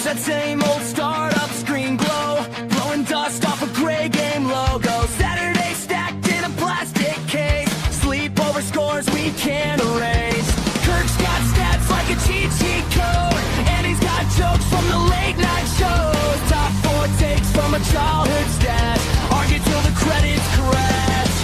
that same old startup screen glow, blowing dust off a gray game logo. Saturday stacked in a plastic case, sleepover scores we can't erase. Kirk's got stats like a cheat sheet code, and he's got jokes from the late night shows. Top 4 takes from a childhood stash, argue till the credits crash.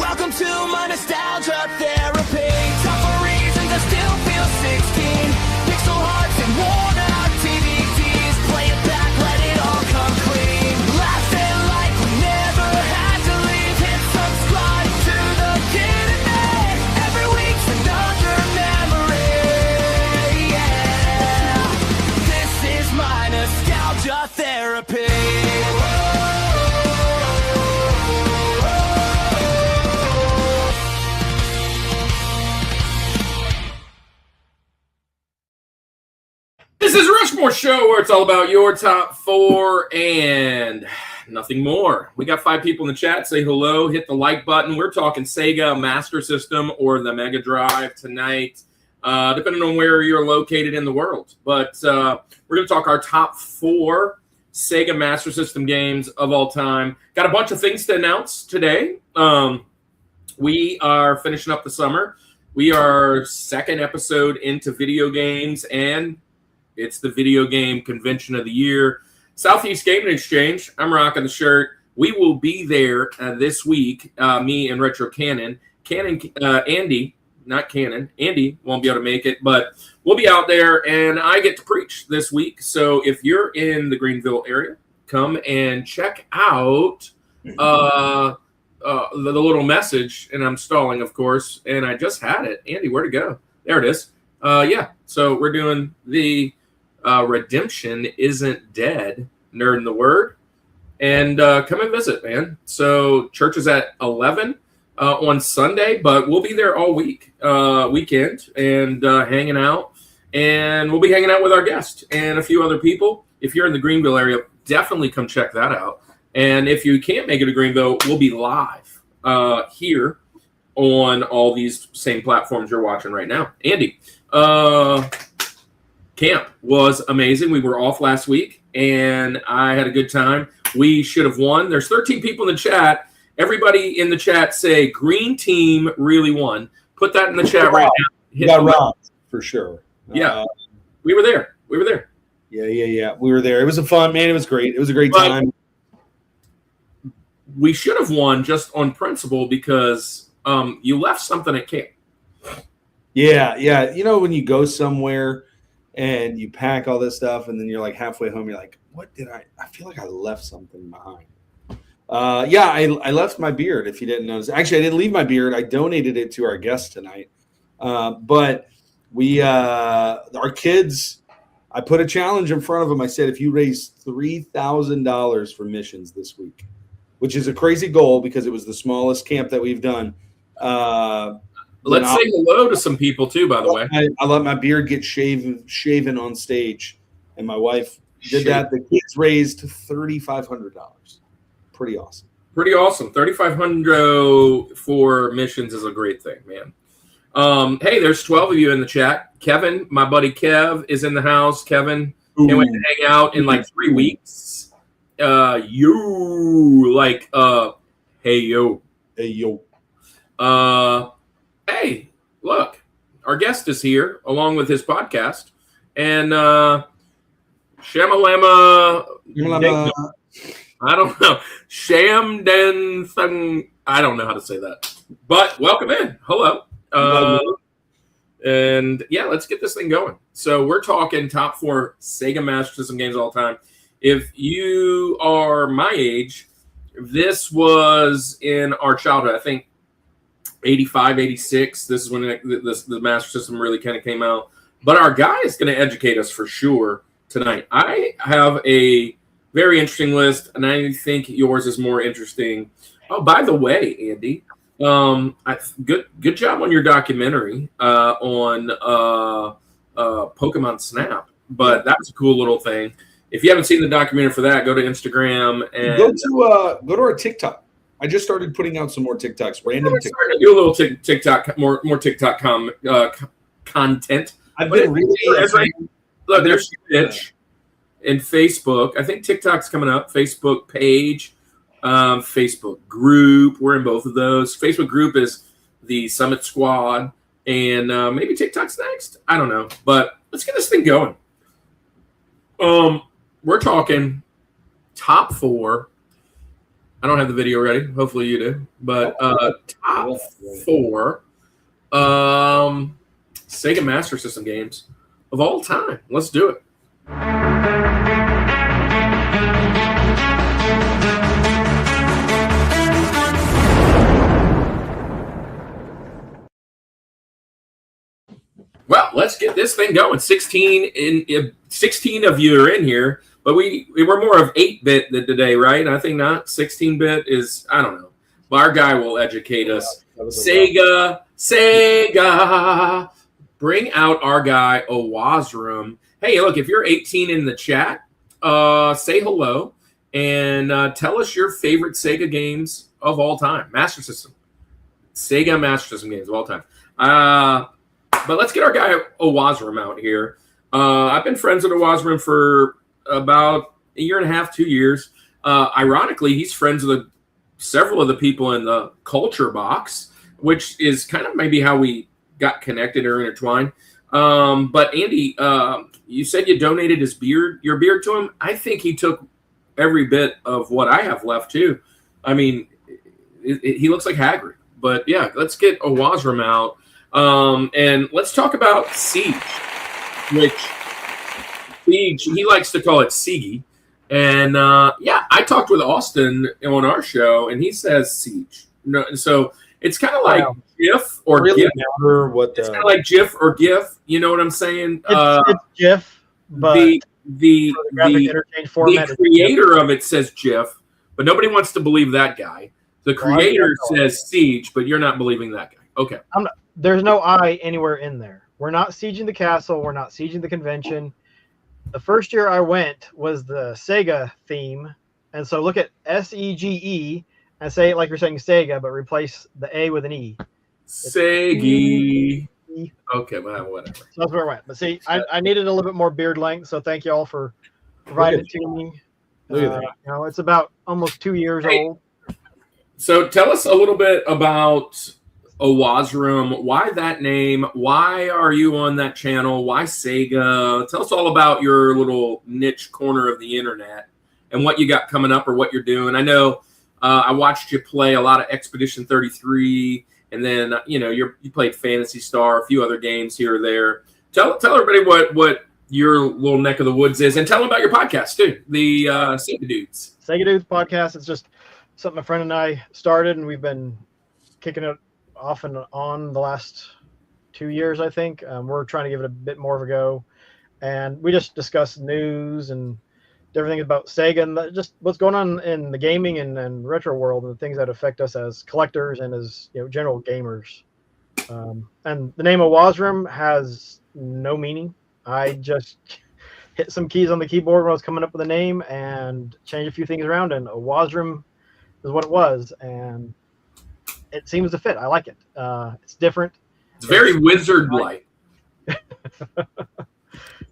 Welcome to my nostalgia therapy. Top 4 reasons I still feel 16. Pixel hearts and worn out TVs. Play it back, let it all come clean. Laughing like we never had to leave. Hit subscribe to the Kid in Me. Every week's another memory. Yeah, this is my nostalgia therapy. This is Rushmore Show, where it's all about your top 4 and nothing more. We got 5 people in the chat. Say hello, hit the like button. We're talking Sega Master System or the Mega Drive tonight, depending on where you're located in the world. But we're going to talk our top 4 Sega Master System games of all time. Got a bunch of things to announce today. We are finishing up the summer. We are 2nd episode into video games, and it's the video game convention of the year. Southeast Gaming Exchange. I'm rocking the shirt. We will be there this week, me and Retro Cannon. Andy won't be able to make it, but we'll be out there, and I get to preach this week. So if you're in the Greenville area, come and check out the little message. And I'm stalling, of course, and I just had it. Andy, where'd it go? There it is. Yeah, so we're doing the Redemption Isn't Dead, Nerd in the Word. And come and visit, man. So church is at 11 on Sunday, but we'll be there all weekend, and hanging out. And we'll be hanging out with our guest and a few other people. If you're in the Greenville area, definitely come check that out. And if you can't make it to Greenville, we'll be live here on all these same platforms you're watching right now. Andy, camp was amazing. We were off last week, and I had a good time. We should have won. There's 13 people in the chat. Everybody in the chat say green team really won. Put that in the chat right now. You got robbed for sure. Yeah, we were there. Yeah. We were there. It was a fun, man. It was great. It was a great time. We should have won just on principle because you left something at camp. Yeah. You know, when you go somewhere and you pack all this stuff, and then you're like halfway home, you're like, what did I feel like I left something behind. I left my beard, if you didn't notice. Actually, I didn't leave my beard. I donated it to our guest tonight. But our kids, I put a challenge in front of them. I said, if you raise $3,000 for missions this week, which is a crazy goal because it was the smallest camp that we've done. Let's say hello to some people too, by the way. I let my beard get shaven on stage, and my wife did that. The kids raised $3,500. Pretty awesome. $3,500 for missions is a great thing, man. Hey, there's 12 of you in the chat. Kevin, my buddy Kev, is in the house. Kevin, can't wait to hang out in like 3 weeks. Hey yo. Hey, look, our guest is here along with his podcast, and Shamalama. I don't know. Shamden thing. I don't know how to say that. But welcome in. Hello. And yeah, let's get this thing going. So we're talking top 4 Sega Master System games of all time. If you are my age, this was in our childhood. I think 85, 86. This is when the Master System really kind of came out. But our guy is going to educate us for sure tonight. I have a very interesting list, and I think yours is more interesting. Oh, by the way, Andy, good job on your documentary on Pokemon Snap. But that's a cool little thing. If you haven't seen the documentary for that, go to Instagram and go to our TikTok. I just started putting out some more TikToks. Random TikToks. Starting to do a little TikTok, more TikTok content. I've been reading. Look, there's Stitch. and Facebook. I think TikTok's coming up. Facebook page, Facebook group. We're in both of those. Facebook group is the Summit Squad, and maybe TikTok's next. I don't know, but let's get this thing going. We're talking top 4. I don't have the video ready. Hopefully you do. But top 4 Sega Master System games of all time. Let's do it. Well, let's get this thing going. 16 of you are in here, but we were more of 8-bit today, right? I think not. 16-bit is, I don't know. But our guy will educate us. Sega. Bring out our guy, Owazrum. Hey, look, if you're 18 in the chat, say hello and tell us your favorite Sega games of all time. Master System. Sega Master System games of all time. But let's get our guy Owazrum out here. I've been friends with Owazrum for about a year and a half, 2 years. Ironically, he's friends with several of the people in the Culture Box, which is kind of maybe how we got connected or intertwined. But Andy, you said you donated your beard to him. I think he took every bit of what I have left too. I mean, he looks like Hagrid. But yeah, let's get Owazrum out. And let's talk about Siege, which he likes to call it Siege. And yeah, I talked with Austin on our show, and he says Siege. No, so it's kind of like GIF or really GIF. It's kind of like GIF or GIF. You know what I'm saying? It's GIF, but the graphic interchange format. The creator of it says GIF, but nobody wants to believe that guy. The creator says Siege, but you're not believing that guy. Okay. There's no I anywhere in there. We're not sieging the castle. We're not sieging the convention. The first year I went was the Sega theme. And so look at SEGE and say it like you're saying Sega, but replace the A with an E. Segi. Okay, well, whatever. So that's where I went. But see, I needed a little bit more beard length, so thank you all for providing it to me. Look at that. You know, it's about almost 2 years old. So tell us a little bit about Owazrum. Why that name? Why are you on that channel? Why Sega? Tell us all about your little niche corner of the internet and what you got coming up or what you're doing. I know I watched you play a lot of Expedition 33, and then you played Phantasy Star, a few other games here or there. Tell everybody what your little neck of the woods is, and tell them about your podcast too, the Sega Dudes. Sega Dudes podcast. It's just something a friend and I started, and we've been kicking it off and on the last 2 years, I think. We're trying to give it a bit more of a go, and we just discuss news and different things about Sega and just what's going on in the gaming and retro world and the things that affect us as collectors and as general gamers. And the name Owazrum has no meaning. I just hit some keys on the keyboard when I was coming up with a name and changed a few things around, and Owazrum is what it was, and it seems to fit. I like it. It's different. It's very wizard-like.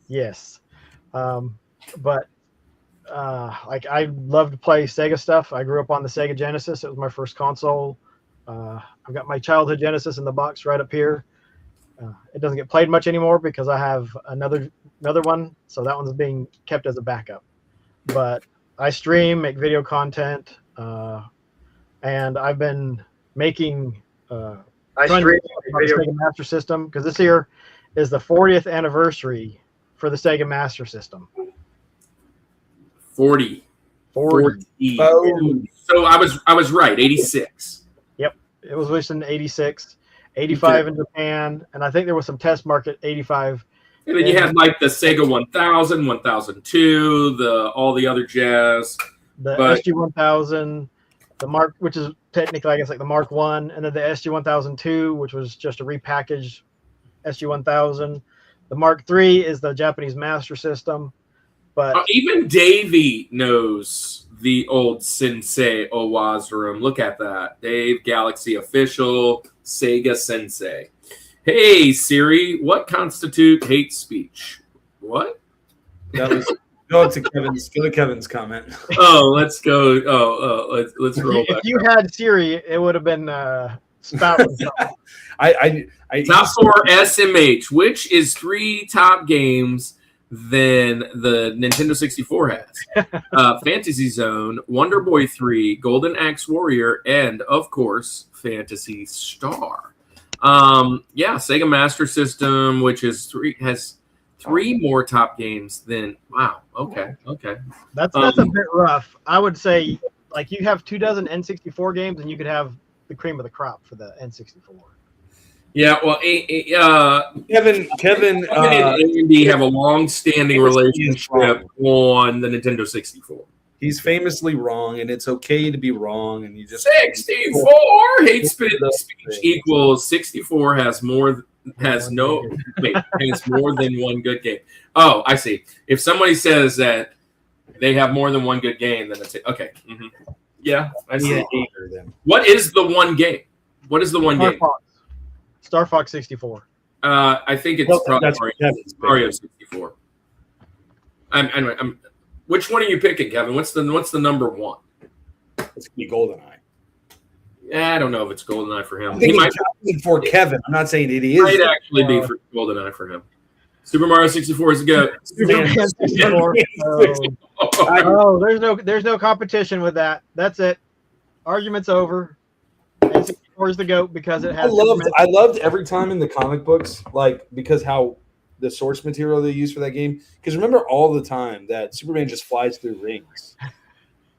Yes. But like I love to play Sega stuff. I grew up on the Sega Genesis. It was my first console. I've got my childhood Genesis in the box right up here. It doesn't get played much anymore because I have another one, so that one's being kept as a backup. But I stream, make video content, and I've been making Sega Master System, because this year is the 40th anniversary for the Sega Master System. 40. Oh. So I was right. 86. Yep, it was released in 86, 85 in Japan, and I think there was some test market 85. And then you had like the Sega 1000, 1002, all the other jazz. The SG-1000, the Mark, which is technically I guess like the Mark 1, and then the SG-1002, which was just a repackaged SG-1000. The Mark 3 is the Japanese Master System. But even Davey knows the old Sensei Owazrum. Look at that. Dave Galaxy Official, Sega Sensei. Hey, Siri, what constitutes hate speech? What? That was Go to Kevin's comment. Oh, let's go. Let's roll back. If you had Siri, it would have been spouting something. I Top 4 SMH. Which is 3 top games than the Nintendo 64 has? Fantasy Zone, Wonder Boy 3, Golden Axe Warrior, and of course, Phantasy Star. Sega Master System, which is has 3 more top games than Okay. That's a bit rough. I would say, like, you have 24 N64 games, and you could have the cream of the crop for the N64. Yeah, well, Kevin and AMD have a long-standing relationship on the Nintendo 64. He's famously wrong, and it's okay to be wrong. And you just 64 hate speech equals 64 has more than one good game. Oh, I see. If somebody says that they have more than one good game, then it's okay. Mm-hmm. Yeah, I see. What is the one game? What is the one game? Star Fox 64. I think it's probably Mario 64. Which one are you picking, Kevin? What's the number 1? It's gonna be GoldenEye. Yeah, I don't know if it's GoldenEye for him. He might be for Kevin. I'm not saying it is. It might actually be for GoldenEye for him. Super Mario 64 is a go. There's no competition with that. That's it. Argument's over. N64 is the GOAT because it has. I loved every time in the comic books, like, because how the source material they use for that game. Because remember all the time that Superman just flies through rings,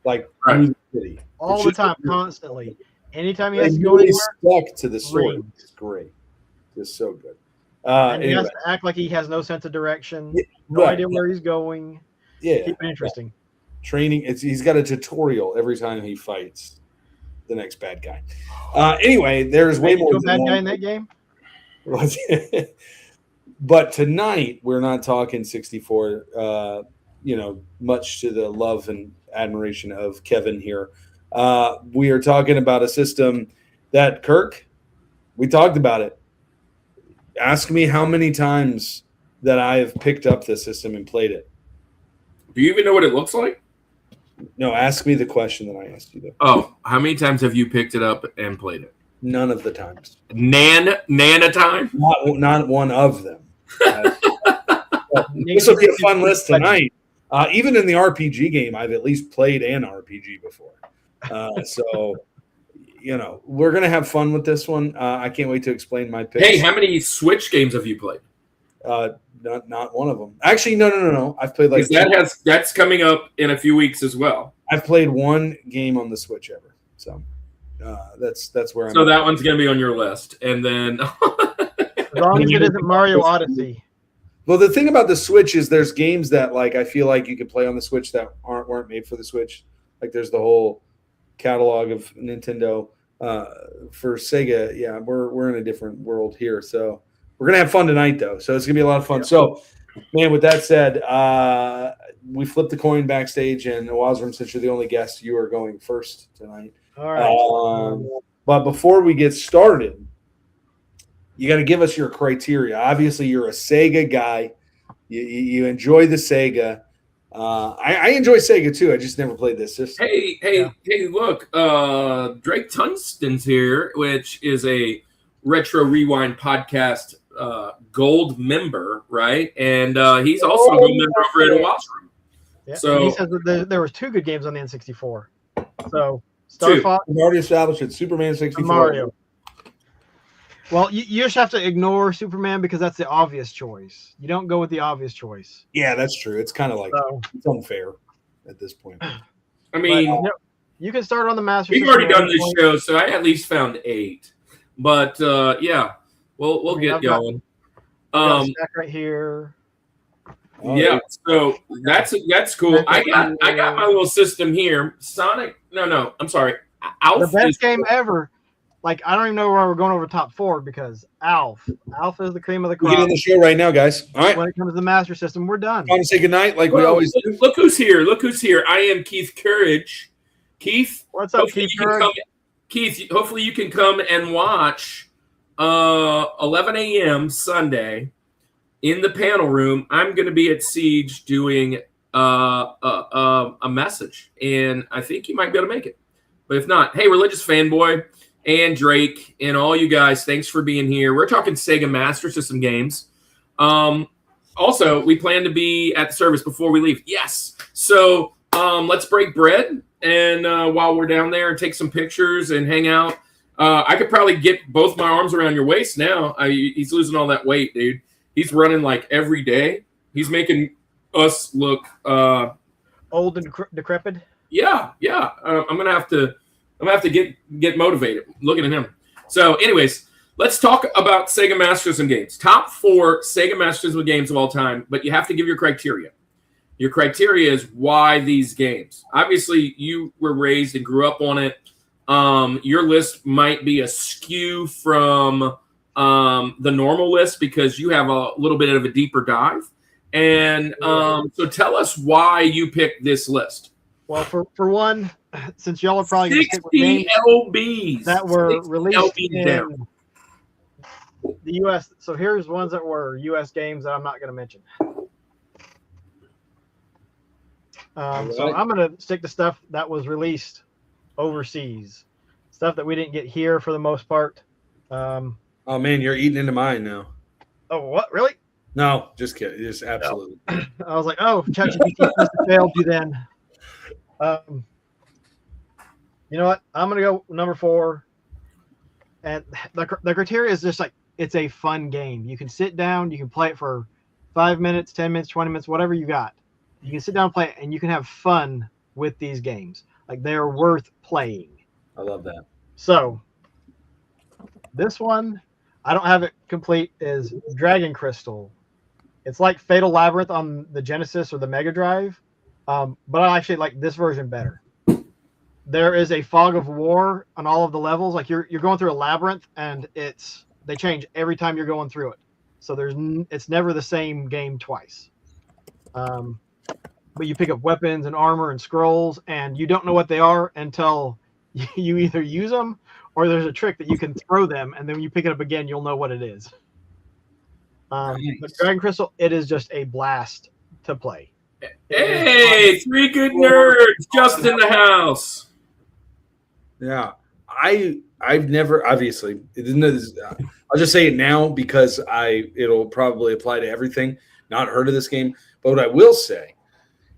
like through the city. All the time, constantly. Anytime he has to go anywhere, stuck to the story. It's great. It's so good. And he has to act like he has no sense of direction, no idea where he's going. Yeah, keep it interesting. Training. He's got a tutorial every time he fights the next bad guy. Anyway, there's way more bad guy in that game. But tonight we're not talking 64. Much to the love and admiration of Kevin here. We are talking about a system that, Kirk, we talked about it. Ask me how many times that I have picked up this system and played it. Do you even know what it looks like? No, ask me the question that I asked you, though. Oh, how many times have you picked it up and played it? None of the times. Nana time? Not one of them. This will be a fun list tonight. Even in the RPG game, I've at least played an RPG before. So, we're going to have fun with this one. I can't wait to explain my picks. Hey, how many Switch games have you played? Not one of them. Actually, no. I've played like that's coming up in a few weeks as well. I've played one game on the Switch ever. So that's where I'm. So that one's going to be on your list, and then as long as it isn't Mario Odyssey. Well, the thing about the Switch is there's games that, like, I feel like you could play on the Switch that weren't made for the Switch. Like, there's the whole catalog of Nintendo. For Sega, yeah, we're in a different world here. So we're gonna have fun tonight, though. So it's gonna be a lot of fun. So, man, with that said, we flipped the coin backstage, and Wazram, since you're the only guest, you are going first tonight. All right. But before we get started, you got to give us your criteria. Obviously, you're a Sega guy. You enjoy the Sega. I enjoy Sega too. I just never played this system. Hey, look, Drake Tungsten's here, which is a Retro Rewind podcast gold member, right? And he's also a gold member over at Washroom. Yeah. So and he says that there was 2 good games on the N64. So Star Fox, we've already established it. Superman 64, Mario. Well, you just have to ignore Superman because that's the obvious choice. You don't go with the obvious choice. Yeah, that's true. It's kind of like it's unfair at this point. I mean, you can start on the Master We've System already done this show, so I at least found 8. But yeah, we'll get going. Stack right here. Yeah, so that's cool. I got my little system here. Sonic. No, I'm sorry. Alf the best game ever. Like, I don't even know why we're going over top 4 because Alf is the cream of the crop. We're getting the show right now, guys. All right. When it comes to the Master System, we're done. Want to say goodnight like we always do? Look who's here. I am Keith Courage. Keith, what's up, Keith Courage? Keith, hopefully you can come and watch 11 a.m. Sunday in the panel room. I'm going to be at Siege doing a message, and I think you might be able to make it. But if not, hey, Religious Fanboy and Drake and all you guys, thanks for being here. We're talking Sega Master System games. Also, we plan to be at the service before we leave. Yes. So let's break bread, and while we're down there and take some pictures and hang out. I could probably get both my arms around your waist now. He's losing all that weight, dude. He's running like every day. He's making us look old and decrepit. Yeah. I'm gonna have to get motivated looking at him. So, anyways, let's talk about Sega Master System games. Top 4 Sega Master System games of all time, but you have to give your criteria. Your criteria is why these games. Obviously, you were raised and grew up on it. Your list might be askew from the normal list because you have a little bit of a deeper dive. And so tell us why you picked this list. Well, for one, since y'all are probably going to stick with 60 games LBs that were released LBs in down. the U.S. So here's ones that were U.S. games that I'm not going to mention. So I'm going to stick to stuff that was released overseas, stuff that we didn't get here for the most part. Oh man, you're eating into mine now. Oh, what? Really? No, just kidding. Just absolutely. No. I was like, oh, ChatGPT must have failed you then. You know what? I'm gonna go number 4, and the criteria is just like it's a fun game. You can sit down, you can play it for 5 minutes, 10 minutes, 20 minutes, whatever you got. You can sit down and play it, and you can have fun with these games. Like they're worth playing. I love that. So this one, I don't have it complete, is Dragon Crystal. It's like Fatal Labyrinth on the Genesis or the Mega Drive, but I actually like this version better. There is a fog of war on all of the levels. Like you're going through a labyrinth, and they change every time you're going through it. So it's never the same game twice. But you pick up weapons and armor and scrolls, and you don't know what they are until you either use them or there's a trick that you can throw them, and then when you pick it up again, you'll know what it is. But Dragon Crystal, it is just a blast to play. Hey, 3 good nerds just in the house. Yeah, I've never, obviously, I'll just say it now because it'll probably apply to everything. Not heard of this game, but what I will say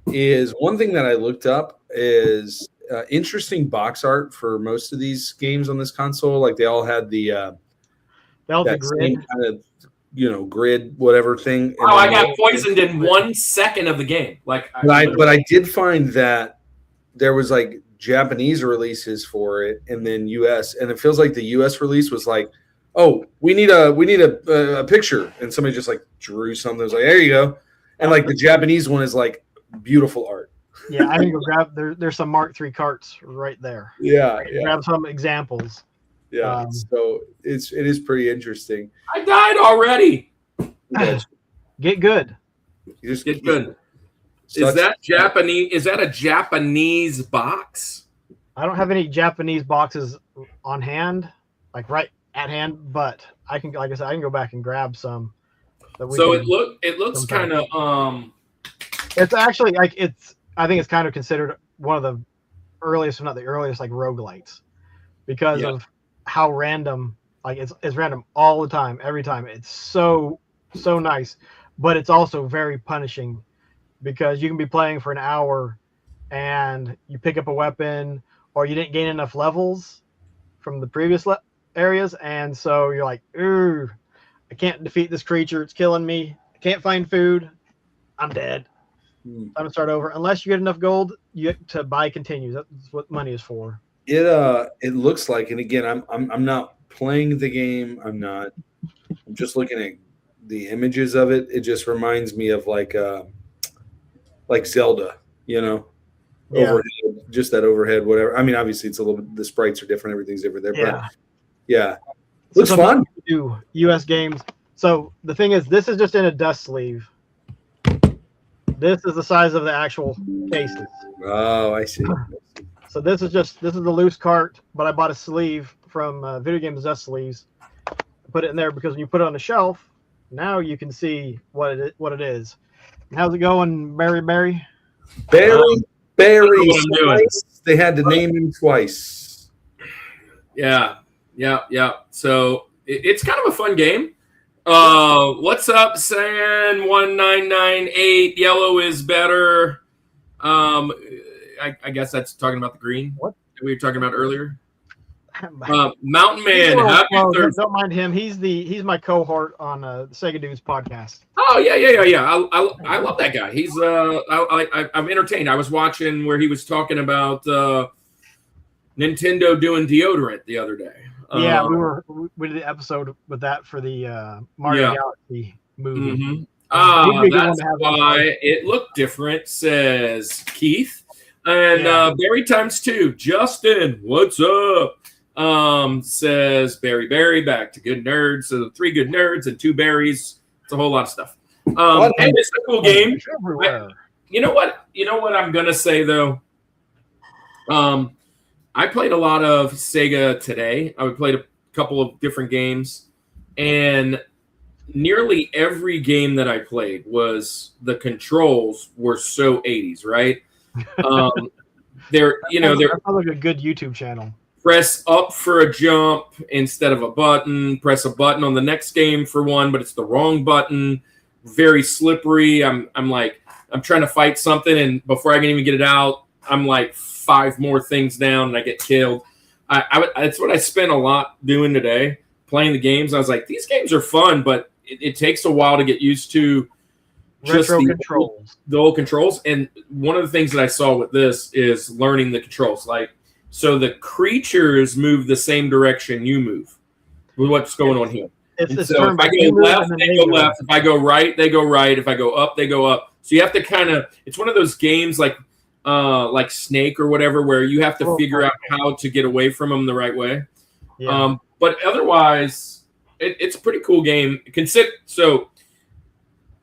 is one thing that I looked up is interesting box art for most of these games on this console. Like they all had the grid. Same kind of grid whatever thing. Oh, I got poisoned in 1 second of the game. But I did find that there was like Japanese releases for it, and then US, and it feels like the US release was like, oh, we need a picture, and somebody just like drew something. It was like, there you go, and like the Japanese one is like beautiful art. Yeah, I can go grab. There's some Mark III carts right there. Yeah. Grab some examples. Yeah, so it is pretty interesting. I died already. Get good. You just Get good. Is that Japanese? Is that a Japanese box? I don't have any Japanese boxes on hand, like right at hand, but I can, like I said, I can go back and grab some. It looks kind of It's actually like I think it's kind of considered one of the earliest, if not the earliest, like roguelites, because of how random. Like it's random all the time, every time. It's so nice, but it's also very punishing because you can be playing for an hour and you pick up a weapon or you didn't gain enough levels from the previous areas, and so you're like, ooh, I can't defeat this creature. It's killing me. I can't find food. I'm dead. Time to start over. Unless you get enough gold, you get to buy continues. That's what money is for. It looks like, and again, I'm not playing the game. I'm just looking at the images of it. It just reminds me of like Zelda, overhead, just that overhead, whatever. I mean, obviously it's a little bit, the sprites are different, everything's different there, but yeah, looks fun. Do U.S. games. So the thing is, this is just in a dust sleeve. This is the size of the actual cases. Oh, I see. So this is the loose cart, but I bought a sleeve from Video Games Dust Sleeves. I put it in there because when you put it on the shelf, now you can see what it is. And how's it going, Barry? Barry what I'm doing. They had to name him twice. Yeah. So it's kind of a fun game. What's up, San 1998? Yellow is better. I guess that's talking about the green. What we were talking about earlier? Mountain Man, happy Thursday. Don't mind him. He's my cohort on the Sega Dudes podcast. Oh yeah. I love that guy. He's I'm entertained. I was watching where he was talking about Nintendo doing deodorant the other day. Yeah, we did the episode with that for the Mario Galaxy movie. Mm-hmm. That's why it looked different, says Keith. And Barry times 2. Justin, what's up? Says Barry, back to good nerds. So 3 good nerds and 2 berries. It's a whole lot of stuff. And it's a cool game. You know what I'm gonna say though? I played a lot of Sega today. I played a couple of different games, and nearly every game that I played the controls were so 80s, right? They're like a good YouTube channel. Press up for a jump instead of a button. Press a button on the next game for one, but it's the wrong button. Very slippery. I'm trying to fight something, and before I can even get it out, I'm like 5 more things down, and I get killed. That's what I spent a lot doing today, playing the games. I was like, these games are fun, but it takes a while to get used to just the old controls. And one of the things that I saw with this is learning the controls. So the creatures move the same direction you move with what's going on here. So if I go left, they go left. If I go right, they go right. If I go up, they go up. So you have to it's one of those games like Snake or whatever, where you have to figure out how to get away from them the right way. Yeah. But otherwise, it's a pretty cool game.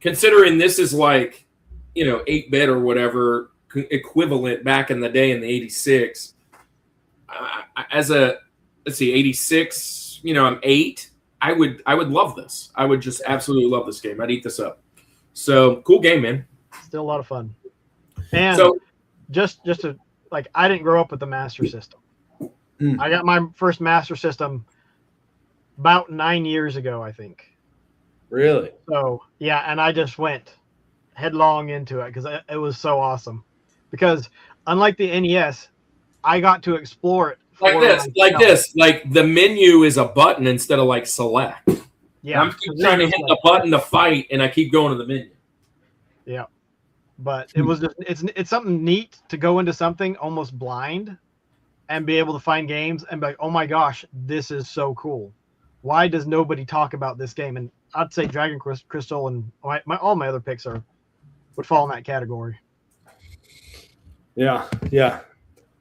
Considering this is 8-bit or whatever equivalent back in the day in the 86. As a 86, I'm 8. I would love this. I would just absolutely love this game. I'd eat this up. So cool game, man. Still a lot of fun. And so just to I didn't grow up with the Master System. I got my first Master System about 9 years ago, I think. Really? So yeah, and I just went headlong into it because it was so awesome. Because unlike the NES, I got to explore it like this. Like the menu is a button instead of select. Yeah, I'm trying to hit the button to fight, and I keep going to the menu. Yeah, but it was just it's something neat to go into something almost blind and be able to find games and be like, oh my gosh, this is so cool. Why does nobody talk about this game? And I'd say Dragon Crystal and all my other picks would fall in that category. Yeah.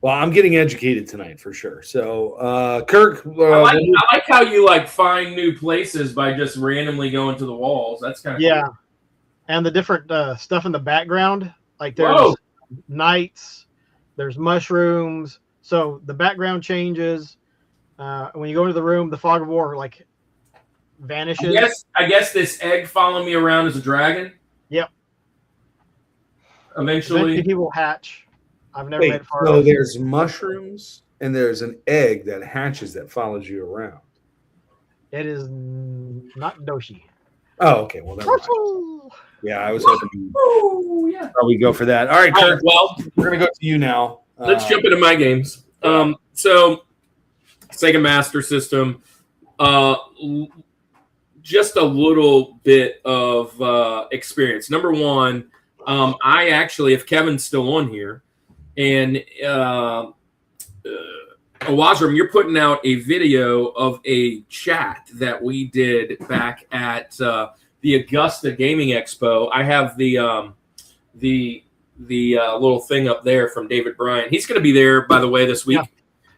Well, I'm getting educated tonight for sure. So, Kirk, I like how you find new places by just randomly going to the walls. That's kind of cool. And the different stuff in the background, there's knights, there's mushrooms. So the background changes. When you go into the room, the fog of war vanishes. I guess this egg following me around is a dragon. Yep. Eventually he will hatch. I've never made it far. So there's mushrooms and there's an egg that hatches that follows you around. It is not Doshi. Oh, okay. Well, yeah, I was hoping we go for that. All right, Kirk. Well, we're gonna go to you now. Let's jump into my games. So Sega Master System, just a little bit of experience. Number one, I actually, if Kevin's still on here, and Owazram, you're putting out a video of a chat that we did back at the Augusta Gaming Expo. I have the little thing up there from David Bryan. He's going to be there, by the way, this week.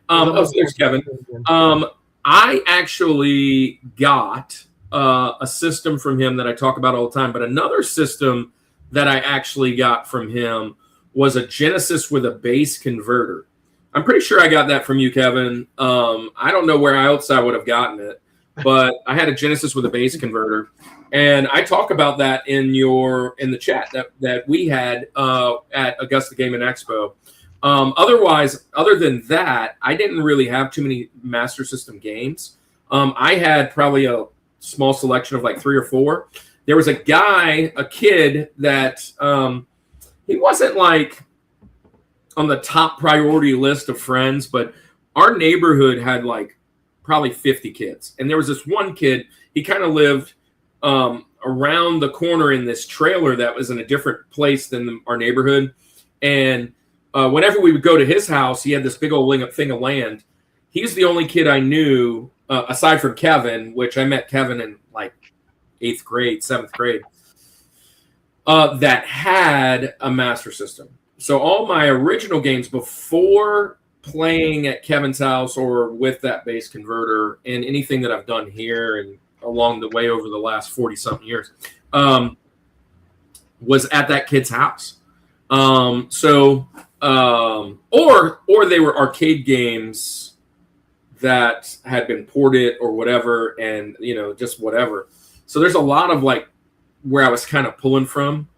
Yeah. There's Kevin. I actually got a system from him that I talk about all the time, but another system that I actually got from him was a Genesis with a base converter. I'm pretty sure I got that from you, Kevin. I don't know where else I would have gotten it. but I had a Genesis with a base converter, and I talk about that in the chat that we had at Augusta Game and Expo. Other than that, I didn't really have too many Master System games. I had probably a small selection of like 3 or 4. There was a kid that he wasn't like on the top priority list of friends, but our neighborhood had like probably 50 kids. And there was this one kid, he kind of lived around the corner in this trailer that was in a different place than our neighborhood. And whenever we would go to his house, he had this big old thing of land. He's the only kid I knew, aside from Kevin, which I met Kevin in like 8th grade, 7th grade, that had a Master System. So all my original games before playing at Kevin's house or with that base converter, and anything that I've done here and along the way over the last 40-something years, was at that kid's house. Or they were arcade games that had been ported or whatever, and just whatever. So there's a lot of like where I was kind of pulling from.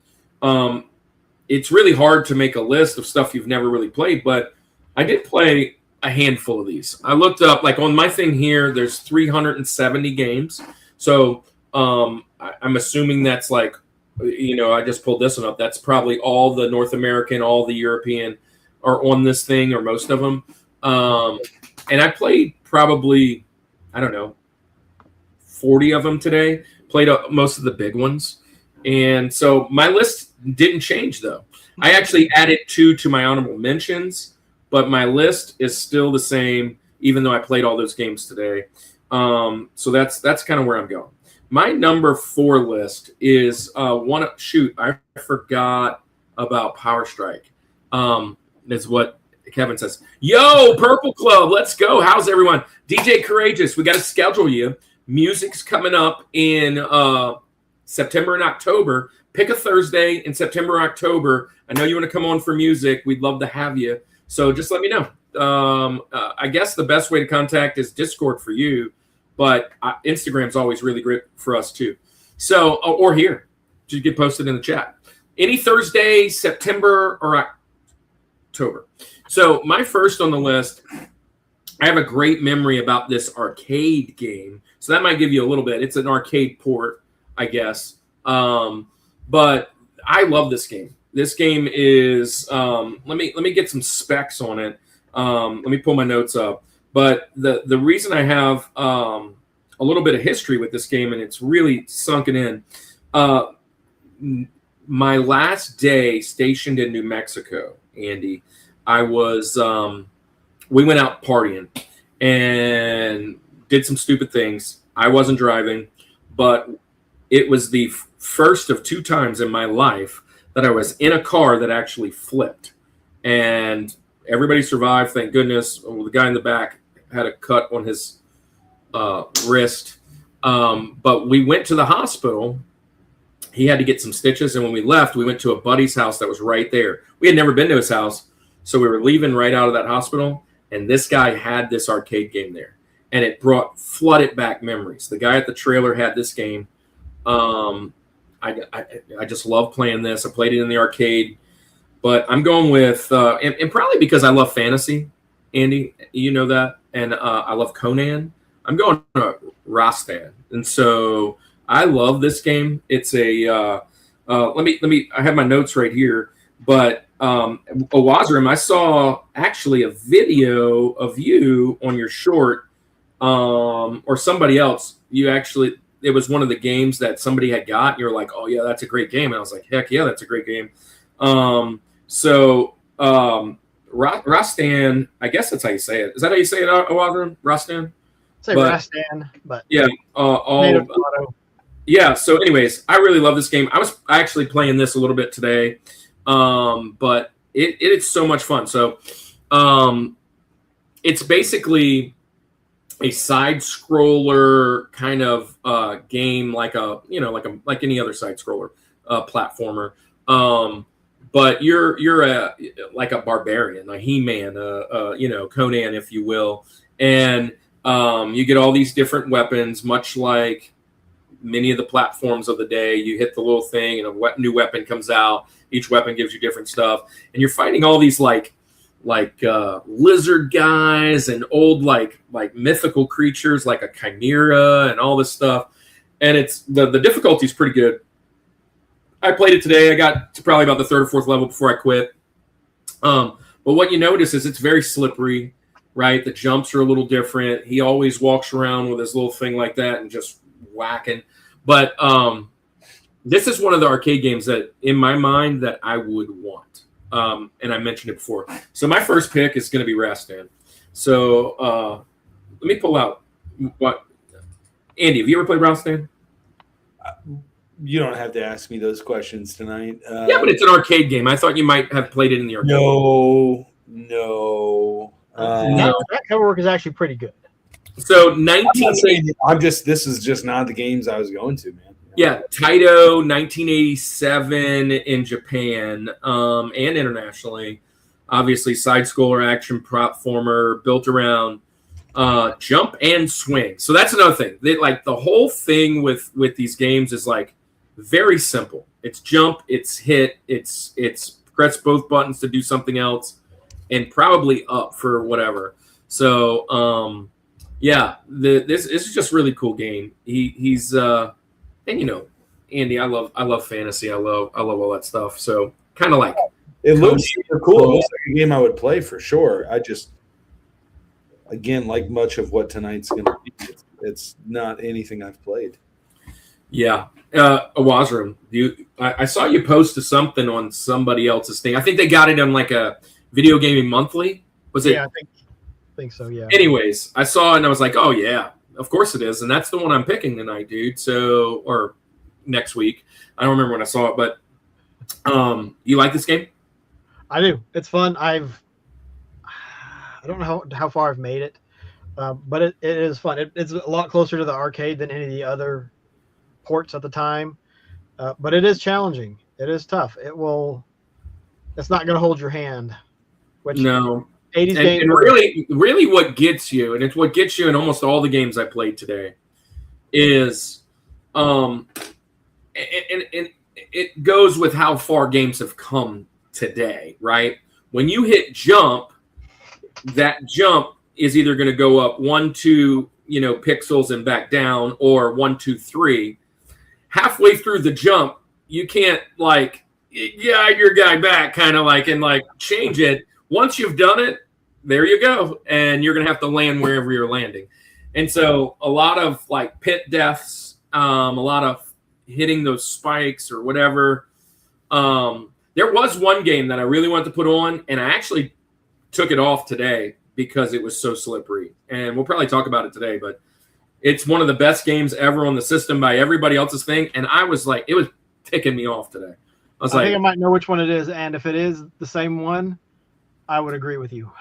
It's really hard to make a list of stuff you've never really played, but I did play a handful of these. I looked up, like on my thing here, there's 370 games. So I'm assuming that's like, I just pulled this one up. That's probably all the North American, all the European are on this thing, or most of them. And I played probably, 40 of them today. Played most of the big ones. And so my list didn't change, though. I actually added 2 to my honorable mentions, but my list is still the same, even though I played all those games today. So that's kind of where I'm going. My number 4 list is I forgot about Power Strike. Is what Kevin says. Yo, Purple Club, let's go. How's everyone? DJ Courageous, we got to schedule you. Music's coming up in September and October. Pick a Thursday in September or October. I know you want to come on for music. We'd love to have you. So just let me know. I guess the best way to contact is Discord for you, but Instagram's always really great for us too. So, or here, just get posted in the chat. Any Thursday, September or October. So my first on the list, I have a great memory about this arcade game. So that might give you a little bit. It's an arcade port, I guess. But I love this game. This game is let me get some specs on it. Let me pull my notes up. But the reason I have a little bit of history with this game, and it's really sunken in. My last day stationed in New Mexico, Andy, I was we went out partying and did some stupid things. I wasn't driving, but it was the first of 2 times in my life that I was in a car that actually flipped. And everybody survived, thank goodness. The guy in the back had a cut on his wrist. But we went to the hospital. He had to get some stitches. And when we left, we went to a buddy's house that was right there. We had never been to his house. So we were leaving right out of that hospital. And this guy had this arcade game there. And it flooded back memories. The guy at the trailer had this game. I just love playing this. I played it in the arcade, but I'm going with and probably because I love fantasy, Andy, you know that, and I love Conan. I'm going to Rastan, and so I love this game. It's a let me. I have my notes right here, but Owazram, I saw actually a video of you on your short, or somebody else. It was one of the games that somebody had got. And you're like, oh, yeah, that's a great game. And I was like, heck, yeah, that's a great game. Rastan, I guess that's how you say it. Is that how you say it, Awazram? Rastan? Say Rastan, but yeah. Yeah, so anyways, I really love this game. I was actually playing this a little bit today, but it's so much fun. So it's basically a side scroller kind of game, like any other side scroller platformer. But you're like a barbarian, a He-Man, Conan, if you will. And You get all these different weapons, much like many of the platforms of the day. You hit the little thing, and a new weapon comes out. Each weapon gives you different stuff, and you're fighting all these like lizard guys and old like mythical creatures like a chimera and all this stuff. And it's the difficulty is pretty good. I played it today. I got to probably about the third or fourth level before I quit. But what you notice is it's very slippery, right? The jumps are a little different. He always walks around with his little thing like that and just whacking. But this is one of the arcade games that, in my mind, that I would want. And I mentioned it before. So my first pick is going to be Rastan. So let me pull out what. Andy, have you ever played Rastan? You don't have to ask me those questions tonight. Yeah, but it's an arcade game. I thought you might have played it in the arcade. No. That cover work is actually pretty good. So this is just not the games I was going to, man. Yeah, Taito, 1987 in Japan and internationally. Obviously, side-scroller action platformer built around jump and swing. So that's another thing. The whole thing with these games is like very simple. It's jump, it's hit, it's press both buttons to do something else, and probably up for whatever. So this is just a really cool game. He's and you know, Andy, I love fantasy. I love all that stuff. So kind of like it looks super cool. It looks like a game I would play for sure. I just, again, like much of what tonight's going to be, it's not anything I've played. Yeah. Awazram, I saw you post to something on somebody else's thing. I think they got it on like a Video Gaming Monthly. Was it? Yeah, I think so, yeah. Anyways, I saw it and I was like, oh, yeah, of course it is. And that's the one I'm picking tonight, dude. So, or next week. I don't remember when I saw it, but you like this game? I do. It's fun. I don't know how far I've made it, but it is fun. It's a lot closer to the arcade than any of the other ports at the time, but it is challenging. It is tough. It's not going to hold your hand. Which no. 80s games. And really what gets you, and it's what gets you in almost all the games I played today, is and it goes with how far games have come today, right? When you hit jump, that jump is either going to go up 1, 2, pixels and back down, or 1, 2, 3. Halfway through the jump, you can't guide your guy back, kind of and change it. Once you've done it, there you go, and you're going to have to land wherever you're landing. And so a lot of pit deaths, a lot of hitting those spikes or whatever. There was one game that I really wanted to put on, and I actually took it off today because it was so slippery. And we'll probably talk about it today, but it's one of the best games ever on the system by everybody else's thing. And I was like, it was ticking me off today. I think I might know which one it is. And if it is the same one, I would agree with you.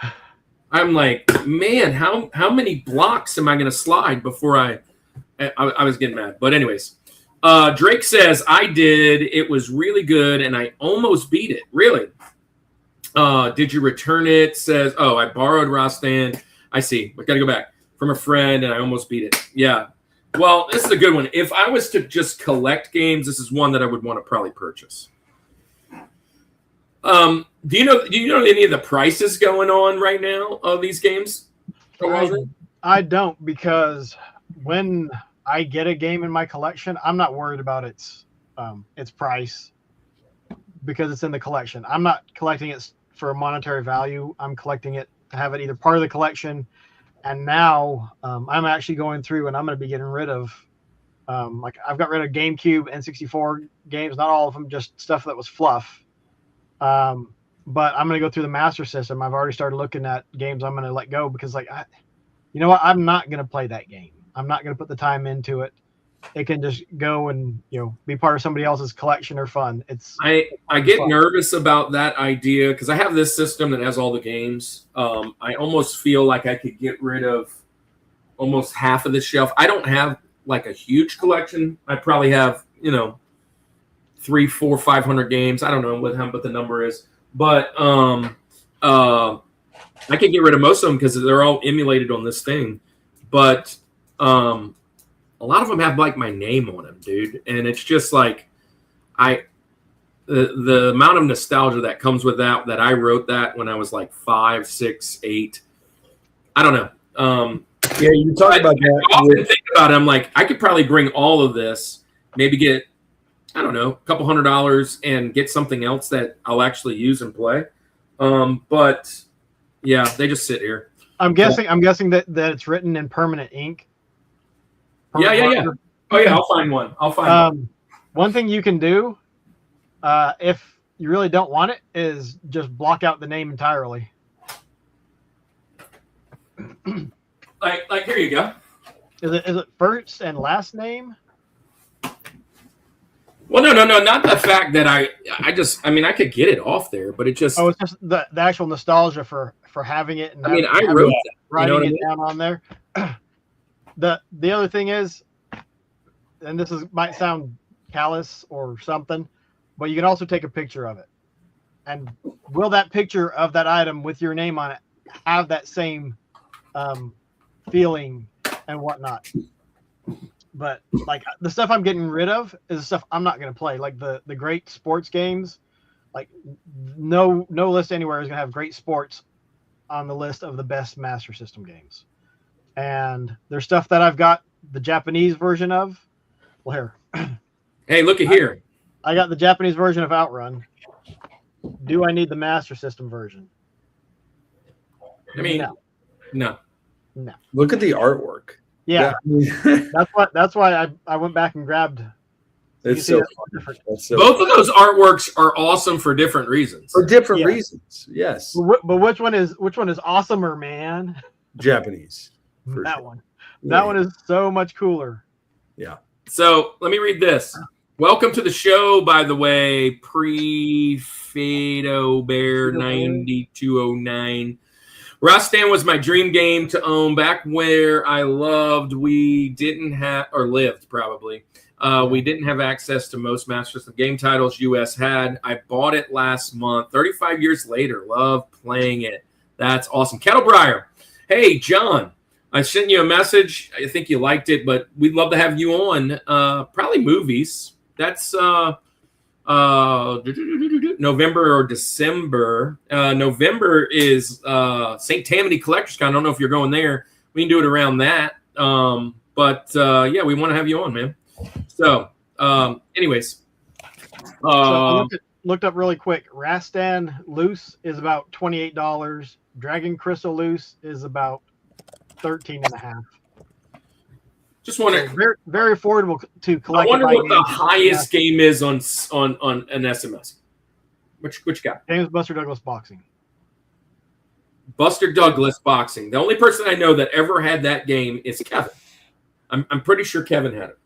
I'm like, man, how many blocks am I going to slide before I was getting mad. But anyways, Drake says, I did. It was really good, and I almost beat it. Really? Did you return it? Says, oh, I borrowed Rastan. I see. I got to go back from a friend, and I almost beat it. Yeah. Well, this is a good one. If I was to just collect games, this is one that I would want to probably purchase. Do you know any of the prices going on right now of these games? I don't, because when I get a game in my collection, I'm not worried about its price because it's in the collection. I'm not collecting it for a monetary value. I'm collecting it to have it either part of the collection. And now I'm actually going through and I'm going to be getting rid of I've got rid of GameCube, N64 games, not all of them, just stuff that was fluff. But I'm going to go through the Master System. I've already started looking at games I'm going to let go because you know what? I'm not going to play that game. I'm not going to put the time into it. It can just go and be part of somebody else's collection or fun. I get nervous about that idea because I have this system that has all the games. I almost feel like I could get rid of almost half of the shelf. I don't have a huge collection. I probably have 300, 400, 500 games. I don't know what the number is, but I could get rid of most of them because they're all emulated on this thing. but a lot of them have like my name on them, dude, and it's just like the amount of nostalgia that comes with that I wrote that when I was like 5, 6, 8. I don't know. Yeah, you talk about that. I often think about it. I'm like, I could probably bring all of this, maybe get, I don't know, a couple $100 and get something else that I'll actually use and play. But yeah, they just sit here. I'm guessing that it's written in permanent ink. Yeah. Oh yeah, I'll find one. One thing you can do, if you really don't want it, is just block out the name entirely. Like here you go. Is it first and last name? Well, no, not the fact that I could get it off there, but it just. Oh, it's just the actual nostalgia for having it. And I wrote that. Writing it down on there. The other thing is, and might sound callous or something, but you can also take a picture of it. And will that picture of that item with your name on it have that same feeling and whatnot? But like the stuff I'm getting rid of is the stuff I'm not going to play. Like the great sports games, like no list anywhere is going to have great sports on the list of the best Master System games. And there's stuff that I've got the Japanese version of. Well, here. Hey, looky here. I got the Japanese version of Outrun. Do I need the Master System version? I mean, no. Look at the artwork. Yeah. That's why I went back and grabbed. It's so different. Both of those artworks are awesome for different reasons. For different reasons, yes. But which one is awesomer, man? Japanese. That one. That one is so much cooler. Yeah. So let me read this. Welcome to the show, by the way, pre-Fado Bear 9209. Rastan was my dream game to own back where I lived. We didn't have, or lived probably. We didn't have access to most Master System game titles US had. I bought it last month. 35 years later, love playing it. That's awesome. Kettlebriar. Hey, John, I sent you a message. I think you liked it, but we'd love to have you on. Probably movies. That's November or December. November is St. Tammany Collectors Con. I don't know if you're going there. We can do it around that. But yeah, we want to have you on, man. So, anyways. So I looked up really quick. Rastan Loose is about $28. Dragon Crystal Loose is about $13.50. Just wonder, very, very affordable to collect. I wonder what the highest game is on an SMS. Which guy? James Buster Douglas Boxing. Buster Douglas Boxing. The only person I know that ever had that game is Kevin. I'm pretty sure Kevin had it.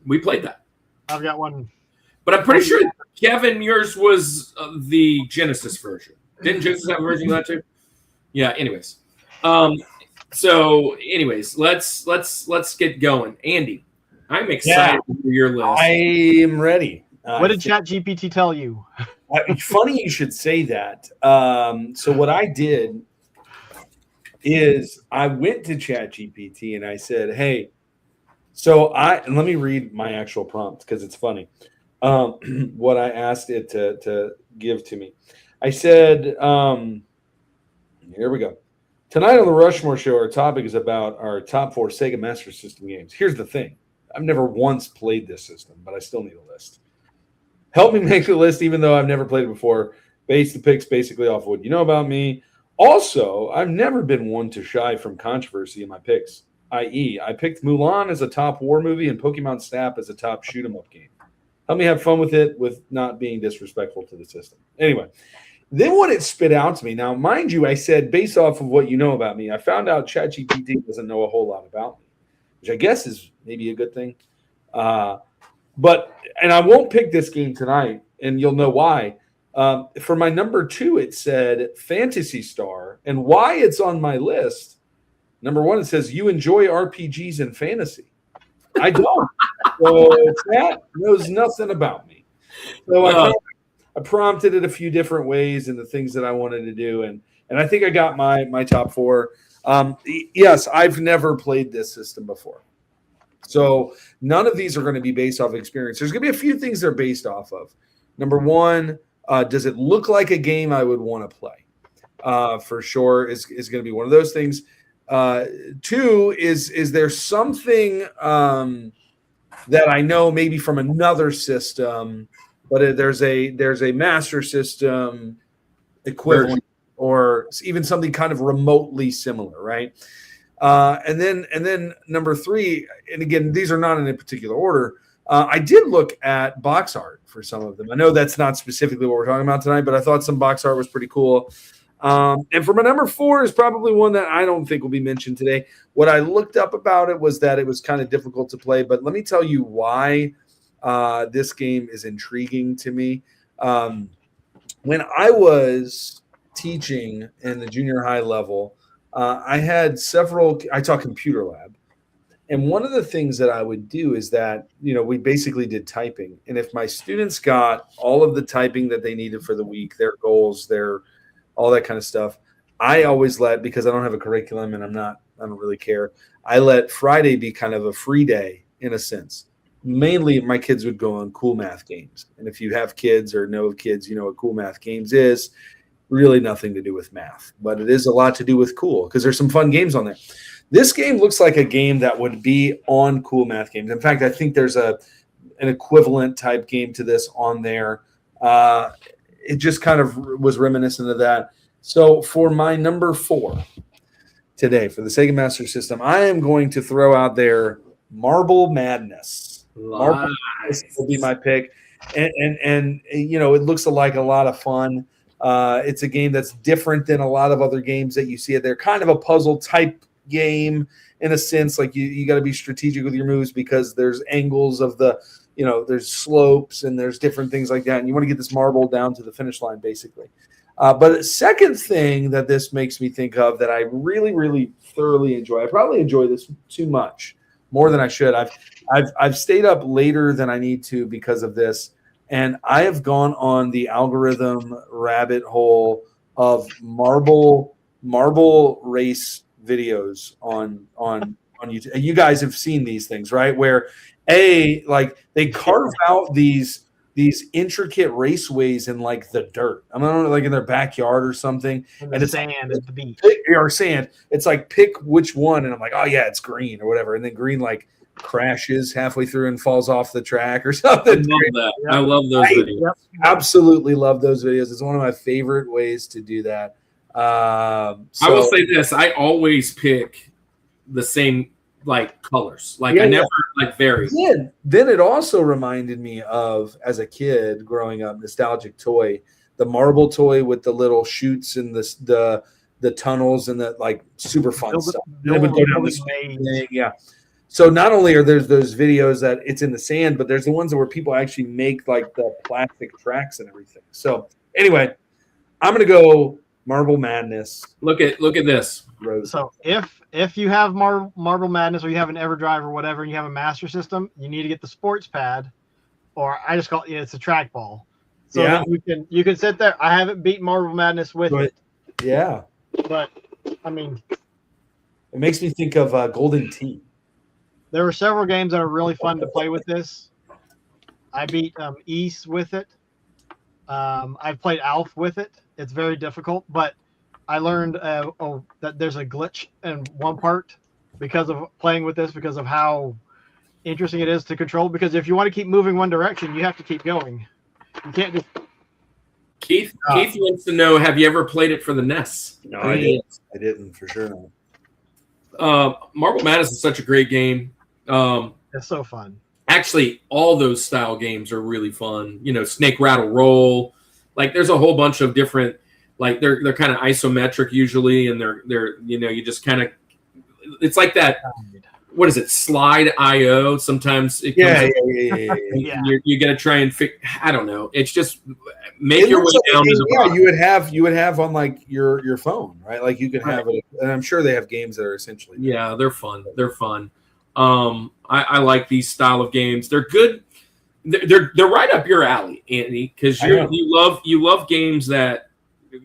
We played that. I've got one. But I'm pretty sure, Kevin, yours was the Genesis version. Didn't Genesis have a version of that too? Yeah, anyways. So, anyways, let's get going. Andy, I'm excited for your list. I am ready. What did ChatGPT tell you? Funny you should say that. So what I did is I went to ChatGPT and I said, hey, and let me read my actual prompt because it's funny. What I asked it to give to me. I said, here we go. Tonight on the Rushmore Show, our topic is about our top 4 Sega Master System games. Here's the thing. I've never once played this system, but I still need a list. Help me make the list, even though I've never played it before. Base the picks basically off of what you know about me. Also, I've never been one to shy from controversy in my picks, i.e., I picked Mulan as a top war movie and Pokemon Snap as a top shoot-'em-up game. Help me have fun with it with not being disrespectful to the system. Anyway. Then what it spit out to me, now, mind you, I said, based off of what you know about me, I found out ChatGPT doesn't know a whole lot about me, which I guess is maybe a good thing. And I won't pick this game tonight, and you'll know why. For my number 2, it said Phantasy Star, and why it's on my list, number 1, it says, you enjoy RPGs and fantasy. I don't. So that knows nothing about me. So I prompted it a few different ways and the things that I wanted to do. And I think I got my top 4. Yes, I've never played this system before. So none of these are going to be based off experience. There's going to be a few things they're based off of. Number one, does it look like a game I would want to play? For sure is going to be one of those things. Two, is there something that I know maybe from another system, but there's a Master System equivalent or even something kind of remotely similar, right? And then number three, and again, these are not in a particular order. I did look at box art for some of them. I know that's not specifically what we're talking about tonight, but I thought some box art was pretty cool. And for my number four is probably one that I don't think will be mentioned today. What I looked up about it was that it was kind of difficult to play, but let me tell you why this game is intriguing to me. When I was teaching in the junior high level, I taught computer lab. And one of the things that I would do is that, we basically did typing. And if my students got all of the typing that they needed for the week, their goals, all that kind of stuff, I always because I don't have a curriculum and I don't really care. I let Friday be kind of a free day in a sense. Mainly my kids would go on cool math games. And if you have kids or know of kids, you know what cool math games is. Really nothing to do with math, but it is a lot to do with cool because there's some fun games on there. This game looks like a game that would be on cool math games. In fact, I think there's an equivalent type game to this on there. It just kind of was reminiscent of that. So for my number 4 today for the Sega Master System, I am going to throw out there Marble Madness. Marble Madness will be my pick. And it looks like a lot of fun. It's a game that's different than a lot of other games that you see it. They're kind of a puzzle type game in a sense. Like you got to be strategic with your moves because there's angles of there's slopes and there's different things like that. And you want to get this marble down to the finish line basically. But the second thing that this makes me think of that I really, really thoroughly enjoy, I probably enjoy this too much, more than I should. I've stayed up later than I need to because of this. And I have gone on the algorithm rabbit hole of marble race videos on YouTube. You guys have seen these things, right? Where they carve out these intricate raceways in like the dirt. I don't know, like in their backyard or something. And it's sand at the beach. Or sand. It's like pick which one, and I'm like, oh yeah, it's green or whatever. And then green crashes halfway through and falls off the track or something. I love that. Yep. I love those videos. Yep. Absolutely love those videos. It's one of my favorite ways to do that. I will say this: I always pick the same colors. I never vary. Then it also reminded me of, as a kid growing up, nostalgic toy, the marble toy with the little chutes and the tunnels and the super fun stuff. It would go down this thing, yeah. So not only are there those videos that it's in the sand, but there's the ones where people actually make the plastic tracks and everything. So anyway, I'm gonna go Marble Madness. Look at this. So if you have Marble Madness or you have an EverDrive or whatever, and you have a Master System, you need to get the sports pad, or I just call it's a trackball. So that you can sit there. I haven't beat Marble Madness with it. Yeah, but I mean, it makes me think of Golden Tee. There were several games that are really fun to play with this. I beat East with it. I've played Alf with it. It's very difficult, but I learned that there's a glitch in one part because of playing with this, because of how interesting it is to control. Because if you want to keep moving one direction, you have to keep going. You can't just. Keith wants to know: have you ever played it for the NES? No, I didn't for sure. Marble Madness is such a great game. It's so fun. Actually, all those style games are really fun. Snake Rattle Roll. There's a whole bunch of different. They're kind of isometric usually, and they're you just kind of. It's like that. What is it? Slide IO. Sometimes it comes yeah. You got to try and I don't know. It's just make your way down to the bottom. You would have on your phone, right? You could have it, and I'm sure they have games that are essentially. Yeah, they're fun. They're fun. I like these style of games. They're good. They're right up your alley, Anthony, because you love games that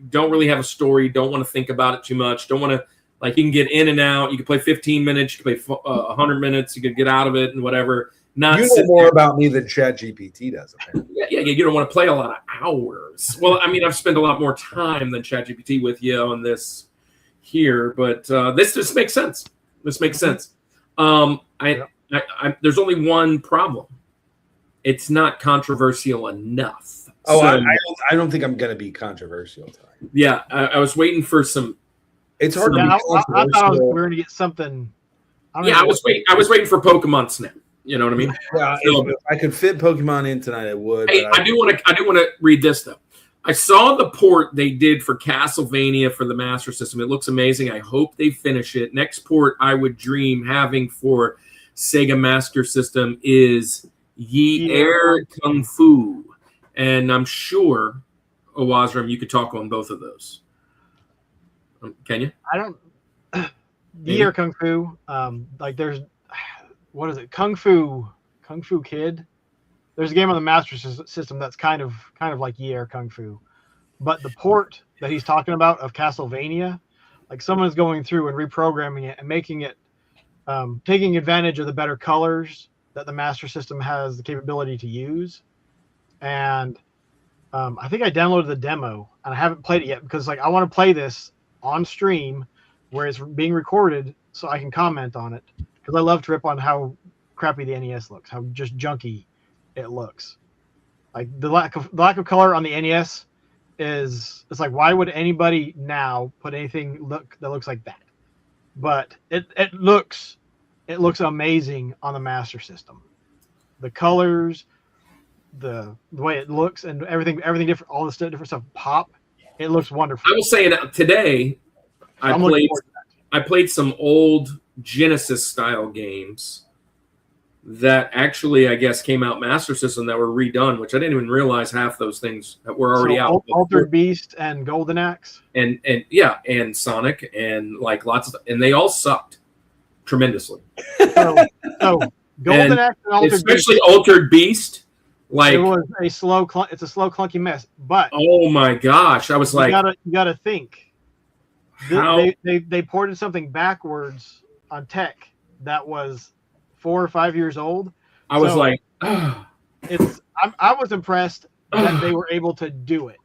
don't really have a story, don't want to think about it too much, don't want to Like you can get in and out. You can play 15 minutes. You can play 100 minutes. You can get out of it and whatever. Not you know more about me than ChatGPT does. Apparently. Yeah. You don't want to play a lot of hours. Well, I mean, I've spent a lot more time than ChatGPT with you on this here, but this just makes sense. This makes sense. There's only one problem. It's not controversial enough. Oh, so, I don't think I'm going to be controversial tonight. Yeah, I was waiting for some. It's hard to be I controversial. thought we were going to get something. I was waiting for Pokemon Snap. You know what I mean? Yeah, if I could fit Pokemon in tonight, I would. Hey, I do want to read this though. I saw the port they did for Castlevania for the Master System. It looks amazing. I hope they finish it. Next port I would dream having for Sega Master System is Ye Air Kung Fu. And I'm sure, Owazram, you could talk on both of those. Can you? I don't. Ye Air Kung Fu. Like there's, what is it? Kung Fu Kid. There's a game on the Master System that's kind of like Ye Air Kung Fu, but the port that he's talking about of Castlevania, like someone's going through and reprogramming it and making it, taking advantage of the better colors that the Master System has the capability to use, and I think I downloaded the demo and I haven't played it yet because like I want to play this on stream where it's being recorded so I can comment on it because I love to rip on how crappy the NES looks, how just junky it looks. Like the lack of color on the NES it's like, why would anybody now put anything that looks like that? But it looks amazing on the Master System. The colors, the way it looks, and everything different, all this different stuff pop. It looks wonderful. I was saying today, I played some old Genesis style games that actually, I guess, came out Master System that were redone, which I didn't even realize half those things that were already out. Altered Beast and Golden Axe. And Sonic and like lots of, and they all sucked tremendously. So Golden Axe and Altered especially Beast, Altered Beast, like it was a slow, clunky mess. But oh my gosh, I was like, you gotta think. How? They ported something backwards on tech that was 4 or 5 years old. I was like, I was impressed that they were able to do it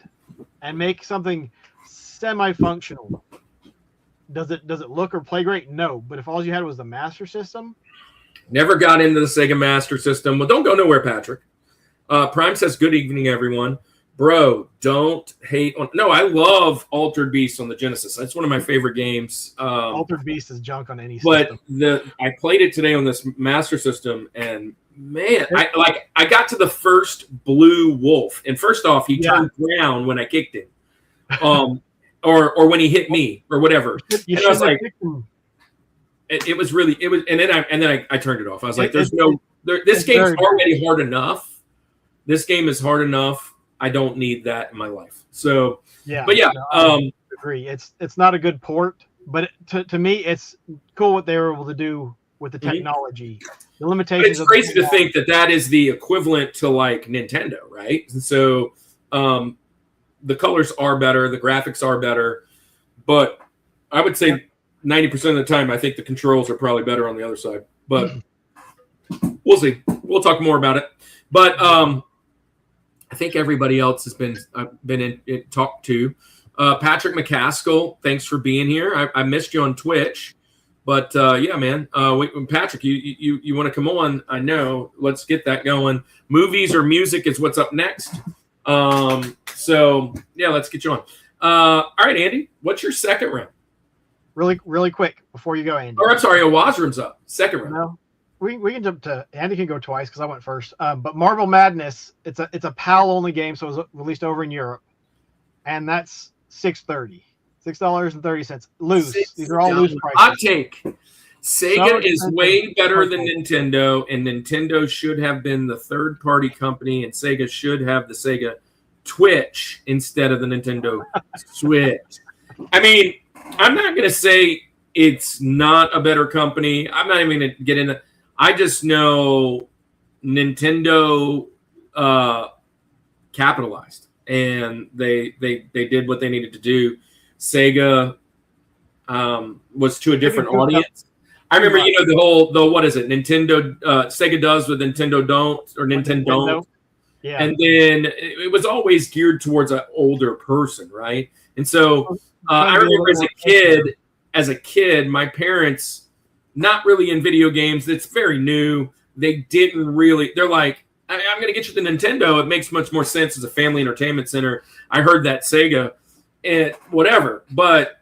and make something semi-functional. Does it look or play great? No, but if all you had was the Master System, never got into the Sega Master System. Well, don't go nowhere, Patrick. Prime says, "Good evening, everyone." Bro, don't hate on. No, I love Altered Beast on the Genesis. That's one of my favorite games. Altered Beast is junk on any but system. I played it today on this Master System, and man, I got to the first blue wolf, and first off, he turned brown when I kicked him, or when he hit me or whatever. And I was like, it was, and then I turned it off. I was like, this game's already hard enough. This game is hard enough. I don't need that in my life. So, I agree. It's not a good port, but to me, it's cool what they were able to do with the technology. The limitations. But it's crazy to think that is the equivalent to like Nintendo, right? And so, the colors are better, the graphics are better, but I would say 90% of the time, I think the controls are probably better on the other side. But we'll see. We'll talk more about it. But I think everybody else has been talked to. Patrick McCaskill, thanks for being here. I missed you on Twitch, but yeah, man. Patrick, you want to come on? I know. Let's get that going. Movies or music is what's up next. So yeah, let's get you on. All right, Andy, what's your second round? Really quick before you go, Andy. Or I'm sorry, Owazram's up. Second round. No. We can jump to Andy can go twice because I went first. But Marble Madness, it's a PAL only game, so it was released over in Europe, and that's $6.30 loose. These are all loose prices. Hot take: Sega is way better than Nintendo, and Nintendo should have been the third-party company, and Sega should have the Sega Twitch instead of the Nintendo Switch. I mean, I'm not going to say it's not a better company. I'm not even going to get into. I just know Nintendo capitalized, and they did what they needed to do. Sega, was to a different audience. I remember, the what is it? Nintendo, Sega does with Nintendo don't, or Nintendo don't. Yeah. And then it was always geared towards an older person, right? And so I remember as a kid, my parents, not really in video games. It's very new. They're like, I'm going to get you the Nintendo. It makes much more sense as a family entertainment center. I heard that Sega and whatever. But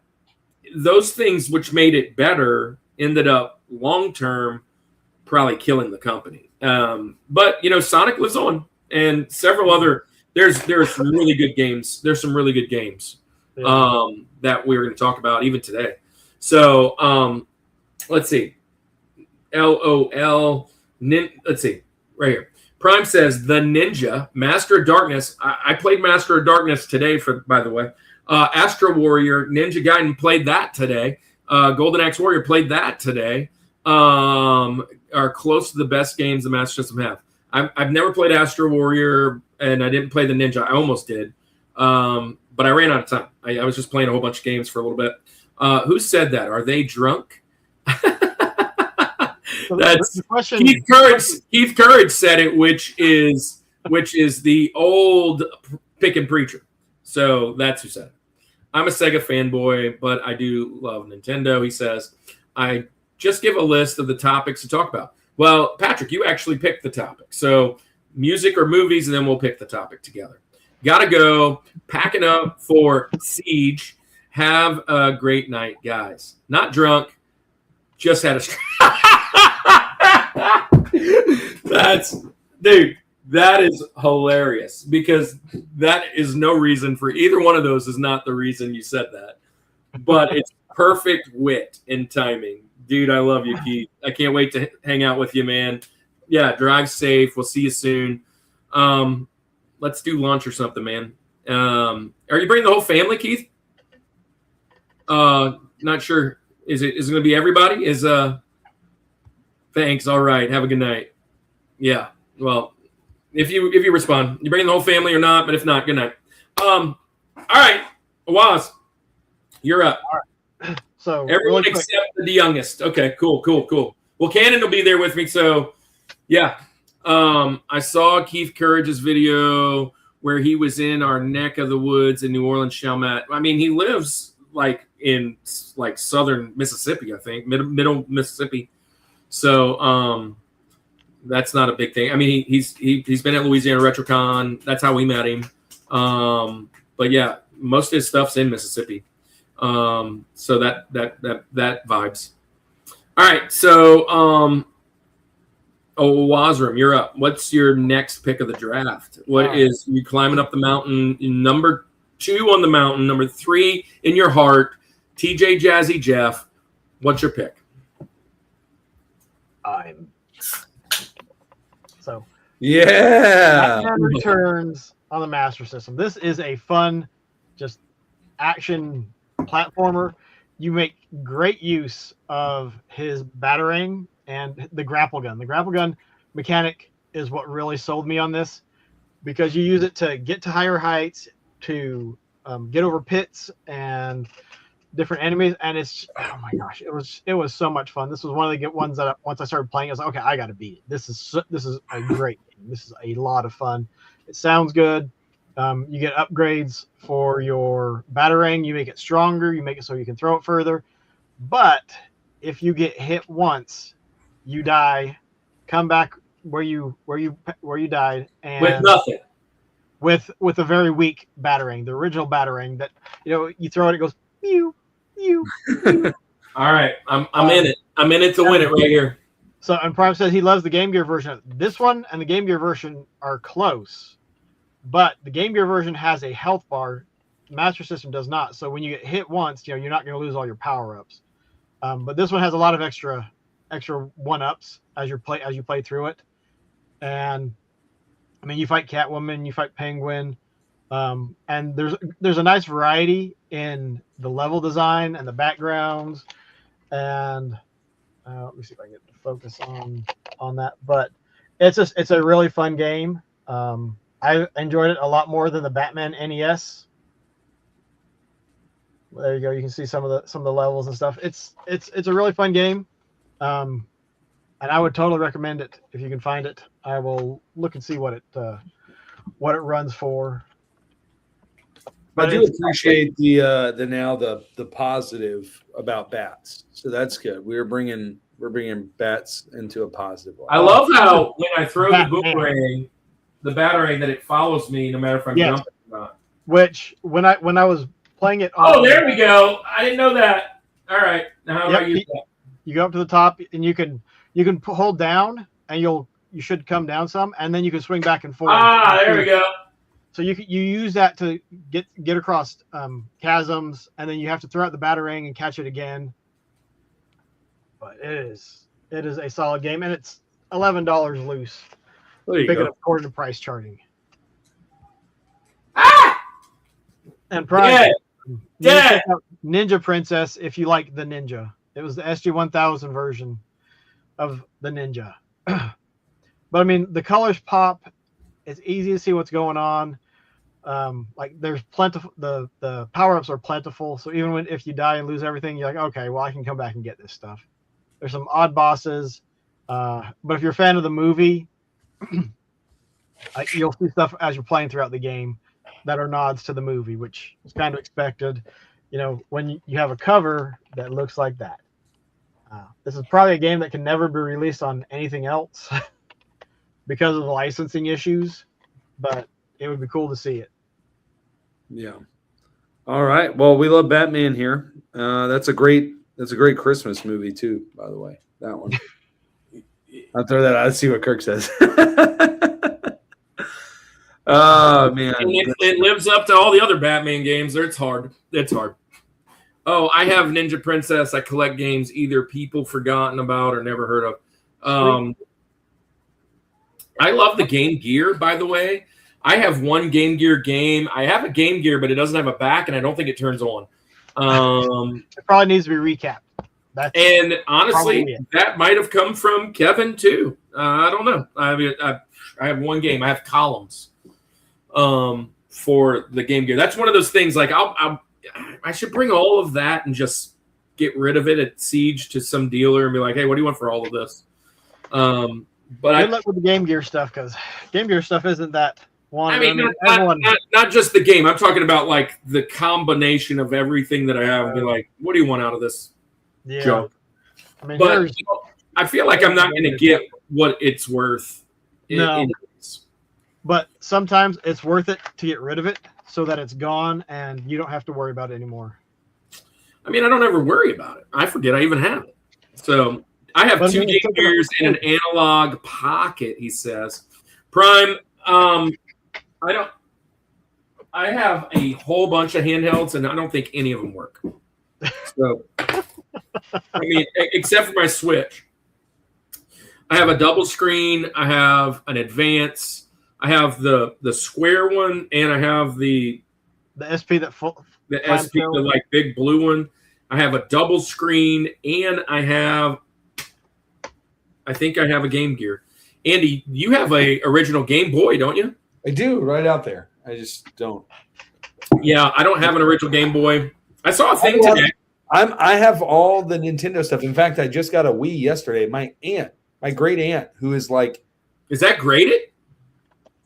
those things which made it better ended up long-term probably killing the company. But, Sonic lives on. And several other there's some really good games. There's some really good games that we're going to talk about even today. So let's see. LOL. Let's see right here. Prime says the Ninja Master of Darkness. I played Master of Darkness today. By the way, Astro Warrior, Ninja Gaiden played that today. Golden Axe Warrior played that today. Are close to the best games the Master System have. I've never played Astro Warrior, and I didn't play the Ninja. I almost did, but I ran out of time. I was just playing a whole bunch of games for a little bit. Who said that? Are they drunk? That's the question. Keith Courage said it, which is the old pickin' preacher. So that's who said it. I'm a Sega fanboy, but I do love Nintendo. He says, I just give a list of the topics to talk about. Well, Patrick, you actually picked the topic. So music or movies, and then we'll pick the topic together. Gotta go. Packing up for Siege. Have a great night, guys. Not drunk. Just had a... That is hilarious, because that is no reason for either one of those is not the reason you said that. But it's perfect wit and timing. Dude, I love you, Keith. I can't wait to hang out with you, man. Yeah, drive safe. We'll see you soon. Let's do lunch or something, man. Are you bringing the whole family, Keith? Not sure. Is it going to be everybody? Thanks. All right. Have a good night. Yeah. Well, if you respond, you bringing the whole family or not? But if not, good night. All right, Waz, you're up. All right. So everyone really except the youngest. Okay, cool. Well, Cannon will be there with me. So, yeah. I saw Keith Courage's video where he was in our neck of the woods in New Orleans, Chalmette. I mean, he lives in southern Mississippi, I think, middle Mississippi. So, that's not a big thing. I mean, he's been at Louisiana RetroCon. That's how we met him. But yeah, most of his stuff's in Mississippi. So that vibes. All right. So, Wazram, you're up. What's your next pick of the draft? What is you climbing up the mountain? Number 2 on the mountain, number 3 in your heart. TJ Jazzy Jeff. What's your pick? Batman Returns on the Master System. This is a fun, just action platformer. You make great use of his batarang and the grapple gun. The grapple gun mechanic is what really sold me on this, because you use it to get to higher heights, to get over pits and different enemies, and it's my gosh, it was so much fun. This was one of the ones that once I started playing, I was like, okay, I got to beat it. This is a great game. This is a lot of fun. It sounds good. You get upgrades for your batarang. You make it stronger. You make it so you can throw it further. But if you get hit once, you die. Come back where you died, and with nothing. With a very weak batarang, the original batarang that you throw it goes pew pew. All right, I'm in it. I'm in it to win it right here. So, and Prime says he loves the Game Gear version. This one and the Game Gear version are close, but the Game Gear version has a health bar. The Master System does not. So when you get hit once, you're not going to lose all your power ups. But this one has a lot of extra 1-ups as you play through it. And I mean, you fight Catwoman, you fight Penguin, and there's a nice variety in the level design and the backgrounds. And let me see if I can get to focus on that. But it's a really fun game. I enjoyed it a lot more than the Batman NES. There you go. You can see some of the levels and stuff. It's a really fun game, and I would totally recommend it if you can find it. I will look and see what it runs for. But I do appreciate the positive about bats. So that's good. We're bringing bats into a positive light. I love how when I throw the boomerang, the batarang, that it follows me no matter if I'm jumping or not. Which when I was playing it. Oh, there we go. I didn't know that. All right. Now how do I use that? You go up to the top and you can hold down and you should come down some, and then you can swing back and forth. There we go. So you use that to get across chasms, and then you have to throw out the batarang and catch it again. But it is a solid game, and it's $11 loose. There you Pick go. it up according to price charting. Ah! And price. Dead. Ninja Princess, if you like the Ninja. It was the SG-1000 version of the Ninja. But I mean, the colors pop. It's easy to see what's going on. Like there's plentiful. The power-ups are plentiful. So even if you die and lose everything, you're like, okay, well I can come back and get this stuff. There's some odd bosses. But if you're a fan of the movie, you'll see stuff as you're playing throughout the game that are nods to the movie, which is kind of expected. You know, when you have a cover that looks like that. This is probably a game that can never be released on anything else because of the licensing issues, but it would be cool to see it. Yeah. All right. Well, we love Batman here. That's a great Christmas movie too, by the way. That one. I'll throw that out. Let's see what Kirk says. Oh man. And it lives up to all the other Batman games. It's hard. It's hard. Oh, I have Ninja Princess. I collect games either people forgotten about or never heard of. I love the Game Gear, by the way. I have one Game Gear game. I have a Game Gear, but it doesn't have a back, and I don't think it turns on. It probably needs to be recapped. And honestly, that might have come from Kevin, too. I don't know. I have one game. I have columns for the Game Gear. That's one of those things, like, I should bring all of that and just get rid of it at Siege to some dealer and be like, hey, what do you want for all of this? But good luck with the Game Gear stuff, because Game Gear stuff isn't that one. I mean, not just the game. I'm talking about like the combination of everything that I have and be like, what do you want out of this junk? I mean, but I feel like I'm not going to get what it's worth. No. But sometimes it's worth it to get rid of it so that it's gone and you don't have to worry about it anymore. I mean, I don't ever worry about it. I forget I even have it. So I have two Game Gears and an analog pocket, he says. Prime, I have a whole bunch of handhelds and I don't think any of them work. So, I mean, except for my Switch. I have a double screen. I have an Advance. I have the square one, and I have the SP the like big blue one. I have a double screen, and I think I have a Game Gear. Andy, you have a original Game Boy, don't you? I do, right out there. I just don't. Yeah, I don't have an original Game Boy. I saw a thing today. I have all the Nintendo stuff. In fact, I just got a Wii yesterday. My great aunt, who is like, is that graded?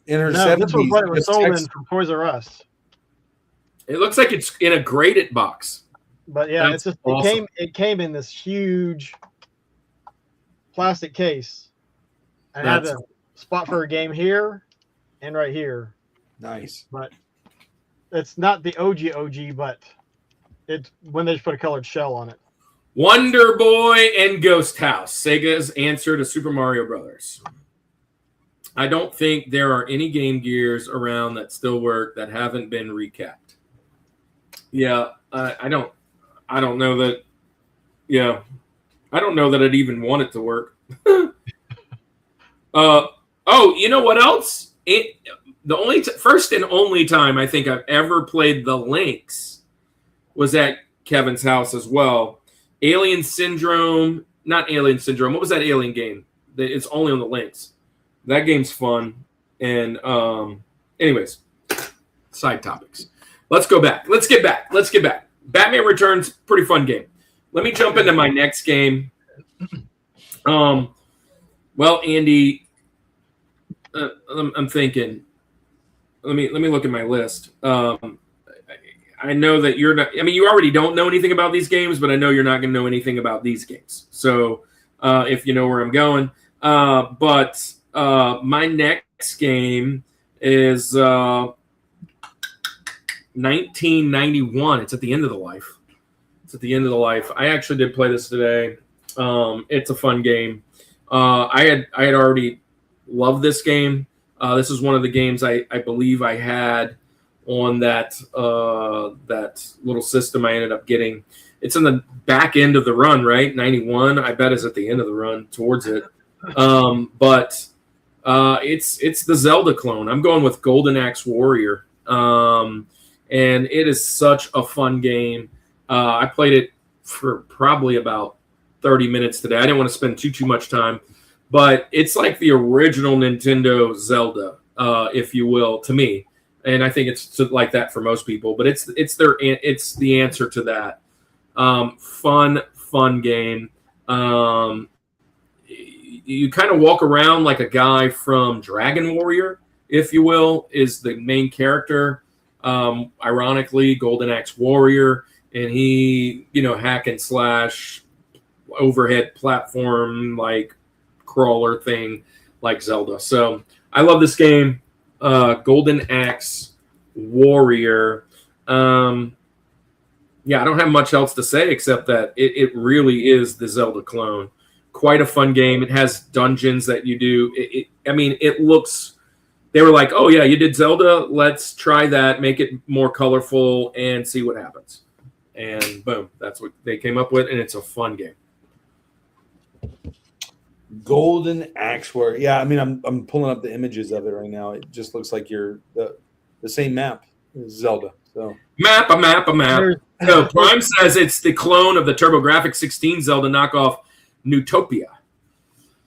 In her 70s. This was what it was sold in from Toys R Us. It looks like it's in a graded box. But yeah, it's just awesome. It came in this huge plastic case. And had a spot for a game here and right here. Nice. But it's not the OG, but it's when they just put a colored shell on it. Wonder Boy and Ghost House, Sega's answer to Super Mario Brothers. I don't think there are any Game Gears around that still work that haven't been recapped. Yeah, I don't know that. Yeah, I don't know that I'd even want it to work. Oh, you know what else? The first and only time I think I've ever played the Lynx was at Kevin's house as well. Alien Syndrome, not Alien Syndrome. What was that alien game? It's only on the Lynx. That game's fun. And anyways, side topics. Let's go back. Let's get back. Batman Returns, pretty fun game. Let me jump into my next game. Well, Andy, I'm thinking. Let me look at my list. I know that you're not. I mean, you already don't know anything about these games, but I know you're not going to know anything about these games. So, if you know where I'm going, but my next game is 1991. It's at the end of the life. I actually did play this today. It's a fun game. I had already loved this game. This is one of the games I believe I had on that little system I ended up getting. It's in the back end of the run, right? 91. I bet is at the end of the run towards it. But it's the Zelda clone. I'm going with Golden Axe Warrior. And it is such a fun game. I played it for probably about 30 minutes today. I didn't want to spend too much time, but it's like the original Nintendo Zelda, if you will, to me. And I think it's like that for most people, but it's the answer to that. Fun game. You kind of walk around like a guy from Dragon Warrior, if you will, is the main character. Ironically, Golden Axe Warrior, and he, hack and slash, overhead platform, like crawler thing, like Zelda. So I love this game. Golden Axe Warrior. I don't have much else to say except that it really is the Zelda clone. Quite a fun game. It has dungeons that you do. It looks. They were like, oh yeah, you did Zelda. Let's try that. Make it more colorful and see what happens. And boom, that's what they came up with, and it's a fun game. Golden Axe Warrior. Yeah, I'm pulling up the images of it right now. It just looks like you're the same map as Zelda. So map. So Prime says it's the clone of the TurboGrafx 16 Zelda knockoff Newtopia.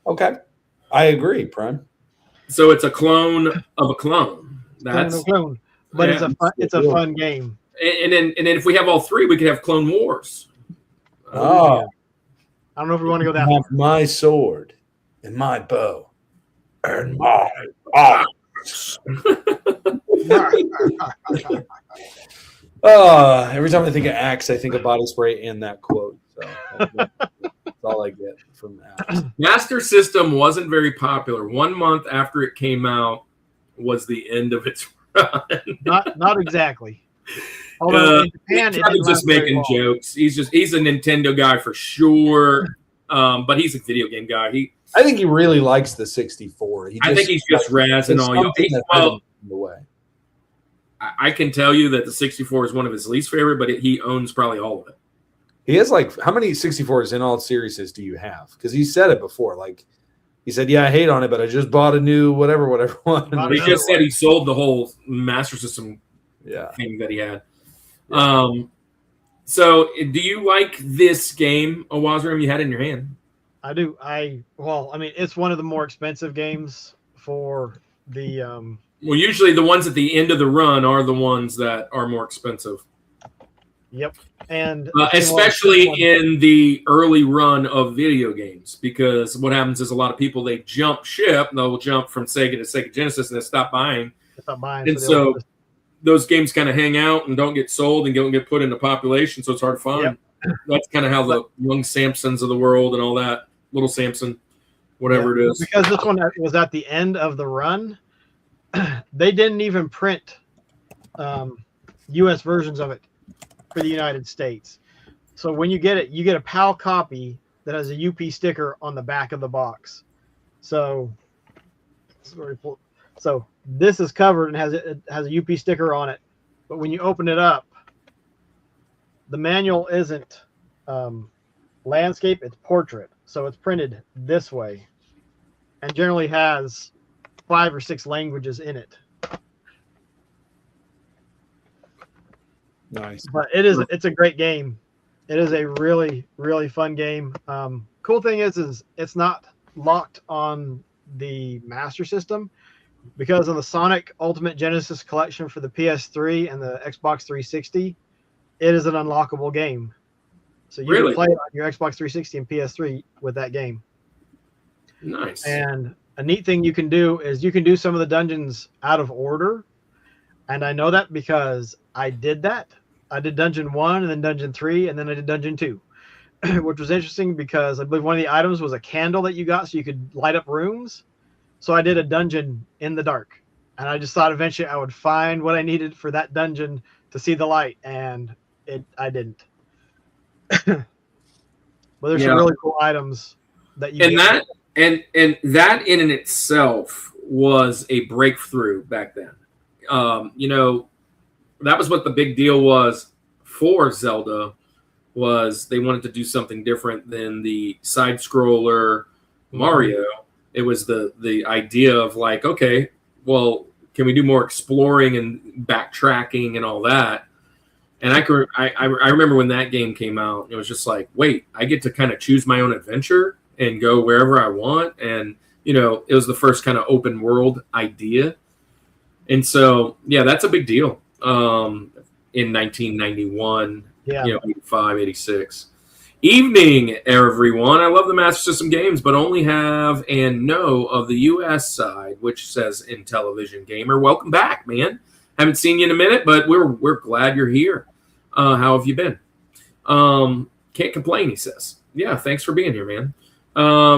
Okay, I agree, Prime. So it's a clone of a clone. That's clone. But yeah. it's a fun game. And then if we have all three, we could have Clone Wars. Oh. I don't know if we want to go that far. My sword and my bow and my axe. Every time I think of axe, I think of body spray and that quote. So that's all I get from axe. Master System wasn't very popular. 1 month after it came out was the end of its run. Not exactly. Although in Japan, he's just making jokes. He's a Nintendo guy for sure, but he's a video game guy. I think he really likes the 64. I think he's just razzing all you. I can tell you that the 64 is one of his least favorite, but he owns probably all of it. He has how many 64s in all series do you have? Because he said it before. He said, yeah, I hate on it, but I just bought a new whatever one. He just said he sold the whole Master System thing that he had. Yeah. So do you like this game, Owazram, you had in your hand? I do. It's one of the more expensive games for the well, usually the ones at the end of the run are the ones that are more expensive. Yep. And especially in the early run of video games, because what happens is a lot of people, they jump ship, they'll jump from Sega to Sega Genesis and they stop buying. And so those games kind of hang out and don't get sold and don't get put into population, so it's hard to find. Yep. That's kind of how the young Samsons of the world and all that, little Samson, whatever it is. Because this one was at the end of the run, they didn't even print U.S. versions of it for the United States. So when you get it, you get a PAL copy that has a UP sticker on the back of the box. So this is covered and it has a UP sticker on it. But when you open it up, the manual isn't landscape, it's portrait. So it's printed this way and generally has 5 or 6 languages in it. Nice. But it's a great game. It is a really, really fun game. Cool thing is it's not locked on the Master System, because of the Sonic Ultimate Genesis collection for the PS3 and the Xbox 360, it is an unlockable game. So you Really? can play it on your Xbox 360 and PS3 with that game. Nice. And a neat thing you can do is you can do some of the dungeons out of order. And I know that because I did that. I did Dungeon 1 and then Dungeon 3 and then I did Dungeon 2, which was interesting because I believe one of the items was a candle that you got so you could light up rooms. So I did a dungeon in the dark. And I just thought eventually I would find what I needed for that dungeon to see the light. And I didn't. But there's some really cool items that you get. And that in itself was a breakthrough back then. That was what the big deal was for Zelda, was they wanted to do something different than the side scroller Mario. It was the idea of like, okay, well, can we do more exploring and backtracking and all that? And I remember when that game came out, it was just like, wait, I get to kind of choose my own adventure and go wherever I want. And, it was the first kind of open world idea. And so, yeah, that's a big deal in 1991, 85, 86. Evening, everyone. I love the Master System games, but only have and know of the U.S. side, which says Intellivision Gamer. Welcome back, man. Haven't seen you in a minute, but we're glad you're here. How have you been? Can't complain, he says. Yeah, thanks for being here, man.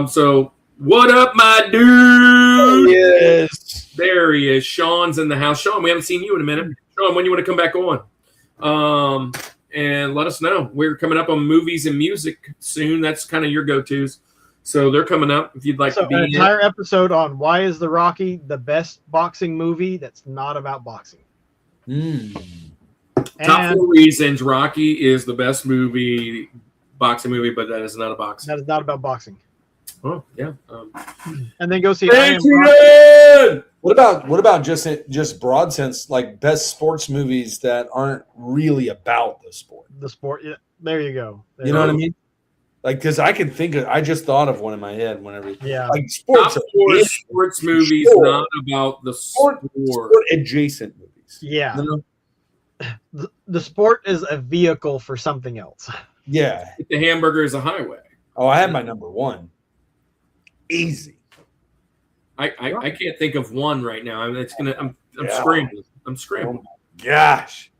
So what up, my dude? Yes. There he is. Sean's in the house. Sean, we haven't seen you in a minute. Sean, when you want to come back on? And let us know. We're coming up on movies and music soon. That's kind of your go-tos. So they're coming up if you'd like to be an entire episode on why is the Rocky the best boxing movie that's not about boxing. Top 4 reasons Rocky is the best boxing movie, but that is not a boxing. That is not about boxing. Oh, yeah. And then go see Adrian! What about just broad sense, like best sports movies that aren't really about the sport? The sport, yeah. There you go. You know what I mean? Like, because I can think of, I just thought of one in my head whenever. Yeah. Like sports. Top 4 sports movies, not about the sport. Adjacent movies. Yeah. The sport is a vehicle for something else. Yeah. The hamburger is a highway. Oh, I have my number one. Easy. I can't think of one right now. I mean, I'm scrambling. I'm scrambling. Oh my gosh.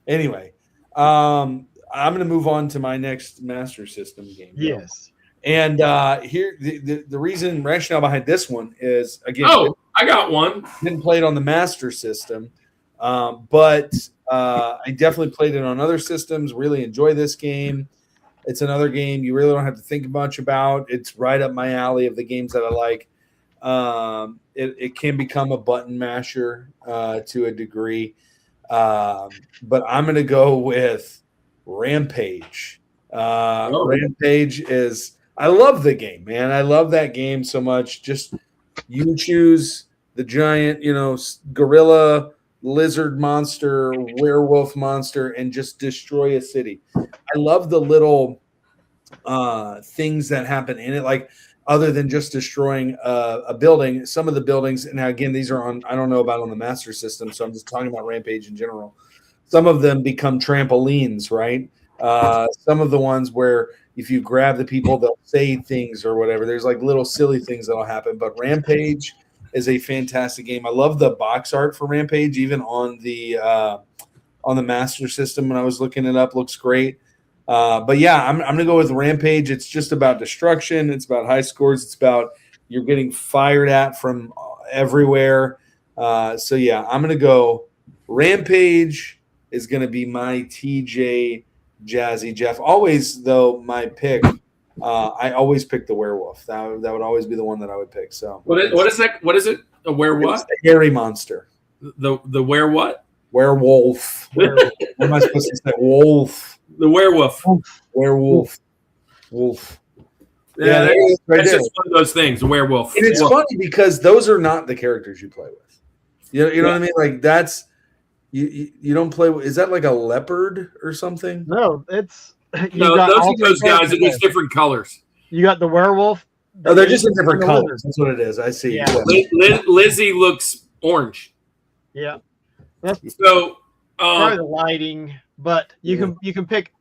Anyway, I'm going to move on to my next Master System game. Yes. And here, the reason rationale behind this one is, again, I got one. Didn't play it on the Master System, but I definitely played it on other systems. Really enjoy this game. It's another game you really don't have to think much about. It's right up my alley of the games that I like. It can become a button masher to a degree, but I'm going to go with Rampage. Rampage is – I love the game, man. I love that game so much. Just you choose the giant, gorilla, lizard monster, werewolf monster, and just destroy a city. I love the little things that happen in it, like other than just destroying a building. Some of the buildings, and now again, these are on, I don't know about on the Master System, so I'm just talking about Rampage in general. Some of them become trampolines, right? Some of the ones where if you grab the people, they'll say things or whatever. There's like little silly things that'll happen, but Rampage is a fantastic game. I love the box art for Rampage, even on the Master System. When I was looking it up, looks great. But yeah, I'm gonna go with Rampage. It's just about destruction. It's about high scores. It's about you're getting fired at from everywhere. So yeah, I'm gonna go. Rampage is gonna be my TJ Jazzy Jeff. Always though, my pick. I always pick the werewolf. That would always be the one that I would pick. So what is that? What is it? A werewolf? It's the hairy monster. The were what? Werewolf. What am I supposed to say? Wolf. The werewolf. Werewolf. Wolf. Yeah, right that's there. just one of those things. A werewolf. And it's funny because those are not the characters you play with. You know what I mean? Like that's you don't play with. Is that like a leopard or something? No, it's those are those guys that use different colors. You got the werewolf. Oh, they're just in different colors. That's what it is. I see. Yeah. Lizzie looks orange. Yeah. So Probably the lighting. but you can pick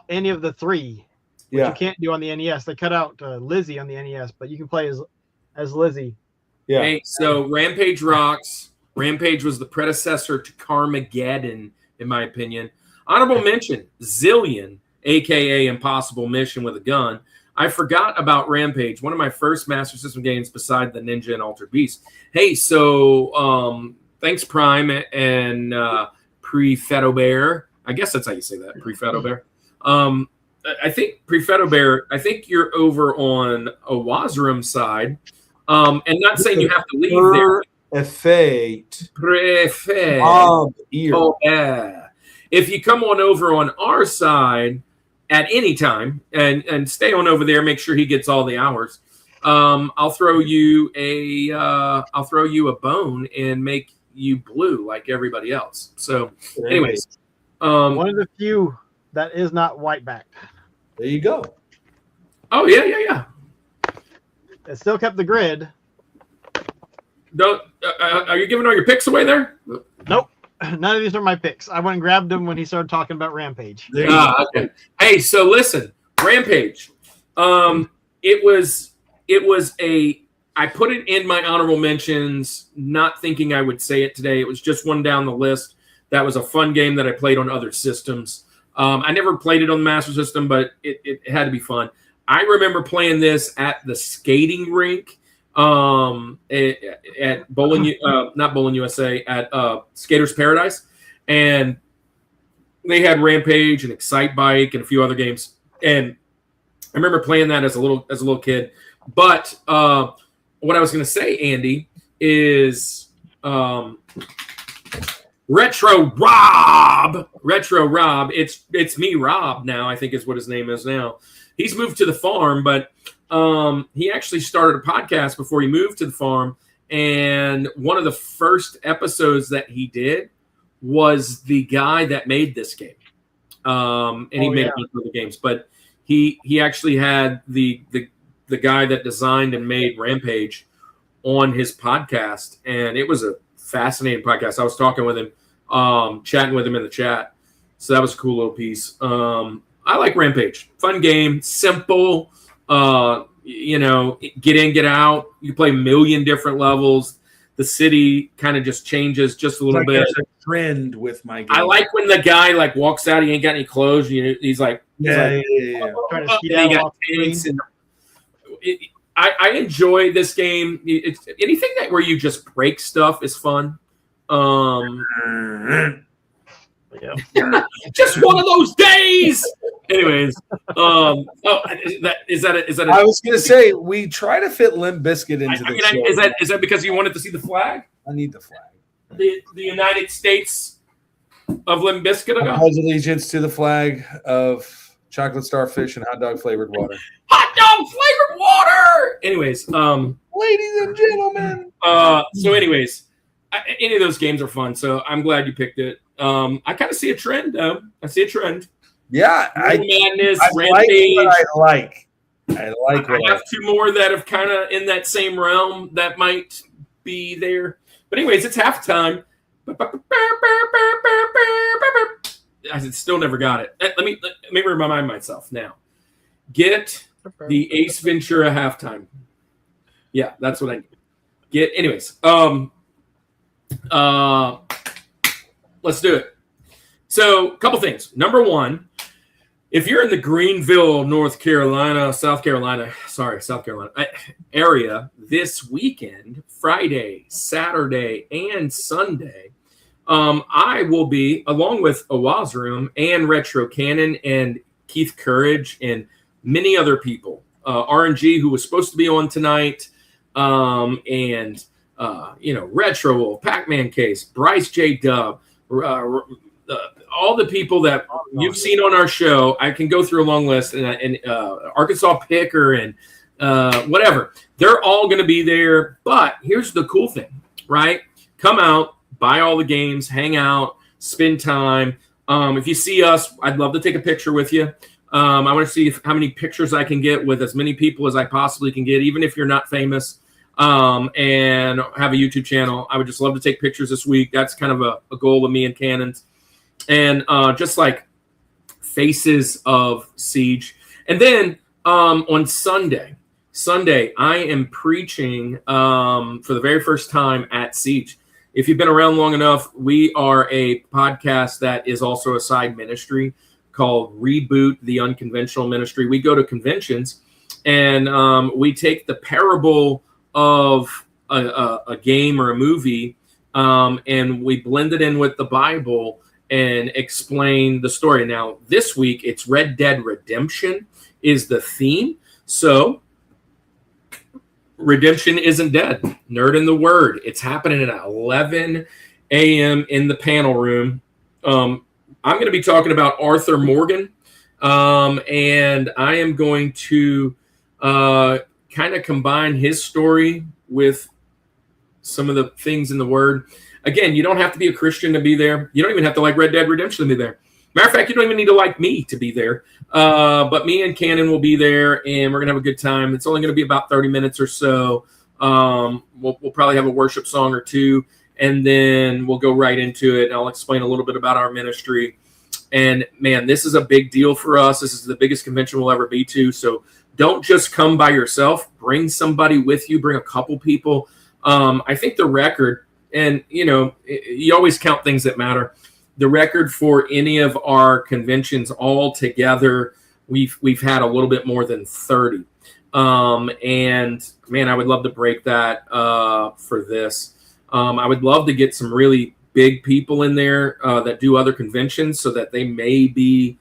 any of the 3, which Yeah. you can't do on the NES. They cut out Lizzie on the NES, but you can play as Lizzie. Yeah. Hey, so Rampage rocks. Rampage was the predecessor to Carmageddon, in my opinion. Honorable mention, Zillion, a.k.a. Impossible Mission with a Gun. I forgot about Rampage, one of my first Master System games beside the Ninja and Altered Beast. Hey, so thanks, Prime and Prefetto Bear. I guess that's how you say that, Prefetto Bear. I think Prefetto Bear, I think you're over on a Wazrum side. And not saying you have to leave there. Prefet. Oh, yeah. If you come on over on our side at any time and stay on over there, make sure he gets all the hours. I'll throw you a bone and make you blue like everybody else. So, anyways, one of the few that is not white backed. There you go. Oh yeah. It still kept the grid. Don't are you giving all your picks away there? Nope. None of these are my picks. I went and grabbed them when he started talking about Rampage. Okay. Hey, so listen, Rampage. It was I put it in my honorable mentions, not thinking I would say it today. It was just one down the list. That was a fun game that I played on other systems. I never played it on the Master System, but it had to be fun. I remember playing this at the skating rink at Bowling, not Bowling USA, at Skaters Paradise, and they had Rampage and Excite Bike and a few other games. And I remember playing that as a little kid. But what I was going to say, Andy, is Retro Rob. It's me, Rob. Now I think is what his name is now. He's moved to the farm, but he actually started a podcast before he moved to the farm. And one of the first episodes that he did was the guy that made this game. And he made a bunch of other games, but he actually had the guy that designed and made Rampage on his podcast, and it was a fascinating podcast. I was talking with him, chatting with him in the chat, so that was a cool little piece. I like Rampage. Fun game, simple. Get in, get out. You play a million different levels. The city kind of just changes just a little bit. There's a trend with my game. I like when the guy walks out. He ain't got any clothes. He's like, Trying to ski down off the screen. I enjoy this game. It's anything where you just break stuff is fun. Just one of those days. Anyways, is that? I was gonna say we try to fit Limp Bizkit into the show. Is that because you wanted to see the flag? I need the flag. The United States of Limp Bizkit. I pledge allegiance to the flag of chocolate starfish and hot dog flavored water. Hot dog flavored water. Anyways, ladies and gentlemen. So anyways, any of those games are fun. So I'm glad you picked it. I kind of see a trend, though. I see a trend. Yeah, Madness, Rampage. I have two more that have kind of in that same realm that might be there. But anyways, it's halftime. I still never got it. Let me remind myself now. Get the Ace Ventura halftime. Yeah, that's what I get. Anyways, let's do it. So, a couple things. Number one, if you're in the Greenville, South Carolina area this weekend, Friday, Saturday, and Sunday, I will be, along with Awazroom and Retro Cannon and Keith Courage and many other people, RNG, who was supposed to be on tonight, and Retro Wolf, Pac-Man Case, Bryce J. Dub, all the people that you've seen on our show. I can go through a long list, and Arkansas Picker and whatever. They're all going to be there. But here's the cool thing, right? Come out, buy all the games, hang out, spend time. If you see us, I'd love to take a picture with you. I want to see how many pictures I can get with as many people as I possibly can get, even if you're not famous and have a YouTube channel. I would just love to take pictures this week. That's kind of a goal of me and Cannon's. and just like Faces of Siege. And then on Sunday, I am preaching for the very first time at Siege. If you've been around long enough, we are a podcast that is also a side ministry called Reboot the Unconventional Ministry. We go to conventions and we take the parable of a game or a movie and we blend it in with the Bible and explain the story. Now, this week, it's Red Dead Redemption is the theme. So, Redemption isn't dead. Nerd in the Word. It's happening at 11 a.m. in the panel room. I'm going to be talking about Arthur Morgan, and I am going to kind of combine his story with some of the things in the Word. Again, you don't have to be a Christian to be there. You don't even have to like Red Dead Redemption to be there. Matter of fact, you don't even need to like me to be there. But me and Cannon will be there, and we're going to have a good time. It's only going to be about 30 minutes or so. We'll probably have a worship song or two, and then we'll go right into it. And I'll explain a little bit about our ministry. And, man, this is a big deal for us. This is the biggest convention we'll ever be to. So don't just come by yourself. Bring somebody with you. Bring a couple people. I think the record – and, you know, you always count things that matter. The record for any of our conventions all together, we've had a little bit more than 30. And, man, I would love to break that for this. I would love to get some really big people in there that do other conventions so that they may be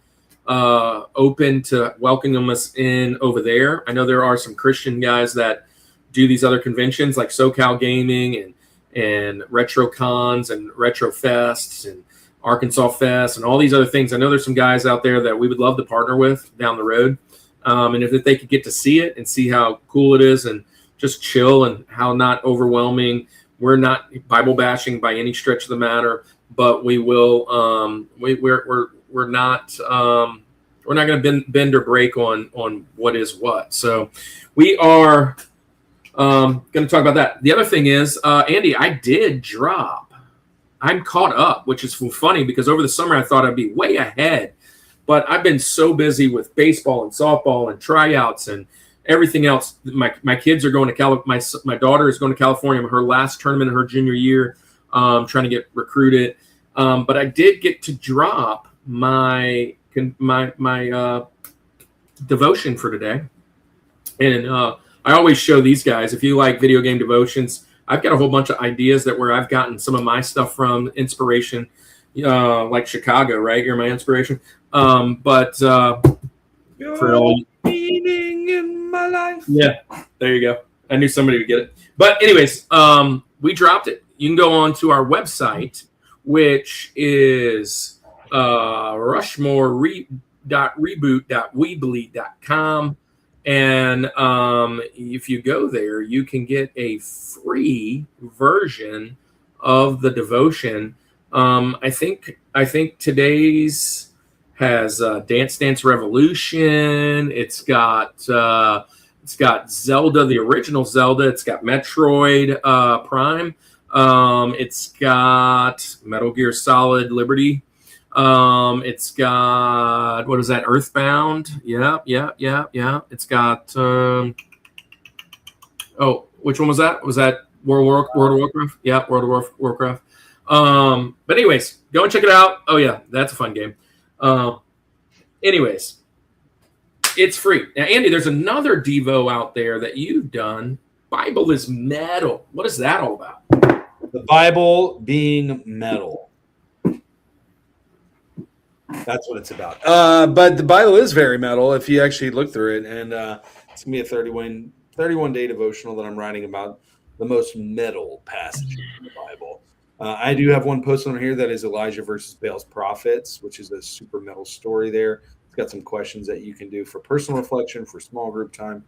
open to welcoming us in over there. I know there are some Christian guys that do these other conventions like SoCal Gaming and Retro Cons and Retro Fests and Arkansas Fest and all these other things. I know there's some guys out there that we would love to partner with down the road. And if they could get to see it and see how cool it is and just chill and how not overwhelming. We're not Bible bashing by any stretch of the matter, but we will we're not going to bend or break on what is what. So we are going to talk about that. The other thing is, Andy, I did drop. I'm caught up, which is funny because over the summer I thought I'd be way ahead, but I've been so busy with baseball and softball and tryouts and everything else. My kids are going to California. My daughter is going to California. Her last tournament in her junior year, trying to get recruited. But I did get to drop my devotion for today, and I always show these guys. If you like video game devotions, I've got a whole bunch of ideas where I've gotten some of my stuff from inspiration, like Chicago, right? You're my inspiration. But for all meaning in my life. Yeah, there you go. I knew somebody would get it. But anyways, we dropped it. You can go on to our website, which is rushmore.reboot.weebly.com. And if you go there, you can get a free version of the devotion. I think today's has Dance Dance Revolution. It's got Zelda, the original Zelda. It's got Metroid Prime. It's got Metal Gear Solid Liberty. It's got, what is that? Earthbound. Yeah. It's got, which one was that? Was that World of Warcraft? Yeah, World of Warcraft. But anyways, go and check it out. Oh yeah, that's a fun game. Anyways, it's free. Now, Andy, there's another Devo out there that you've done. Bible is metal. What is that all about? The Bible being metal. That's what it's about. But the Bible is very metal if you actually look through it. And it's going to be a 31-day devotional that I'm writing about the most metal passages in the Bible. I do have one post on here that is Elijah versus Baal's prophets, which is a super metal story there. It's got some questions that you can do for personal reflection, for small group time,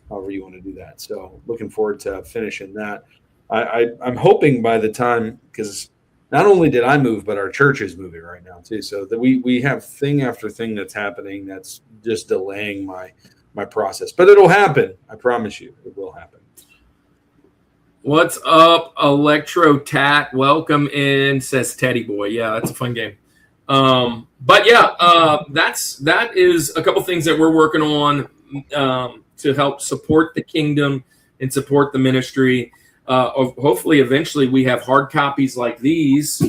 however you want to do that. So looking forward to finishing that. I'm hoping by the time, because not only did I move, but our church is moving right now too. So that we have thing after thing that's happening that's just delaying my process. But it'll happen. I promise you, it will happen. What's up, Electro Tat? Welcome in, says Teddy Boy. Yeah, that's a fun game. But yeah, that is a couple things that we're working on to help support the kingdom and support the ministry. Hopefully, eventually, we have hard copies like these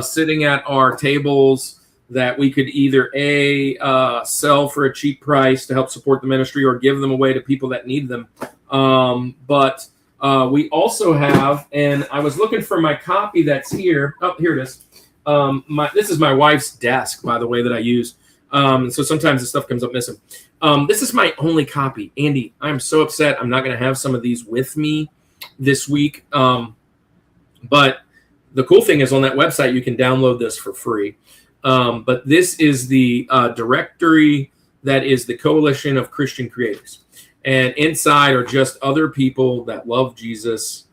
sitting at our tables that we could either sell for a cheap price to help support the ministry or give them away to people that need them. But we also have, and I was looking for my copy that's here. Oh, here it is. This is my wife's desk, by the way, that I use. So sometimes the stuff comes up missing. This is my only copy. Andy, I'm so upset. I'm not going to have some of these with me this week. But the cool thing is on that website, you can download this for free. But this is the directory that is the Coalition of Christian Creators. And inside are just other people that love Jesus,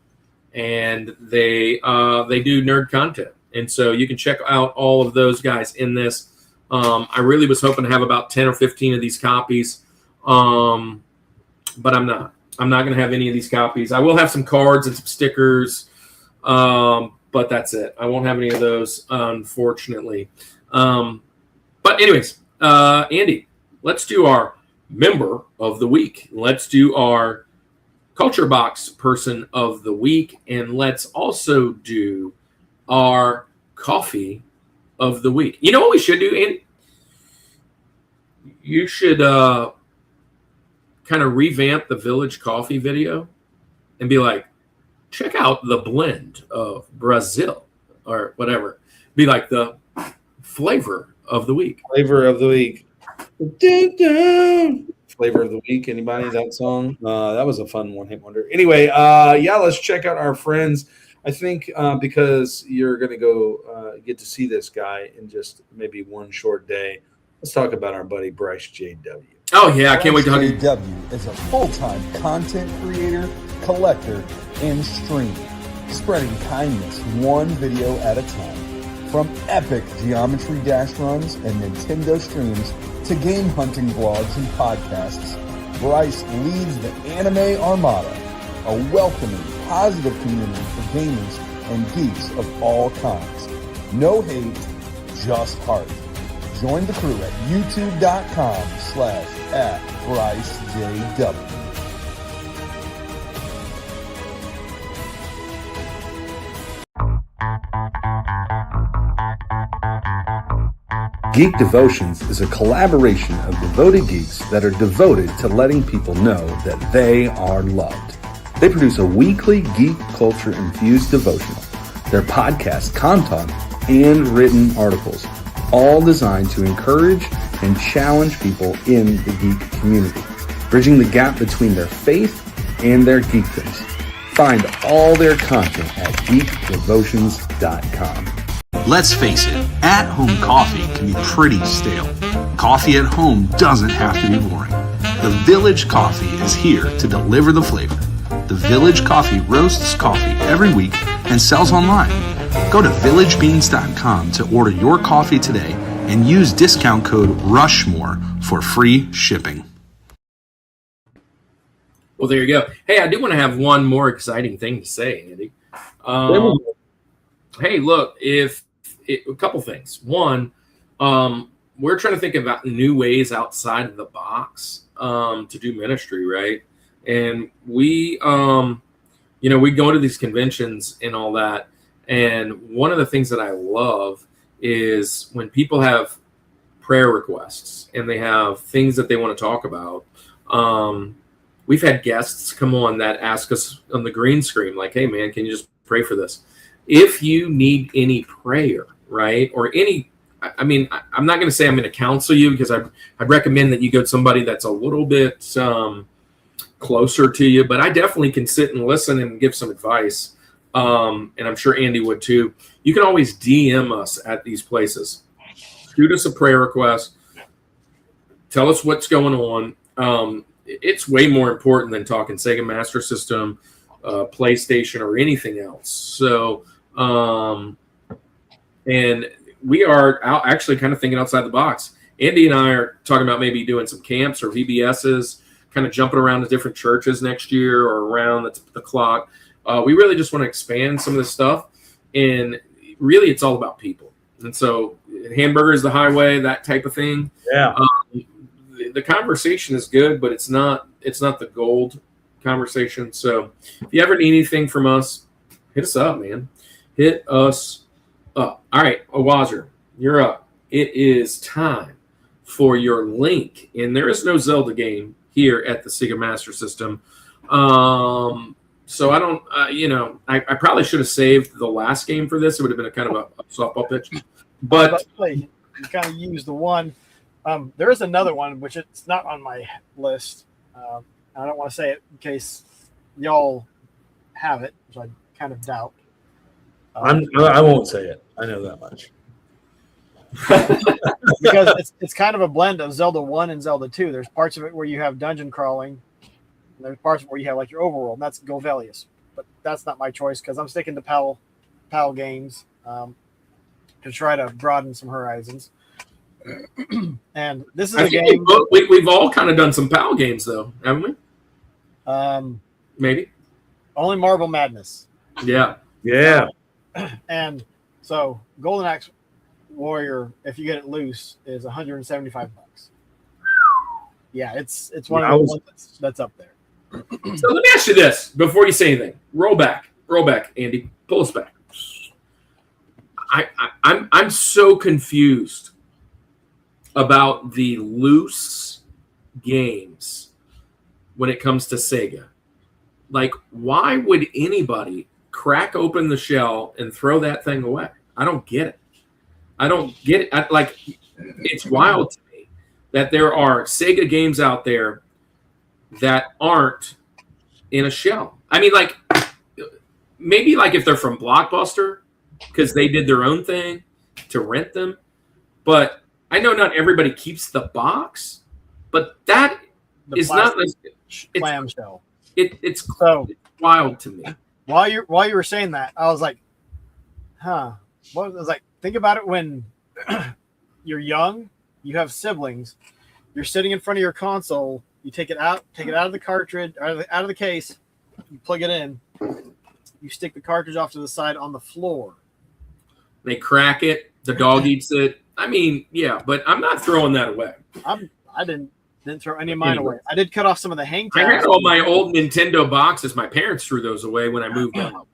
and they do nerd content. And so you can check out all of those guys in this. I really was hoping to have about 10 or 15 of these copies, but I'm not. I'm not going to have any of these copies. I will have some cards and some stickers, but that's it. I won't have any of those, unfortunately. But anyways, Andy, let's do our member of the week. Let's do our Culture Box person of the week, and let's also do our coffee of the week. You know what we should do, Andy? You should kind of revamp the Village Coffee video and be like, check out the blend of Brazil or whatever. Be like the flavor of the week. Flavor of the week. Dun, dun. Flavor of the week. Anybody that song? That was a fun one hit wonder. Anyway, yeah, let's check out our friends. I think because you're going to go get to see this guy in just maybe one short day. Let's talk about our buddy Bryce J.W. Oh, yeah, I can't wait to hug you. J.W. is a full-time content creator, collector, and streamer, spreading kindness one video at a time. From epic Geometry Dash runs and Nintendo streams to game hunting vlogs and podcasts, Bryce leads the Anime Armada, a welcoming, positive community for gamers and geeks of all kinds. No hate, just heart. Join the crew at youtube.com/@BryceJW. Geek Devotions is a collaboration of devoted geeks that are devoted to letting people know that they are loved. They produce a weekly geek culture-infused devotional, their podcast content, and written articles, all designed to encourage and challenge people in the geek community, bridging the gap between their faith and their geekdoms. Find all their content at geekdevotions.com. Let's face it, at-home coffee can be pretty stale. Coffee at home doesn't have to be boring. The Village Coffee is here to deliver the flavor. The Village Coffee roasts coffee every week and sells online. Go to villagebeans.com to order your coffee today and use discount code Rushmore for free shipping. Well, there you go. Hey, I do want to have one more exciting thing to say, Andy. Hey, look, a couple things. One, we're trying to think about new ways outside of the box to do ministry, right? And we go to these conventions and all that. And one of the things that I love is when people have prayer requests and they have things that they want to talk about. We've had guests come on that ask us on the green screen, like, hey, man, can you just pray for this? If you need any prayer, right, or any, I'm not going to say I'm going to counsel you because I'd recommend that you go to somebody that's a little bit closer to you, but I definitely can sit and listen and give some advice. And I'm sure Andy would too. You can always DM us at these places. Shoot us a prayer request. Tell us what's going on. It's way more important than talking Sega Master System, PlayStation, or anything else. So, and we are actually kind of thinking outside the box. Andy and I are talking about maybe doing some camps or VBSs, kind of jumping around to different churches next year or around the clock. We really just want to expand some of this stuff. And really, it's all about people. And so hamburgers the highway, that type of thing. Yeah. The conversation is good, but it's not the gold conversation. So if you ever need anything from us, hit us up, man. Hit us up. All right, Awazer, you're up. It is time for your link. And there is no Zelda game here at the Sega Master System. So I don't, I probably should have saved the last game for this. It would have been a kind of a softball pitch. But you kind of used the one. There is another one, which it's not on my list. I don't want to say it in case y'all have it, which I kind of doubt. I won't say it. I know that much. Because it's kind of a blend of Zelda 1 and Zelda 2. There's parts of it where you have dungeon crawling. And there's parts where you have like your overworld. And that's Golvellius. But that's not my choice because I'm sticking to PAL games to try to broaden some horizons. And this is a game. We've all kind of done some PAL games, though, haven't we? Maybe. Only Marble Madness. Yeah. Yeah. And so Golden Axe Warrior, if you get it loose, is $175. Yeah, it's one of the ones that's up there. So let me ask you this before you say anything. Roll back, Andy. Pull us back. I'm so confused about the loose games when it comes to Sega. Like, why would anybody crack open the shell and throw that thing away? I don't get it. It's wild to me that there are Sega games out there that aren't in a shell. I mean, like, maybe like if they're from Blockbuster because they did their own thing to rent them. But I know not everybody keeps the box, but that is not like clamshell. It's wild to me. While you were saying that, I was like, huh. Well, I was like, think about it when you're young, you have siblings, you're sitting in front of your console, you take it out of the cartridge, out of the case, you plug it in, you stick the cartridge off to the side on the floor. They crack it, the dog eats it. I mean, yeah, but I'm not throwing that away. I didn't throw any of mine away. I did cut off some of the hang tags. I had all my old Nintendo boxes. My parents threw those away when I moved out.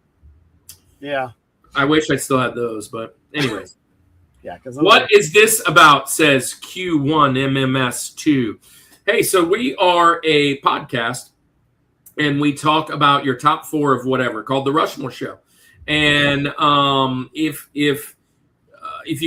Yeah. I wish I still had those, but anyways. Yeah. What is this about, says Q1MMS2. Hey, so we are a podcast, and we talk about your top 4 of whatever, called the Rushmore Show. And if you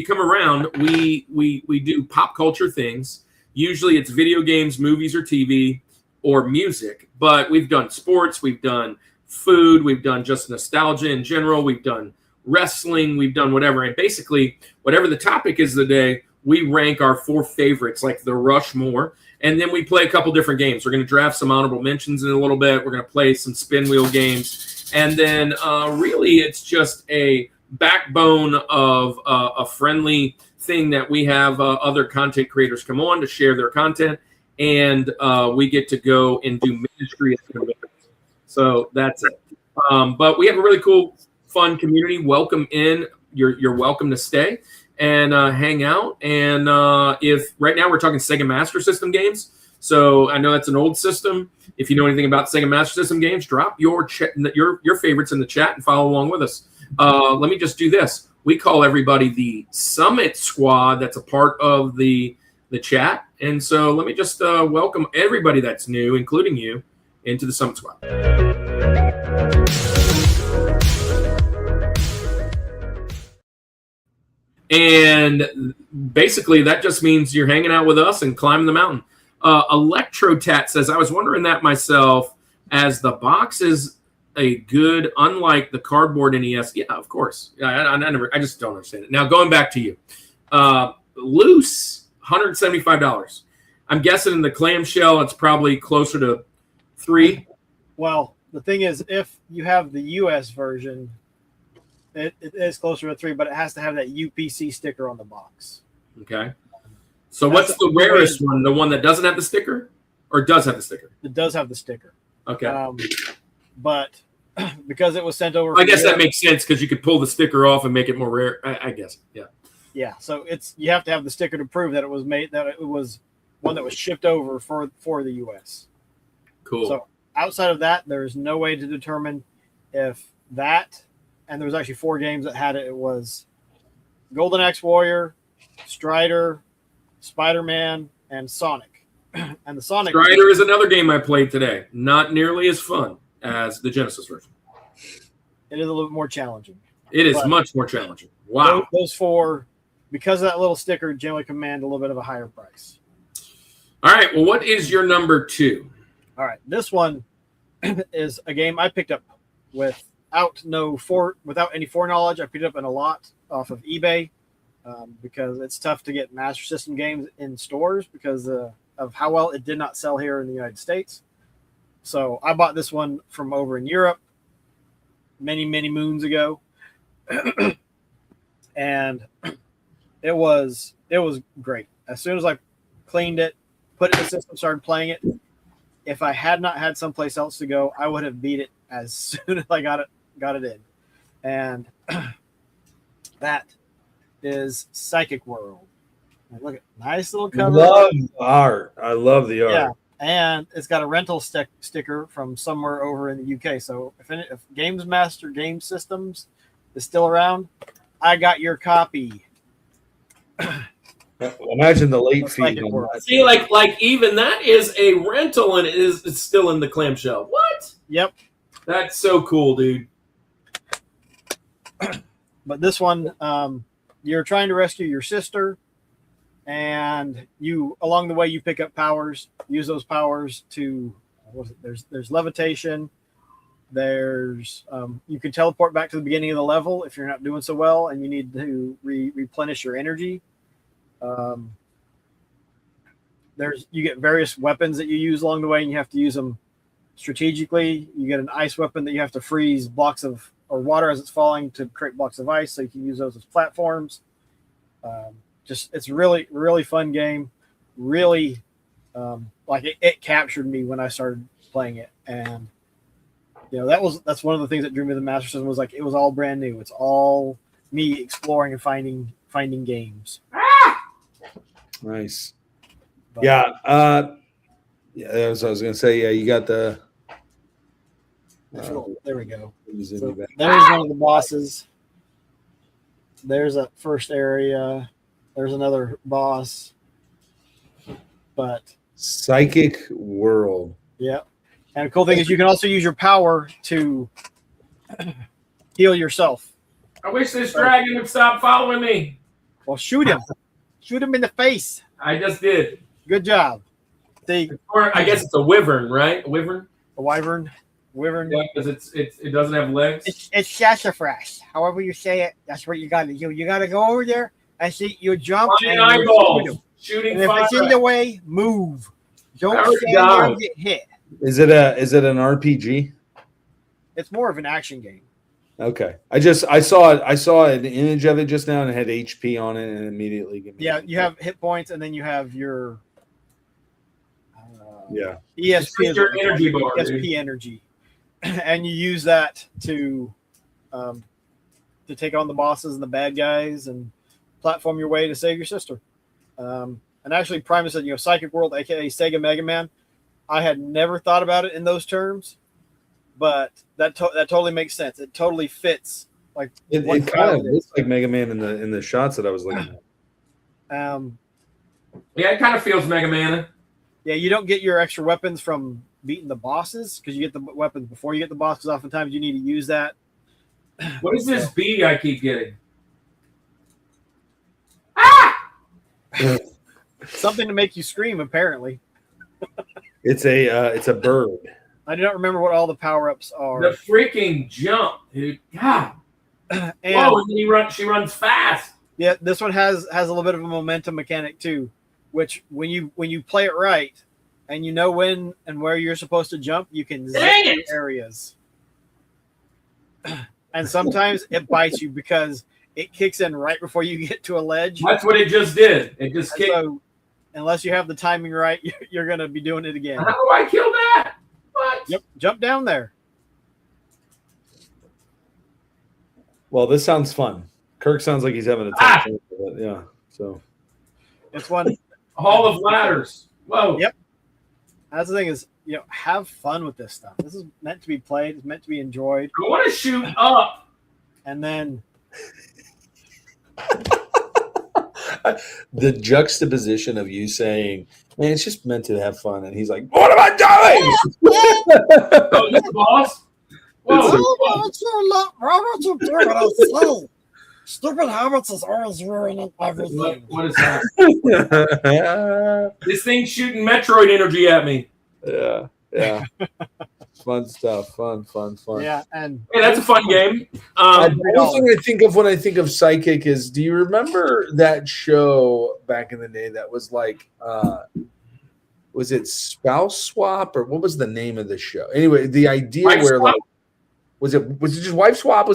come around, we do pop culture things. Usually it's video games, movies, or TV, or music. But we've done sports, we've done food, we've done just nostalgia in general, we've done wrestling, we've done whatever. And basically, whatever the topic is of the day, we rank our 4 favorites, like the Rushmore. And then we play a couple different games. We're going to draft some honorable mentions in a little bit. We're going to play some spin wheel games. And then really it's just a backbone of a friendly thing that we have other content creators come on to share their content, and we get to go and do ministry. So that's it. But we have a really cool, fun community. Welcome in. You're welcome to stay and hang out. And if right now we're talking Sega Master System games, so I know that's an old system. If you know anything about Sega Master System games, drop your favorites in the chat and follow along with us. Let me just do this. We call everybody the Summit Squad that's a part of the chat. And so let me just welcome everybody that's new, including you, into the Summit Squad. And basically that just means you're hanging out with us and climbing the mountain. Electrotat says, I was wondering that myself, as the box is a good, unlike the cardboard NES. Yeah, of course. I just don't understand it. Now, going back to you. Loose, $175. I'm guessing in the clamshell, it's probably closer to $3. Well, the thing is, if you have the US version, it is closer to $3, but it has to have that UPC sticker on the box. Okay. So what's the rarest one? The one that doesn't have the sticker, or does have the sticker? It does have the sticker. Okay. But because it was sent over, I guess that makes sense because you could pull the sticker off and make it more rare. I guess. Yeah. Yeah, so you have to have the sticker to prove that it was one that was shipped over for the U.S. Cool. So outside of that, there's no way to determine if that, and there was actually 4 games that had it. It was Golden Axe Warrior, Strider, Spider-Man, and Sonic. And the Sonic Strider is another game I played today. Not nearly as fun as the Genesis version. It is a little bit more challenging. It is much more challenging. Wow. Those 4, because of that little sticker, generally command a little bit of a higher price. All right. Well, what is your number 2? All right. This one is a game I picked up without any foreknowledge. I picked it up in a lot off of eBay because it's tough to get Master System games in stores because of how well it did not sell here in the United States. So I bought this one from over in Europe many, many moons ago. And it was great. As soon as I cleaned it, put it in the system, started playing it, if I had not had someplace else to go, I would have beat it as soon as I got it in. And that is Psychic World. And look at nice little cover. Love the art. I love the art. Yeah, and it's got a rental sticker from somewhere over in the UK. So if Games Master Game Systems is still around, I got your copy. Imagine the late fee. See, like even that is a rental and it's still in the clamshell. What? Yep. That's so cool, dude. But this one, you're trying to rescue your sister, and along the way you pick up powers. Use those powers to. There's levitation. There's you can teleport back to the beginning of the level if you're not doing so well, and you need to replenish your energy. You get various weapons that you use along the way, and you have to use them strategically. You get an ice weapon that you have to freeze blocks of or water as it's falling to create blocks of ice, so you can use those as platforms. It's really, really fun game. Really, it captured me when I started playing it, and that's one of the things that drew me to the Master System was it was all brand new. It's all me exploring and finding games. Nice. That's what I was going to say. Yeah, you got the. There we go. So there's one of the bosses. There's that first area. There's another boss. But Psychic World. Yeah. And the cool thing is you can also use your power to heal yourself. I wish this dragon would stop following me. Well, shoot him. Shoot him in the face. I just did. Good job. Or I guess it's a wyvern, right? A wyvern? A wyvern. Wyvern. Yeah, because it doesn't have legs. It's sassafras. However you say it, that's what you got to do. You got to go over there and see. You jump Flying and eyeballs. Shooting and if fire. it's in the way, move. Don't stand there and get hit. Is it an RPG? It's more of an action game. Okay. I saw an image of it just now and it had HP on it and immediately gave me you have hit points and then you have your ESP is your energy bar. ESP energy. And you use that to take on the bosses and the bad guys and platform your way to save your sister. And actually Primus said, Psychic World, aka Sega Mega Man. I had never thought about it in those terms, but that totally makes sense. It totally fits. Like it kind of looks like Mega Man in the shots that I was looking at. Yeah, it kind of feels Mega Man. Yeah, you don't get your extra weapons from beating the bosses because you get the weapons before you get the boss. Because oftentimes you need to use that. What is this bee I keep getting? Something to make you scream, apparently. It's a bird. I do not remember what all the power-ups are. The freaking jump, dude. God. And then she runs fast. Yeah, this one has a little bit of a momentum mechanic too, which when you play it right and you know when and where you're supposed to jump, you can zip through areas. And sometimes it bites you because it kicks in right before you get to a ledge. That's what it just did. It just kicked. So, unless you have the timing right, you're going to be doing it again. How do I kill that? What? Yep, jump down there. Well, this sounds fun. Kirk sounds like he's having a tough time with it. Yeah. So It's one. Hall of Ladders. Whoa. Yep. That's the thing is, have fun with this stuff. This is meant to be played. It's meant to be enjoyed. I want to shoot up. And then the juxtaposition of you saying, "Man, it's just meant to have fun," and he's like, "What am I doing?" Oh, this boss. Whoa. Stupid habits is always ruining everything. What is that? This thing's shooting Metroid energy at me. Yeah. Fun stuff. Fun. Yeah, and Hey, that's a fun game. The only thing I think of when I think of Psychic is, do you remember that show back in the day that was like, was it Spouse Swap, or what was the name of the show? Anyway, the idea Wife where Swap? like, was it just Wife Swap?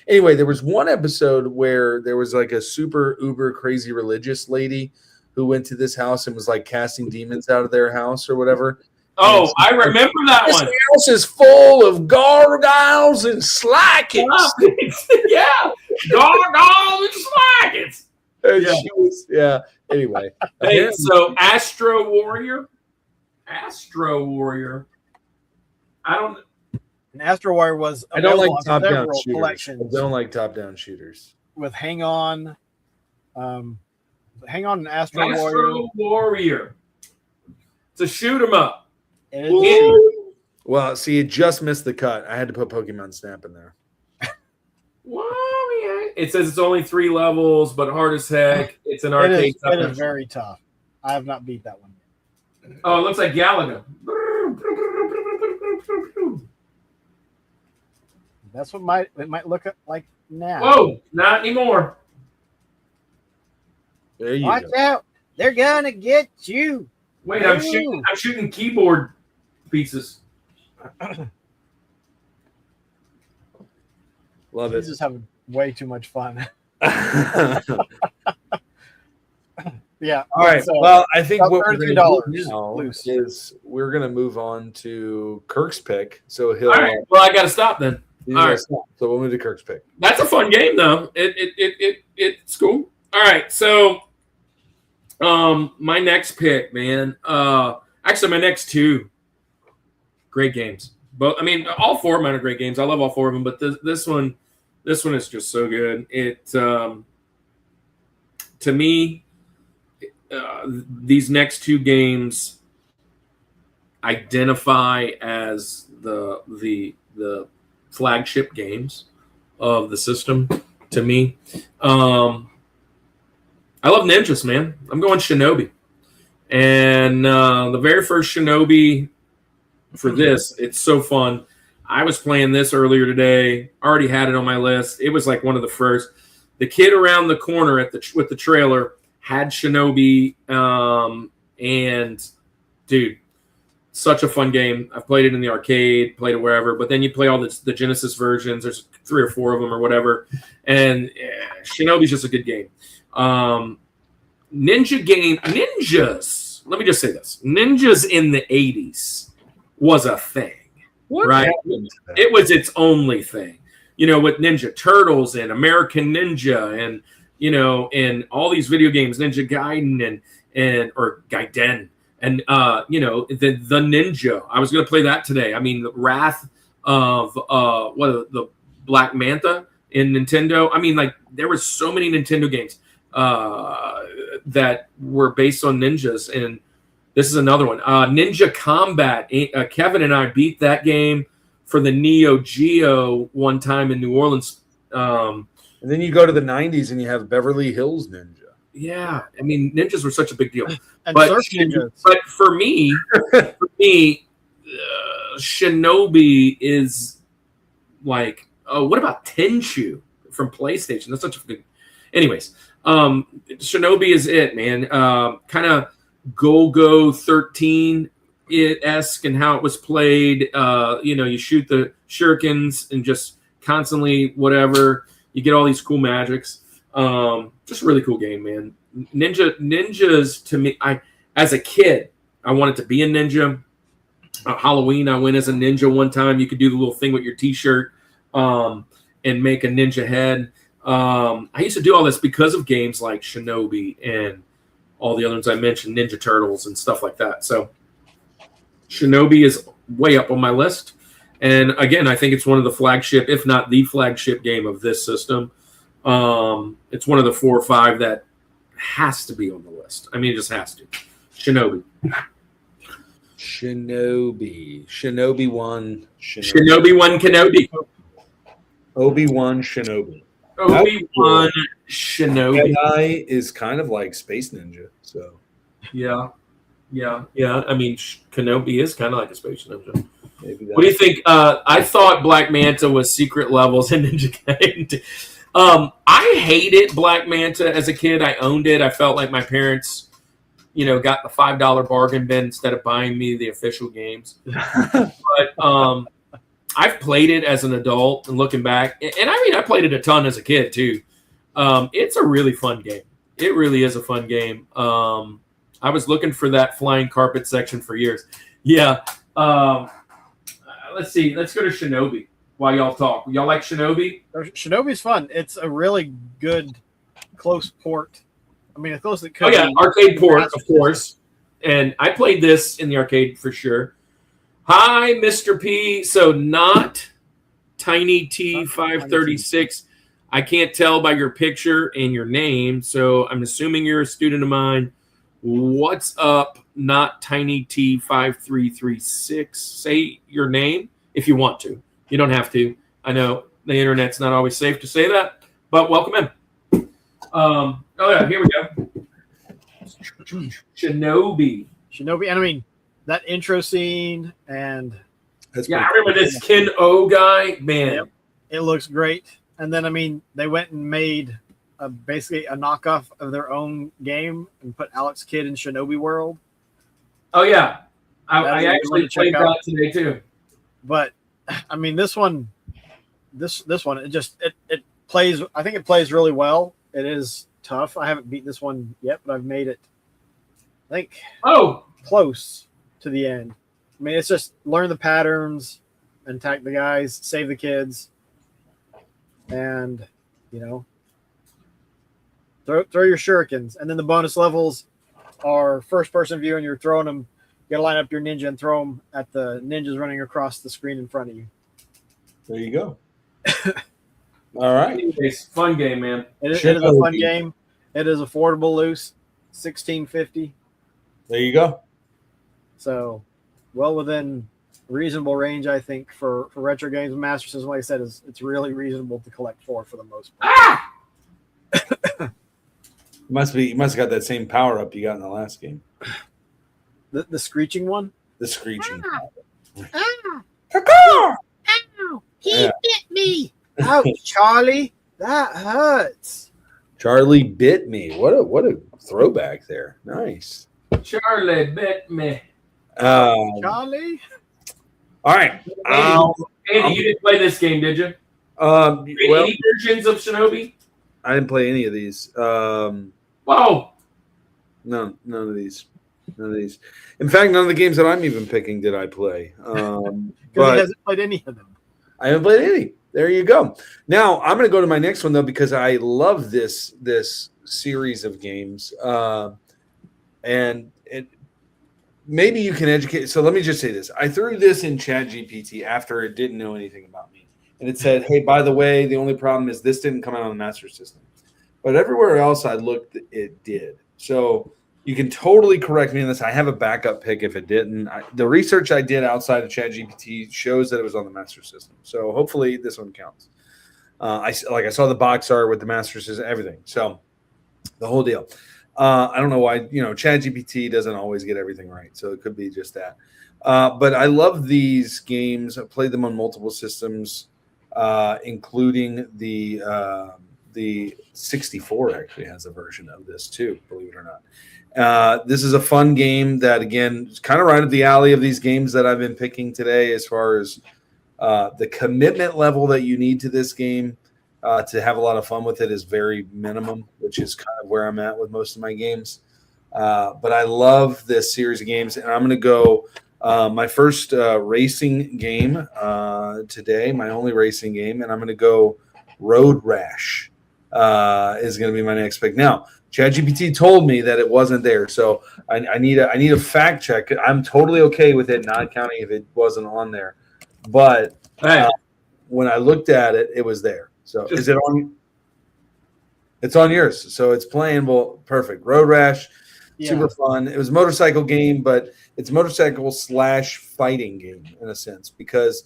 Anyway, there was one episode where there was like a super uber crazy religious lady who went to this house and was like casting demons out of their house or whatever. Oh, I remember that This one. house is full of gargoyles and slackets. Yeah. Gargoyle and slackets. And Yeah. she was, yeah. Anyway. Hey, so Astro Warrior. I don't. And Astro Warrior was I don't like available on top-down several shooters. collections I don't like top-down shooters. with Hang On. Hang On and Astro Warrior. Astro Warrior. It's a shoot 'em up. And it's- Well, see, it just missed the cut. I had to put Pokemon Snap in there. It says it's only 3 levels, but hard as heck. It's an arcade. it is very tough. I have not beat that one yet. Oh, it looks like Galaga. That's what it might look like now. Whoa, not anymore. There you Watch go. out! They're gonna get you. Wait, I'm shooting keyboard pieces. Love He's it. just having way too much fun. Yeah. All right. So, Well, I think about what we're going $33 to do now loose. is we're going to move on to Kirk's pick. So he'll. All right, well, I got to stop then. he's all gonna right. stop. So we'll move to Kirk's pick. That's a fun game, though. It's cool. All right, so my next pick, man. Actually, my next 2 great games. But I mean, all 4 of mine are great games. I love all 4 of them, but this one is just so good. It to me, these next 2 games identify as the flagship games of the system. To me, I love ninjas, man. I'm going Shinobi, and the very first Shinobi for this, it's so fun. I was playing this earlier today. Already had it on my list. It was like one of the first. The kid around the corner with the trailer had Shinobi, and dude, such a fun game. I've played it in the arcade, played it wherever, but then you play all the Genesis versions. There's 3 or 4 of them or whatever, and Shinobi's just a good game. Ninjas. Let me just say this: Ninjas in the '80s was a thing, right? It was its only thing. With Ninja Turtles and American Ninja, and and all these video games, Ninja Gaiden or Gaiden, and the Ninja. I was going to play that today. I mean, the Wrath of the Black Manta in Nintendo. I mean, like, there were so many Nintendo games that were based on ninjas, and this is another one. Ninja Combat. Kevin and I beat that game for the Neo Geo one time in New Orleans. And then you go to the 90s and you have Beverly Hills Ninja. Yeah, I mean, ninjas were such a big deal. And But Surf Ninjas. for me, Shinobi is like, what about Tenchu from PlayStation? That's such a good. Anyways, Shinobi is it, man. Kind of Go 13 esque and how it was played. You shoot the shurikens and just constantly whatever. You get all these cool magics. Just a really cool game, man. Ninjas to me, as a kid, I wanted to be a ninja. Halloween, I went as a ninja one time. You could do the little thing with your T-shirt and make a ninja head. I used to do all this because of games like Shinobi and all the other ones I mentioned, Ninja Turtles and stuff like that. So Shinobi is way up on my list. And again, I think it's one of the flagship, if not the flagship game of this system. It's one of the 4 or 5 that has to be on the list. I mean, it just has to. Shinobi. Shinobi 1. Shinobi 1 Kenobi. Obi-Wan Shinobi. Obi-Wan Shinobi. Jedi is kind of like Space Ninja. So Yeah. I mean, Kenobi is kind of like a Space Ninja. maybe What do you think? I thought Black Manta was secret levels in Ninja Gaiden. I hated Black Manta as a kid. I owned it. I felt like my parents, got the $5 bargain bin instead of buying me the official games. But I've played it as an adult and looking back, and I mean, I played it a ton as a kid too. It's a really fun game. It really is a fun game. I was looking for that flying carpet section for years. Yeah. Let's see. Let's go to Shinobi while y'all talk. Y'all like Shinobi? Shinobi's fun. It's a really good close port. I mean, as close as it could. Oh yeah, arcade port, of course. And I played this in the arcade for sure. Hi, Mr. P. So not Tiny T536. I can't tell by your picture and your name, so I'm assuming you're a student of mine. What's up, not Tiny T5336? Say your name if you want to. You don't have to. I know the internet's not always safe to say that, but welcome in. Oh yeah, here we go. Shinobi, and I mean that intro scene and I remember this Ken O guy, man. Yep, it looks great. And then I mean they went and made basically a knockoff of their own game and put Alex Kidd in Shinobi World. Oh yeah, I actually played that today too. But I mean this one, it plays. I think it plays really well. It is tough. I haven't beat this one yet, but I've made it, I think, close to the end. I mean, it's just learn the patterns and attack the guys, save the kids, and throw your shurikens. And then the bonus levels are first-person view, and you're throwing them. You got to line up your ninja and throw them at the ninjas running across the screen in front of you. There you go. All right. Anyways, fun game, man. It is a fun game. It is affordable loose, $16.50. There you go. So, well within reasonable range, I think, for retro games. Master System, like I said, it's really reasonable to collect for the most part. You must have got that same power up you got in the last game. The screeching one? The screeching. Ow! He bit me! Ouch, Charlie! That hurts. Charlie bit me. What a throwback there. Nice. Charlie bit me. Charlie? All right. Andy, you didn't play this game, did you? Any versions of Shinobi? I didn't play any of these. Whoa. None of these. In fact, none of the games that I'm even picking did I play. Because he hasn't played any of them. I haven't played any. There you go. Now I'm going to go to my next one though because I love this series of games, and maybe you can educate. So let me just say this: I threw this in ChatGPT after it didn't know anything about me, and it said, "Hey, by the way, the only problem is this didn't come out on the Master System, but everywhere else I looked, it did." So you can totally correct me on this. I have a backup pick if it didn't. The research I did outside of ChatGPT shows that it was on the Master System. So hopefully this one counts. I saw the box art with the Master System, everything. So the whole deal. I don't know why, ChatGPT doesn't always get everything right. So it could be just that. But I love these games. I played them on multiple systems, including the 64 actually has a version of this too, believe it or not. This is a fun game that, again, is kind of right up the alley of these games that I've been picking today as far as the commitment level that you need to this game to have a lot of fun with it is very minimum, which is kind of where I'm at with most of my games. But I love this series of games, and I'm going to go my first racing game today, my only racing game, and I'm going to go Road Rash. is going to be my next pick. Now, ChatGPT told me that it wasn't there, so I need a fact check. I'm totally okay with it not counting if it wasn't on there, but when I looked at it, it was there. So is it on? It's on yours, so it's playing. Well, perfect. Road Rash, super fun. It was a motorcycle game, but it's motorcycle / fighting game in a sense because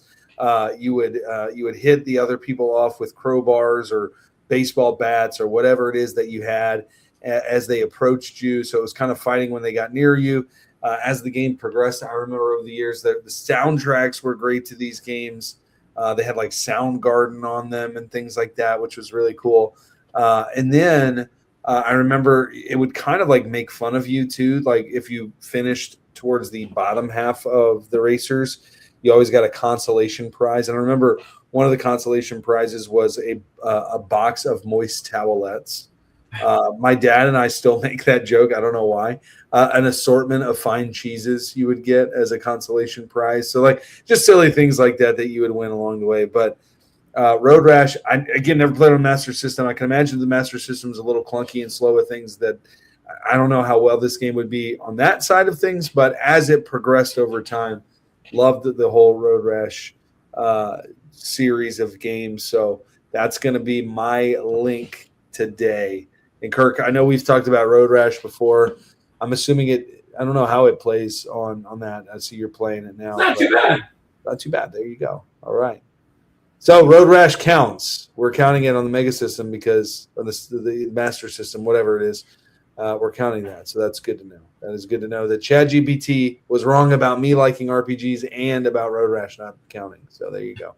you would hit the other people off with crowbars or baseball bats or whatever it is that you had as they approached you. So it was kind of fighting when they got near you. As the game progressed, I remember over the years that the soundtracks were great to these games. They had like Soundgarden on them and things like that, which was really cool. And then I remember it would kind of like make fun of you too. Like if you finished towards the bottom half of the racers, you always got a consolation prize. And I remember one of the consolation prizes was a box of moist towelettes. My dad and I still make that joke. I don't know why. An assortment of fine cheeses you would get as a consolation prize. So like just silly things like that you would win along the way. But Road Rash, I again never played on Master System. I can imagine the Master System is a little clunky and slow with things that I don't know how well this game would be on that side of things. But as it progressed over time, loved the whole Road Rash series of games. So that's going to be my link today. And Kirk, I know we've talked about Road Rash before. I'm assuming I don't know how it plays on that. I see you're playing it now. Not too bad. Not too bad. There you go. All right. So Road Rash counts. We're counting it on the Mega System because of the Master System, whatever it is. We're counting that. So that's good to know. That is good to know that ChatGPT was wrong about me liking RPGs and about Road Rash not counting. So there you go.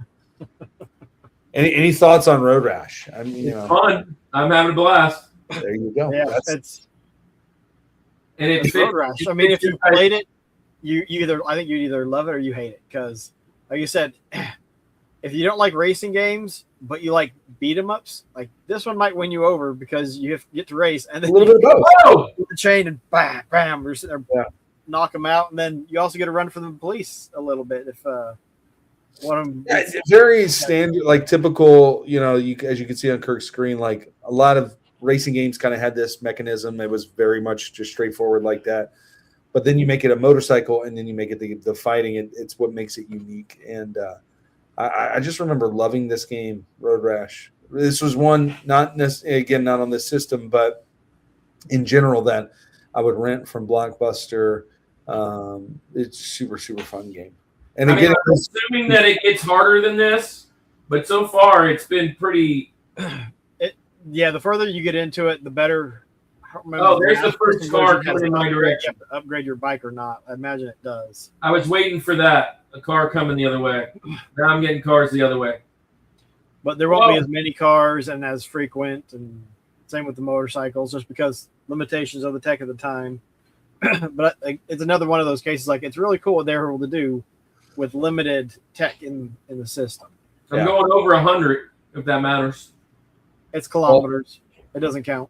Any thoughts on Road Rash? I mean, it's fun. I'm having a blast. There you go. Yeah, it's Road Rash. I mean, if you played it, I think you either love it or you hate it because, like you said, if you don't like racing games but you like beat 'em ups, like this one might win you over because you get to race and then a little bit of both. The chain and bam, bam, you're sitting there, knock them out, and then you also get to run from the police a little bit if one of them. It's very standard, like typical. You know, as you can see on Kirk's screen, like a lot of racing games kind of had this mechanism. It was very much just straightforward like that. But then you make it a motorcycle, and then you make it the fighting. It's what makes it unique. And I just remember loving this game, Road Rash. This was one not on this system, but in general that I would rent from Blockbuster. It's super fun game. And again, I'm assuming that it gets harder than this, but so far it's been pretty. The further you get into it, the better. There's the first car coming in my direction. You have to upgrade your bike or not. I imagine it does. I was waiting for that. A car coming the other way. Now I'm getting cars the other way. But there won't be as many cars and as frequent, and same with the motorcycles, just because limitations of the tech at the time. But it's another one of those cases. Like it's really cool what they're able to do with limited tech in the system. I'm going over 100, if that matters. It's kilometers. It doesn't count.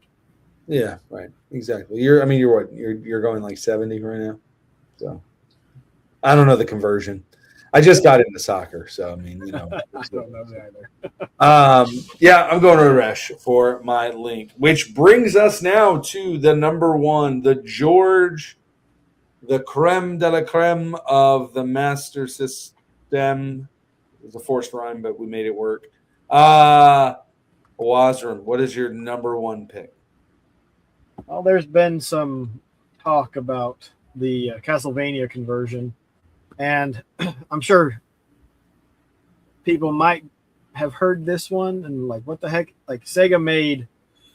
Yeah, right. Exactly. You're what? You're going like 70 right now. So I don't know the conversion. I just got into soccer, so I mean, you know. I don't know either. I'm going to Rash for my link, which brings us now to the number one, the creme de la creme of the Master System. It was a forced rhyme, but we made it work. Wazram, what is your number one pick? Well, there's been some talk about the Castlevania conversion, and I'm sure people might have heard this one and like, what the heck? Like Sega made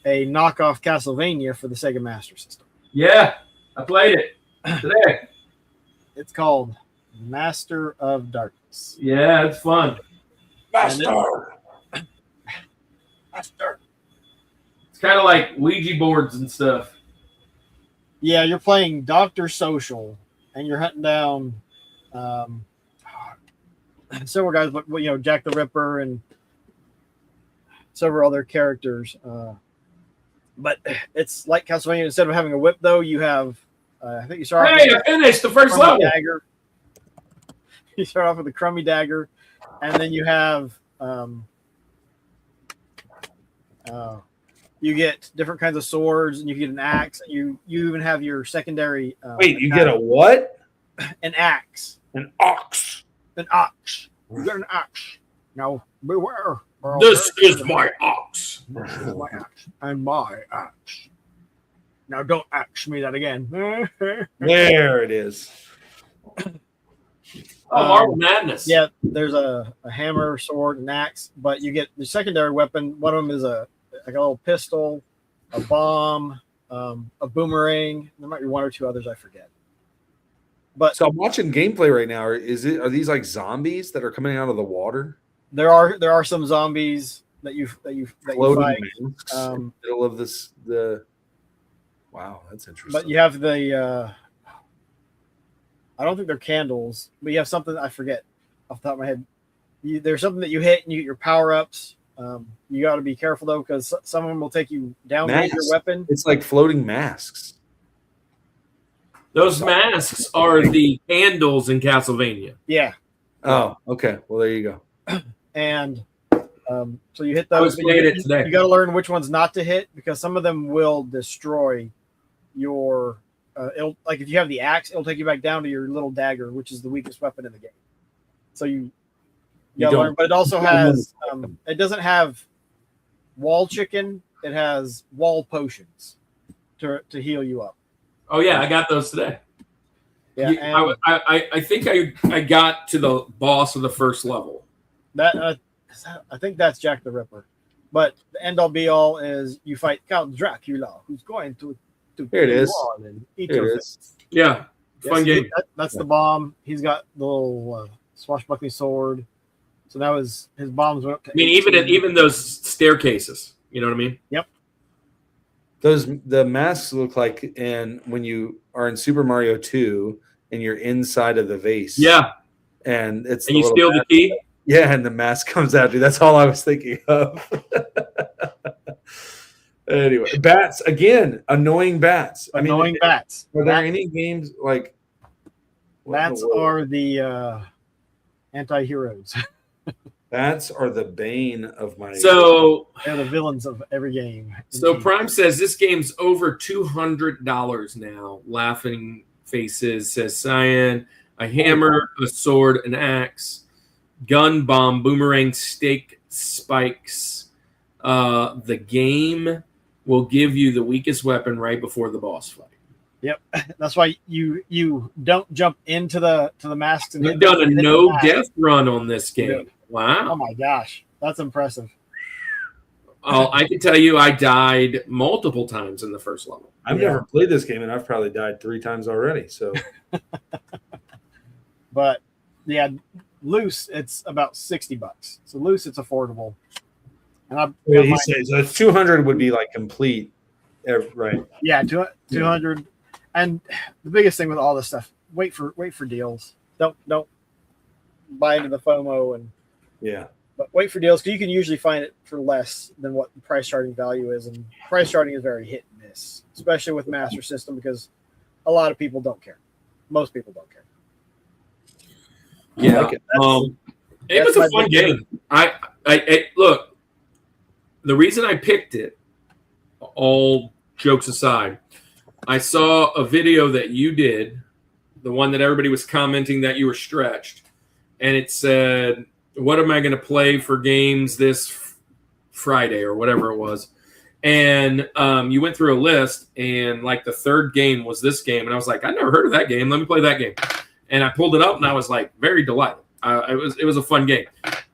a knockoff Castlevania for the Sega Master System. Yeah, I played it today. It's called Master of Darkness. Yeah, it's fun. Master. It's kind of like Ouija boards and stuff. Yeah, you're playing Dr. Social, and you're hunting down several guys, but Jack the Ripper and several other characters. But it's like Castlevania. Instead of having a whip, though, you have. I think you start. Hey, I finished the first level. Dagger. You start off with a crummy dagger, and then you have. you get different kinds of swords, and you get an axe. You even have your secondary. Wait, you get a what? An axe. An ox. An ox. You get an axe. Now beware. This is my ox. This is my axe. And my axe. Now don't axe me that again. There it is. Oh, Marble Madness. Yeah, there's a hammer, sword, and axe, but you get the secondary weapon. One of them is a little pistol, a bomb, a boomerang. There might be one or two others I forget. But So I'm watching gameplay right now. Are these like zombies that are coming out of the water? there are some zombies that you Floating fight. masks in the middle of this. Wow, that's interesting. But you have the I don't think they're candles, but you have something I forget off the top of my head. There's something that you hit and you get your power ups. You got to be careful though, because some of them will take you down with your weapon. It's like floating masks. Those masks are the candles in Castlevania. Yeah, Oh, okay. Well, there you go. and so you hit I was those. playing it today. You got to learn which ones not to hit, because some of them will destroy your. Like if you have the axe, it'll take you back down to your little dagger, which is the weakest weapon in the game. So you gotta learn, but it also has it doesn't have wall chicken, it has wall potions to heal you up. Oh yeah, I got those today. Yeah, and I think I got to the boss of the first level. that I think that's Jack the Ripper. But the end all be all is you fight Count Dracula, who's going to Here it kill you is. all and eat Here your it is. face. Yeah, fun game. That's the bomb. He's got the little swashbuckling sword. So now his bombs went up to. I mean, 18. even those staircases. You know what I mean? Yep. The masks look like when you are in Super Mario 2 and you're inside of the vase. Yeah. And it's And you little steal the mask. key. Yeah, and the mask comes after you. That's all I was thinking of. Anyway, bats again. Annoying bats. Annoying bats. Are there any games like Bats are the anti-heroes. bats are the bane of my. So They're the villains of every game. Prime says this game's over $200 now. Laughing faces says Cyan, a hammer, a sword, an axe, gun, bomb, boomerang, stake, spikes. The game will give you the weakest weapon right before the boss fight. Yep, that's why you don't jump into the masks. And You've done a no death run on this game. Yeah. Wow. Oh my gosh, that's impressive. I can tell you I died multiple times in the first level. I've never played this game, and I've probably died 3 times already. So, But yeah, loose it's about $60. So loose it's affordable. And he says so 200 would be like complete, right? Yeah, 200. And the biggest thing with all this stuff, wait for deals. Don't buy into the FOMO but wait for deals, because you can usually find it for less than what the price starting value is, and price starting is very hit and miss, especially with Master System, because a lot of people don't care. Most people don't care. Yeah, like it. It was a fun game. I look. The reason I picked it, all jokes aside, I saw a video that you did, the one that everybody was commenting that you were stretched, and it said, "What am I going to play for games this Friday?" or whatever it was. And you went through a list, and like the third game was this game, and I was like, "I never heard of that game. Let me play that game." And I pulled it up, and I was like, very delighted. It was a fun game.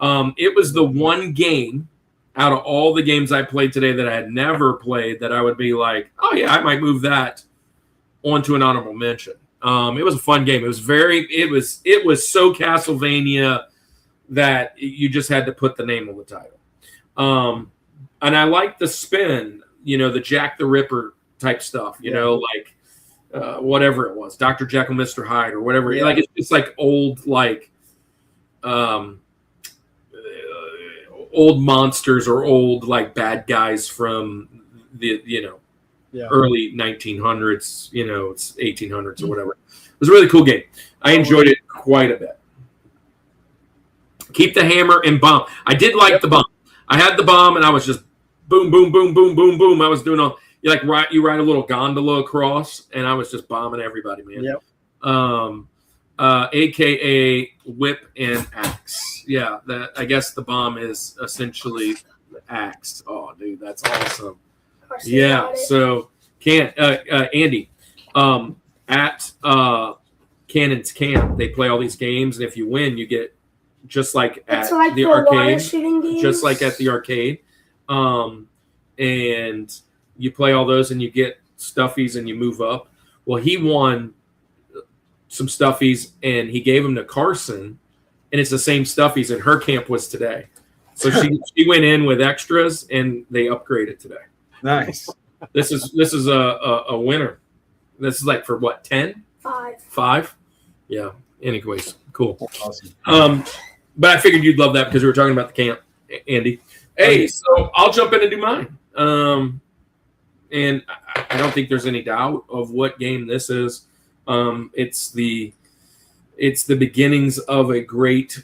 It was the one game out of all the games I played today that I had never played that I would be like, oh yeah, I might move that onto an honorable mention. It was a fun game. It was so Castlevania that you just had to put the name on the title. And I like the spin, the Jack the Ripper type stuff, like whatever it was, Dr. Jekyll, Mr. Hyde, or whatever. Yeah. Like it's like old, like old monsters or old like bad guys from the early 1900s, it's 1800s or whatever. It was a really cool game. I enjoyed it quite a bit. Keep the hammer and bomb. I did like the bomb. I had the bomb and I was just boom, boom, boom, boom, boom, boom. I was doing all you ride a little gondola across, and I was just bombing everybody, man. Yep. AKA whip and axe. Yeah, that I guess the bomb is essentially axe. Oh, dude, that's awesome. Yeah, so Andy, at Cannon's Camp, they play all these games, and if you win, you get just like at the arcade, just like at the arcade, and you play all those, and you get stuffies, and you move up. Well, he won some stuffies, and he gave them to Carson, and it's the same stuffies, and her camp was today. So she went in with extras, and they upgraded today. Nice. This is a winner. This is like for what, 10? 5? Yeah. Anyways, cool. Awesome. But I figured you'd love that because we were talking about the camp, Andy. Hey, so I'll jump in and do mine. And I don't think there's any doubt of what game this is. It's the beginnings of a great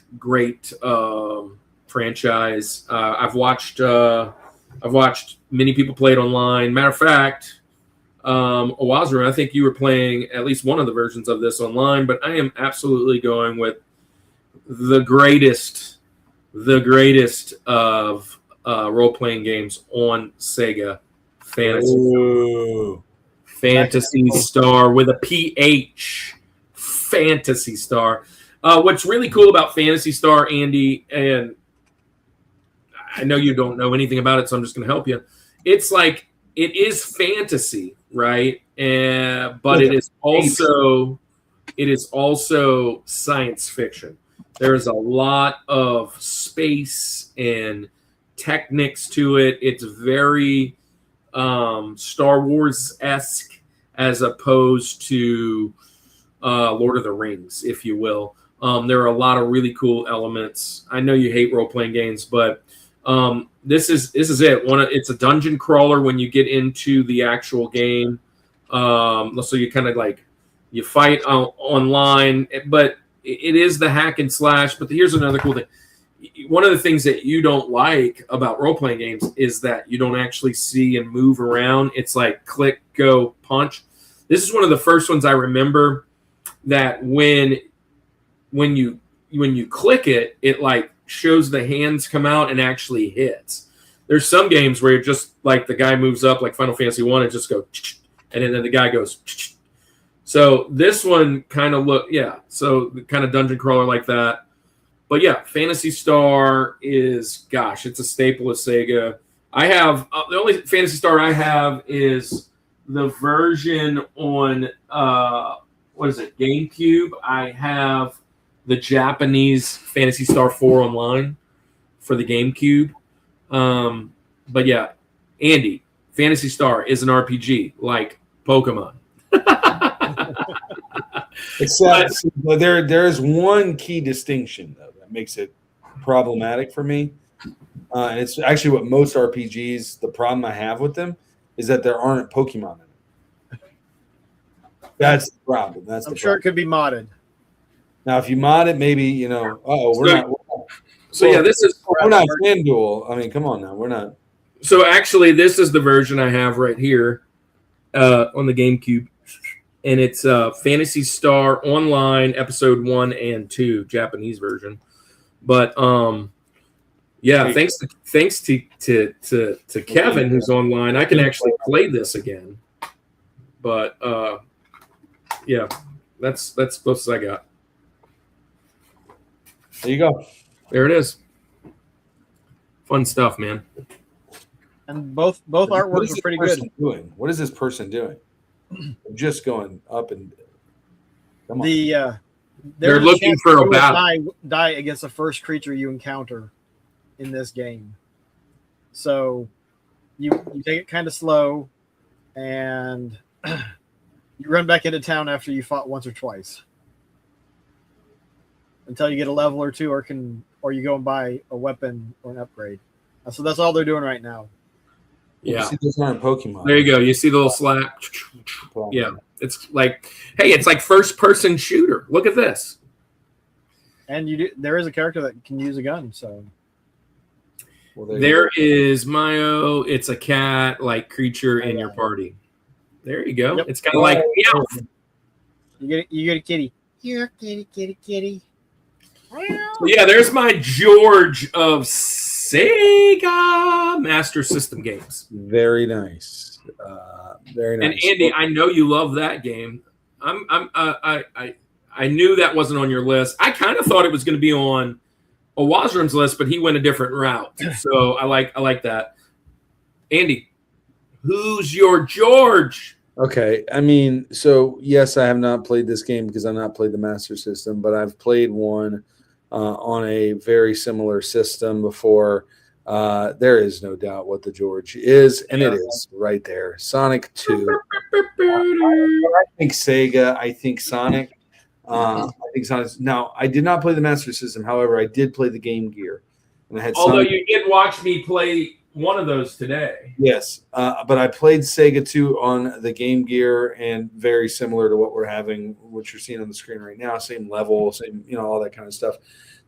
franchise. I've watched many people play it online. Matter of fact, Owazaru, I think you were playing at least one of the versions of this online, but I am absolutely going with the greatest of role-playing games on Sega, Phantasy Star with a PH. Phantasy Star. What's really cool about Phantasy Star, Andy, and I know you don't know anything about it, so I'm just going to help you. It's like it is fantasy, right? But it is also science fiction. There is a lot of space and techniques to it. It's very Star Wars-esque as opposed to Lord of the Rings, if you will. There are a lot of really cool elements. I know you hate role-playing games, but this is it. It's a dungeon crawler when you get into the actual game. So you kind of like you fight online, but it is the hack and slash. But here's another cool thing. One of the things that you don't like about role-playing games is that you don't actually see and move around. It's like click, go, punch. This is one of the first ones I remember that when you click it, it like shows the hands come out and actually hits. There's some games where you're just like the guy moves up, like Final Fantasy 1, and just go, and then the guy goes. So this one kind of so kind of dungeon crawler like that. But yeah, Phantasy Star is, gosh, it's a staple of Sega. I have the only Phantasy Star I have is the version on GameCube. I have the Japanese Phantasy Star 4 online for the GameCube. But yeah, Andy, Phantasy Star is an RPG like Pokemon. Except there is one key distinction though that makes it problematic for me, and it's actually what most RPGs. The problem I have with them is that there aren't Pokemon in it. That's the problem. I'm sure it could be modded. Now, if you mod it, maybe we're not FanDuel. I mean, come on now, we're not. So actually, this is the version I have right here on the GameCube. And it's Phantasy Star Online Episode 1 and 2, Japanese version. But thanks to Kevin who's online, I can actually play this again. But that's the closest I got. There you go. There it is. Fun stuff, man. And both artworks are pretty good. What is this person doing? Just going up and come on. They're looking for a battle. Die against the first creature you encounter in this game. So you take it kind of slow, and you run back into town after you fought once or twice until you get a level or two, or you go and buy a weapon or an upgrade. So that's all they're doing right now. Yeah, see, those aren't Pokemon. There you go. You see the little slap. Yeah, it's like first-person shooter. Look at this. And there is a character that can use a gun. So There is Mayo. It's a cat-like creature in your party. There you go. Yep. It's kind of like meow. You get a kitty. Here, kitty. So yeah, there's my George of Sega Master System games. Very nice. Very nice. And Andy, I know you love that game. I knew that wasn't on your list. I kind of thought it was going to be on Owazram's list, but he went a different route. So I like that. Andy, who's your George? Okay, I mean, so yes, I have not played this game because I've not played the Master System, but I've played one on a very similar system before. There is no doubt what the George is, and it is right there. Sonic 2. I think Sega. I think Sonic. I think Sonic. Now, I did not play the Master System. However, I did play the Game Gear, and I had. Although Sonic. you did watch me play one of those today. Yes, but I played Sega 2 on the Game Gear, and very similar to what what you're seeing on the screen right now. Same level, same all that kind of stuff.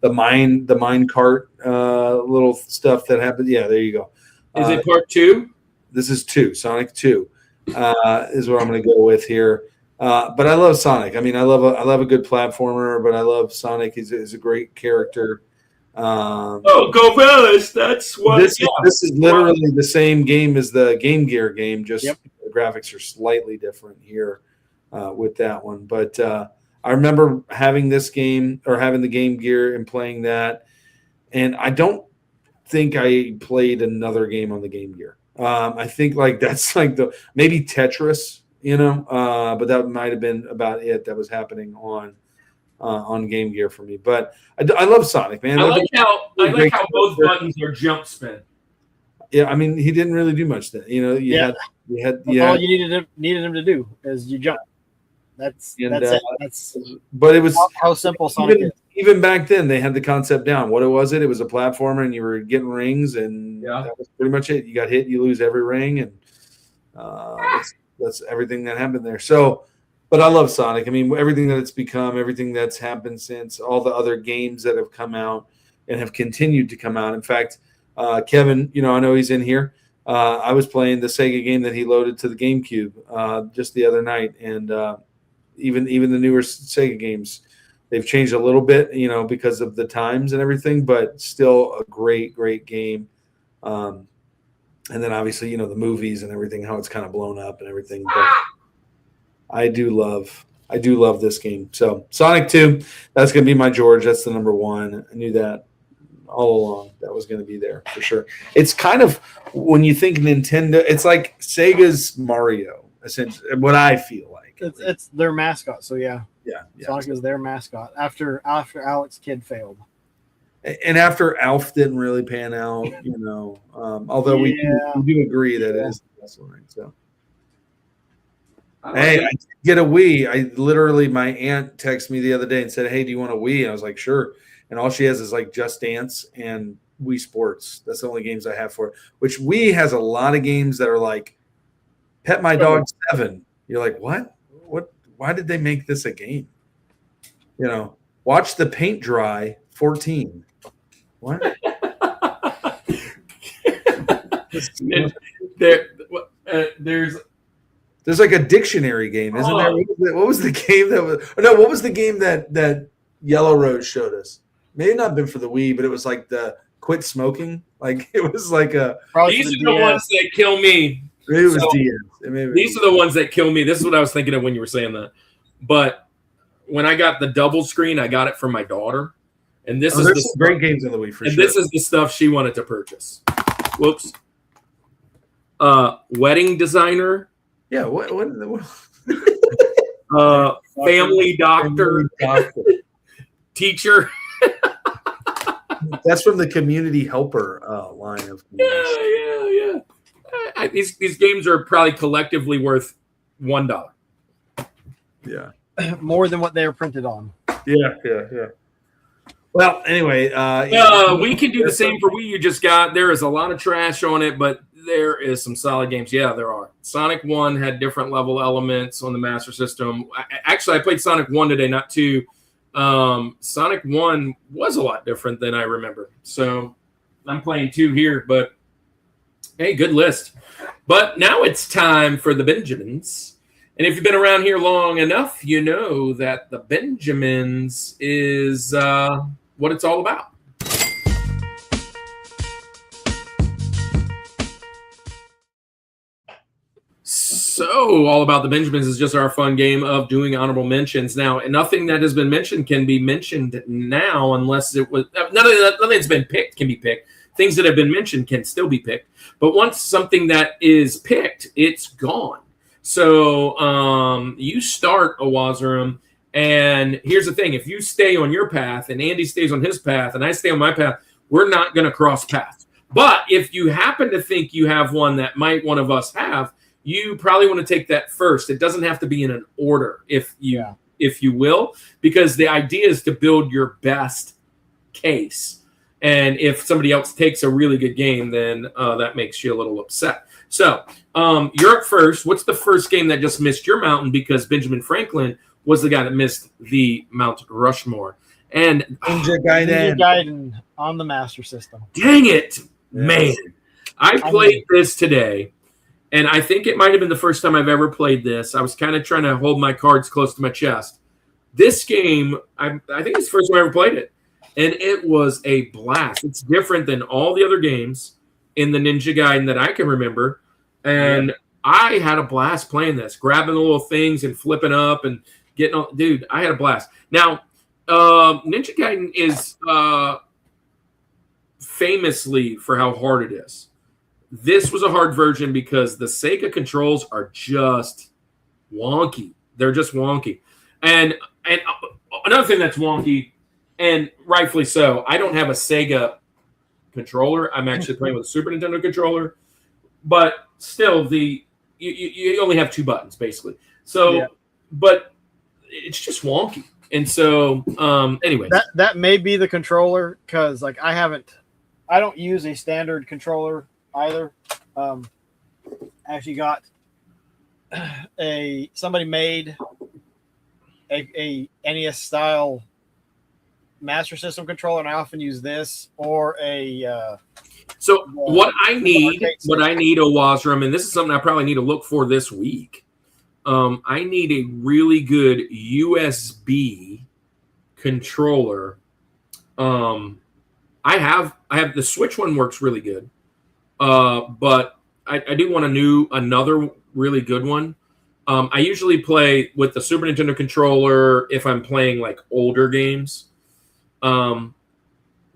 The mine cart little stuff that happened. Yeah, there you go. Is it part 2? This is 2. Sonic 2 is what I'm going to go with here. But I love Sonic. I mean, I love a good platformer, but I love Sonic. He's a great character. Golvellius, that's what. This is literally the same game as the Game Gear game. Just the graphics are slightly different here with that one. But I remember having this game or having the Game Gear and playing that, and I don't think I played another game on the Game Gear. I think that's maybe Tetris, but that might have been about it that was happening on Game Gear for me. But I love Sonic, man. I like how both buttons are jump spin. Yeah, I mean, he didn't really do much then. You had all you needed him to do is you jump. That's it. But it was how simple Sonic is. Even back then, they had the concept down. What was it? It was a platformer, and you were getting rings, and that was pretty much it. You got hit, you lose every ring, and that's everything that happened there. So, but I love Sonic. I mean, everything that it's become, everything that's happened since, all the other games that have come out and have continued to come out. In fact, Kevin, I know he's in here. I was playing the Sega game that he loaded to the GameCube just the other night, and even the newer Sega games, they've changed a little bit, because of the times and everything, but still a great game. And then obviously, the movies and everything, how it's kind of blown up and everything. But I do love this game. So Sonic 2, that's going to be my George. That's the number one. I knew that all along. That was going to be there for sure. It's kind of, when you think Nintendo, it's like Sega's Mario, essentially, what I feel like. It's their mascot. So yeah. Sonic is their mascot after Alex Kidd failed. And after Alf didn't really pan out, although we do agree that it is the best one. So. I get a Wii. My aunt texted me the other day and said, "Hey, do you want a Wii?" And I was like, "Sure." And all she has is Just Dance and Wii Sports. That's the only games I have for it. Which Wii has a lot of games that are like Pet My Dog 7. You're like, what? Why did they make this a game? Watch the Paint Dry 14. What? There's like a dictionary game, isn't there? What was the game that was? What was the game that Yellow Rose showed us? May not have been for the Wii, but it was like the quit smoking. It was like a. These are the ones that kill me. It was DS. These are the ones that kill me. This is what I was thinking of when you were saying that. But when I got the double screen, I got it for my daughter, and this is the great games on the Wii for and sure. This is the stuff she wanted to purchase. Whoops. Wedding Designer. Yeah. What Family Doctor. Teacher. That's from the Community Helper line of games. Yeah. These games are probably collectively worth $1. Yeah. More than what they are printed on. Yeah. Well, anyway. We can do the same for Wii. You just got, there is a lot of trash on it, but there is some solid games. Yeah, there are. Sonic 1 had different level elements on the Master System. Actually, I played Sonic 1 today, not 2. Sonic 1 was a lot different than I remember. So I'm playing 2 here, but hey, good list. But now it's time for the Benjamins. And if you've been around here long enough, you know that the Benjamins is what it's all about. So, all about the Benjamins is just our fun game of doing honorable mentions. Now, nothing that has been mentioned can be mentioned now unless it was nothing that's been picked can be picked. Things that have been mentioned can still be picked. But once something that is picked, it's gone. So, you start a Wazarum, and here's the thing. If you stay on your path and Andy stays on his path and I stay on my path, we're not going to cross paths. But if you happen to think you have one that might one of us have, you probably want to take that first. It doesn't have to be in an order, if you will, because the idea is to build your best case. And if somebody else takes a really good game, then that makes you a little upset. So you're up first. What's the first game that just missed your mountain? Because Benjamin Franklin was the guy that missed the Mount Rushmore. And Ninja Gaiden on the Master System. Dang it, man. I played this today. And I think it might have been the first time I've ever played this. I was kind of trying to hold my cards close to my chest. This game, I think it's the first time I ever played it. And it was a blast. It's different than all the other games in the Ninja Gaiden that I can remember. And I had a blast playing this, grabbing the little things and flipping up and getting on. Dude, I had a blast. Now, Ninja Gaiden is famously for how hard it is. This was a hard version because the Sega controls are just wonky. They're just wonky. And another thing that's wonky, and rightfully so, I don't have a Sega controller. I'm actually playing with a Super Nintendo controller. But still, you only have 2 buttons, basically. So, but it's just wonky. And so, anyway. That may be the controller, because like I don't use a standard controller either. Actually got somebody made a NES style Master System controller, and I often use this or a so what I need a Wazarum, and this is something I probably need to look for this week. I need a really good USB controller. I have the Switch one works really good. But I do want another really good one. I usually play with the Super Nintendo controller if I'm playing like older games,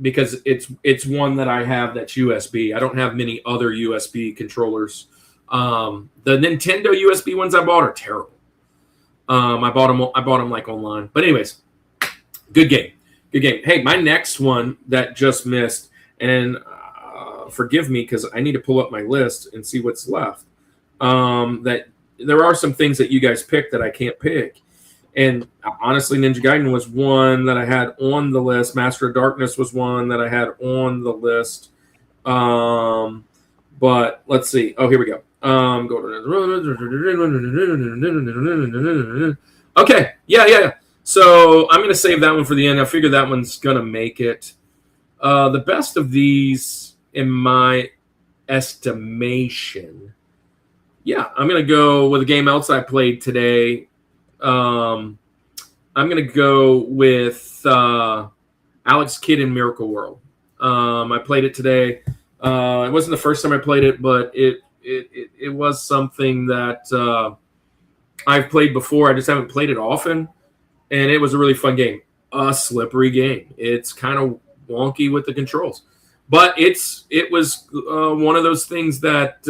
because it's one that I have that's USB. I don't have many other USB controllers. The Nintendo USB ones I bought are terrible. I bought them like online. But anyways, good game. Hey, my next one that just missed, and forgive me because I need to pull up my list and see what's left. That there are some things that you guys picked that I can't pick. And honestly, Ninja Gaiden was one that I had on the list. Master of Darkness was one that I had on the list. But let's see. Oh, here we go. Okay. Yeah. So I'm going to save that one for the end. I figure that one's going to make it. The best of these, in my estimation, I'm going to go with a game else I played today. I'm going to go with Alex Kidd in Miracle World. I played it today. It wasn't the first time I played it, but it was something that I've played before. I just haven't played it often, and it was a really fun game. A slippery game. It's kind of wonky with the controls, but it was one of those things that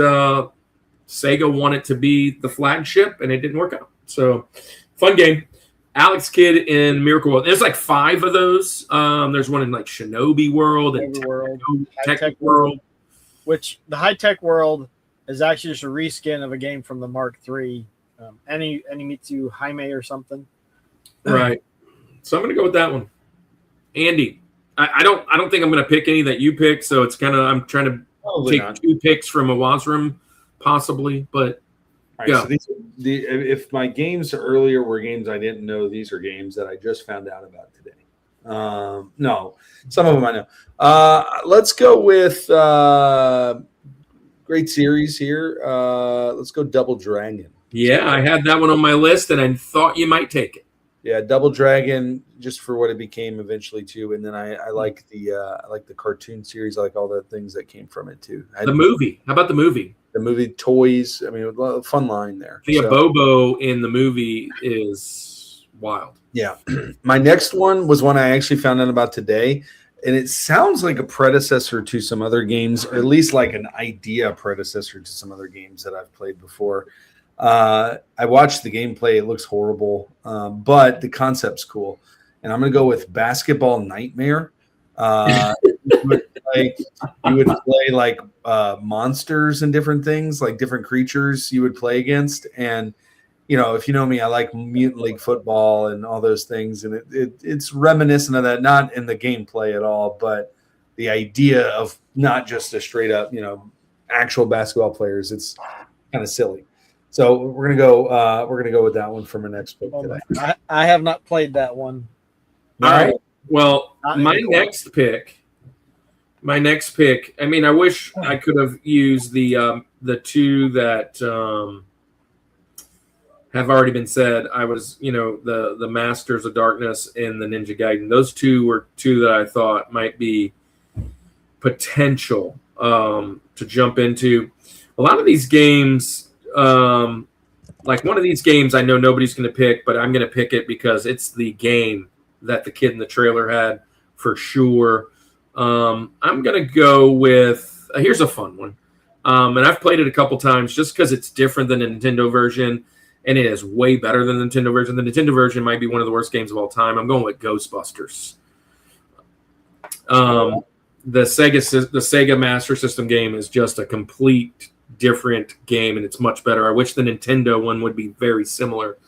Sega wanted to be the flagship, and it didn't work out. So, fun game. Alex Kidd in Miracle World. There's like 5 of those. There's one in like Shinobi World and Tech World. Which the High Tech World is actually just a reskin of a game from the Mark III. Animitsu Jaime or something. Right. So I'm going to go with that one. Andy, I don't think I'm going to pick any that you pick. So it's kind of I'm trying to take 2 picks from a Wazarum, possibly, but. All right, so if my games earlier were games I didn't know, these are games that I just found out about today. No, some of them I know. Let's go with great series here. Let's go Double Dragon. Yeah, I had that one on my list, and I thought you might take it. Yeah, Double Dragon, just for what it became eventually too. And then I like the cartoon series. I like all the things that came from it too. The movie. How about the movie? The movie, toys. I mean, a fun line there. The Abobo in the movie is wild. Yeah. My next one was one I actually found out about today. And it sounds like a predecessor to some other games, or at least like an idea predecessor to some other games that I've played before. I watched the gameplay. It looks horrible, but the concept's cool. And I'm going to go with Basketball Nightmare. You would play like monsters and different things, like different creatures you would play against. And, you know, if you know me, I like Mutant League football and all those things. And it's reminiscent of that, not in the gameplay at all, but the idea of not just a straight up, you know, actual basketball players. It's kind of silly. So we're gonna go with that one for my next pick today. I have not played that one. All right. Well, my next pick. I mean, I wish I could have used the two that have already been said. I was, you know, the Masters of Darkness and the Ninja Gaiden. Those two were two that I thought might be potential to jump into. A lot of these games. Like one of these games I know nobody's going to pick, but I'm going to pick it because it's the game that the kid in the trailer had for sure. I'm going to go with here's a fun one. And I've played it a couple times just because it's different than the Nintendo version, and it is way better than the Nintendo version. The Nintendo version might be one of the worst games of all time. I'm going with Ghostbusters. The Sega Master System game is just a complete different game, and it's much better. I wish the Nintendo one would be very similar.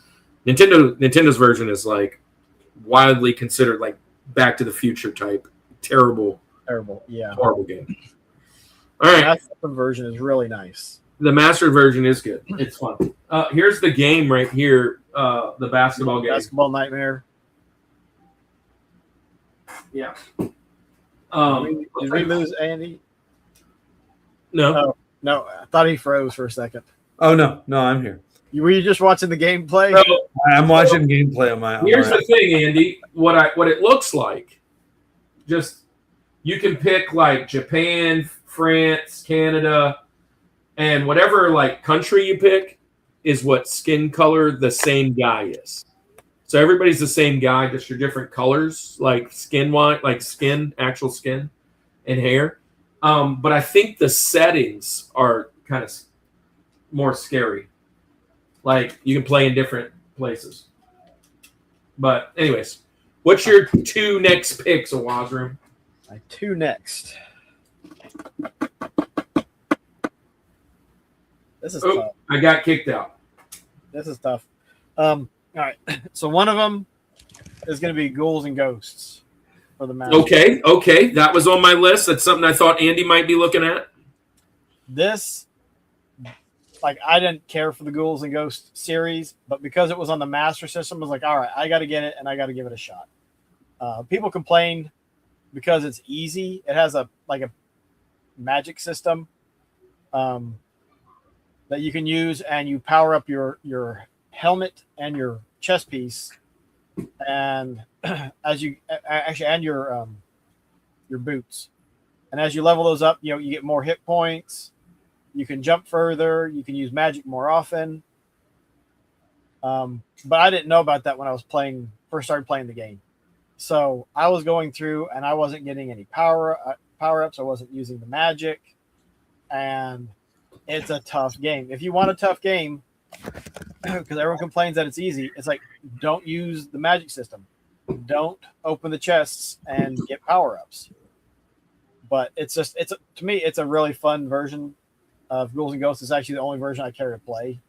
Nintendo's version is like widely considered like Back to the Future type terrible, yeah, horrible game. All right, the version is really nice. The master version is good. It's fun. Here's the game right here. The basketball game. Basketball Nightmare. Yeah. Did we lose Andy? No. Oh, no, I thought he froze for a second. Oh no, I'm here. Were you just watching the gameplay? So, I'm watching gameplay on my. Here's the thing, Andy. What it looks like. Just you can pick like Japan, France, Canada, and whatever like country you pick is what skin color the same guy is. So everybody's the same guy, just your different colors, like actual skin and hair. But I think the settings are kind of more scary. Like you can play in different places. But anyways, what's your two next picks, Awazroom? My two next. This is tough. I got kicked out. This is tough. All right. So one of them is going to be Ghouls and Ghosts for the Master. Okay. That was on my list. That's something I thought Andy might be looking at. This, like, I didn't care for the Ghouls and Ghosts series, but because it was on the Master System, I was like, all right, I got to get it, and I got to give it a shot. People complain because it's easy. It has a magic system that you can use, and you power up your helmet and your chest piece, and as you and your boots, and as you level those up, you get more hit points. You can jump further. You can use magic more often. But I didn't know about that when I was first started playing the game. So I was going through, and I wasn't getting any power ups. I wasn't using the magic, and it's a tough game. If you want a tough game, because everyone complains that it's easy, it's like, don't use the magic system. Don't open the chests and get power ups. But to me, it's a really fun version of Ghouls and Ghosts. It's actually the only version I care to play,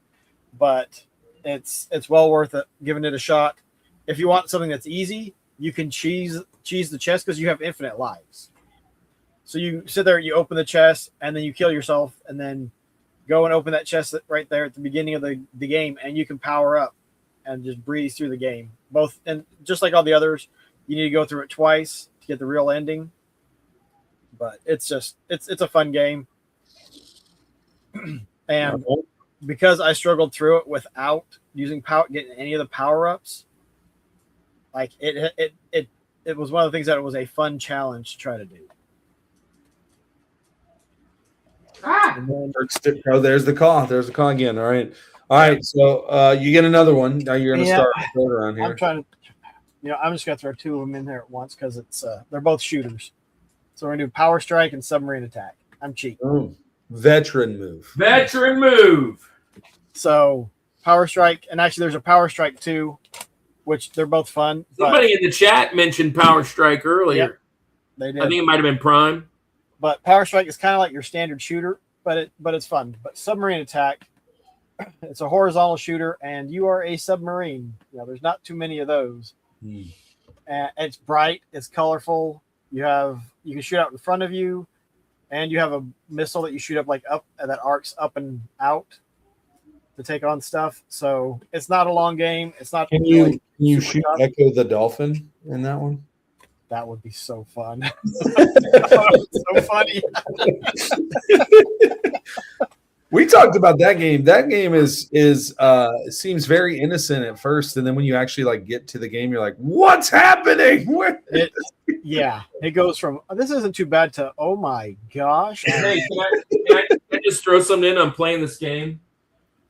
but it's well worth it, giving it a shot. If you want something that's easy, you can cheese the chest because you have infinite lives. So you sit there, you open the chest, and then you kill yourself, and then go and open that chest right there at the beginning of the game, and you can power up and just breeze through the game. And just like all the others, you need to go through it twice to get the real ending. But it's a fun game. And because I struggled through it without using getting any of the power-ups, like it was one of the things that it was a fun challenge to try to do. Oh, there's the call. There's the call again. All right. So you get another one. Now you're going to start around here. I'm trying to, I'm just going to throw two of them in there at once because they're both shooters. So we're going to do Power Strike and Submarine Attack. I'm cheap. Veteran move. So Power Strike, and actually there's a Power Strike 2, which they're both fun. Somebody in the chat mentioned Power Strike earlier. Yep, they did. I think it might have been Prime. But Power Strike is kind of like your standard shooter, but it's fun. But Submarine Attack, it's a horizontal shooter, and you are a submarine. There's not too many of those. And it's bright, it's colorful. You can shoot out in front of you, and you have a missile that you shoot up that arcs up and out to take on stuff. So it's not a long game. It's not. Can you shoot tough. Echo the Dolphin in that one? That would be so fun. So funny. We talked about that game. That game seems very innocent at first, and then when you actually get to the game, you're like, "What's happening?" It goes from this isn't too bad to oh my gosh. Hey, can I just throw something in? I'm playing this game.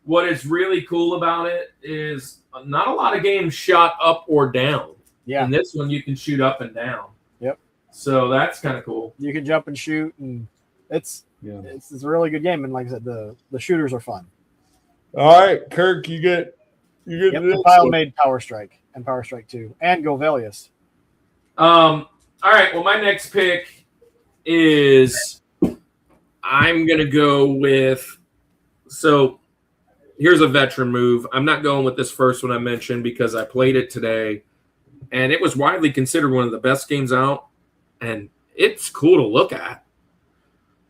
What is really cool about it is not a lot of games shot up or down. Yeah. In this one, you can shoot up and down. Yep. So that's kind of cool. You can jump and shoot, and it's a really good game. And like I said, the shooters are fun. All right, Kirk, you get. The pile made Power Strike and Power Strike 2 and Golvellius. All right. Well, my next pick is I'm gonna go with. So here's a veteran move. I'm not going with this first one I mentioned because I played it today. And it was widely considered one of the best games out. And it's cool to look at.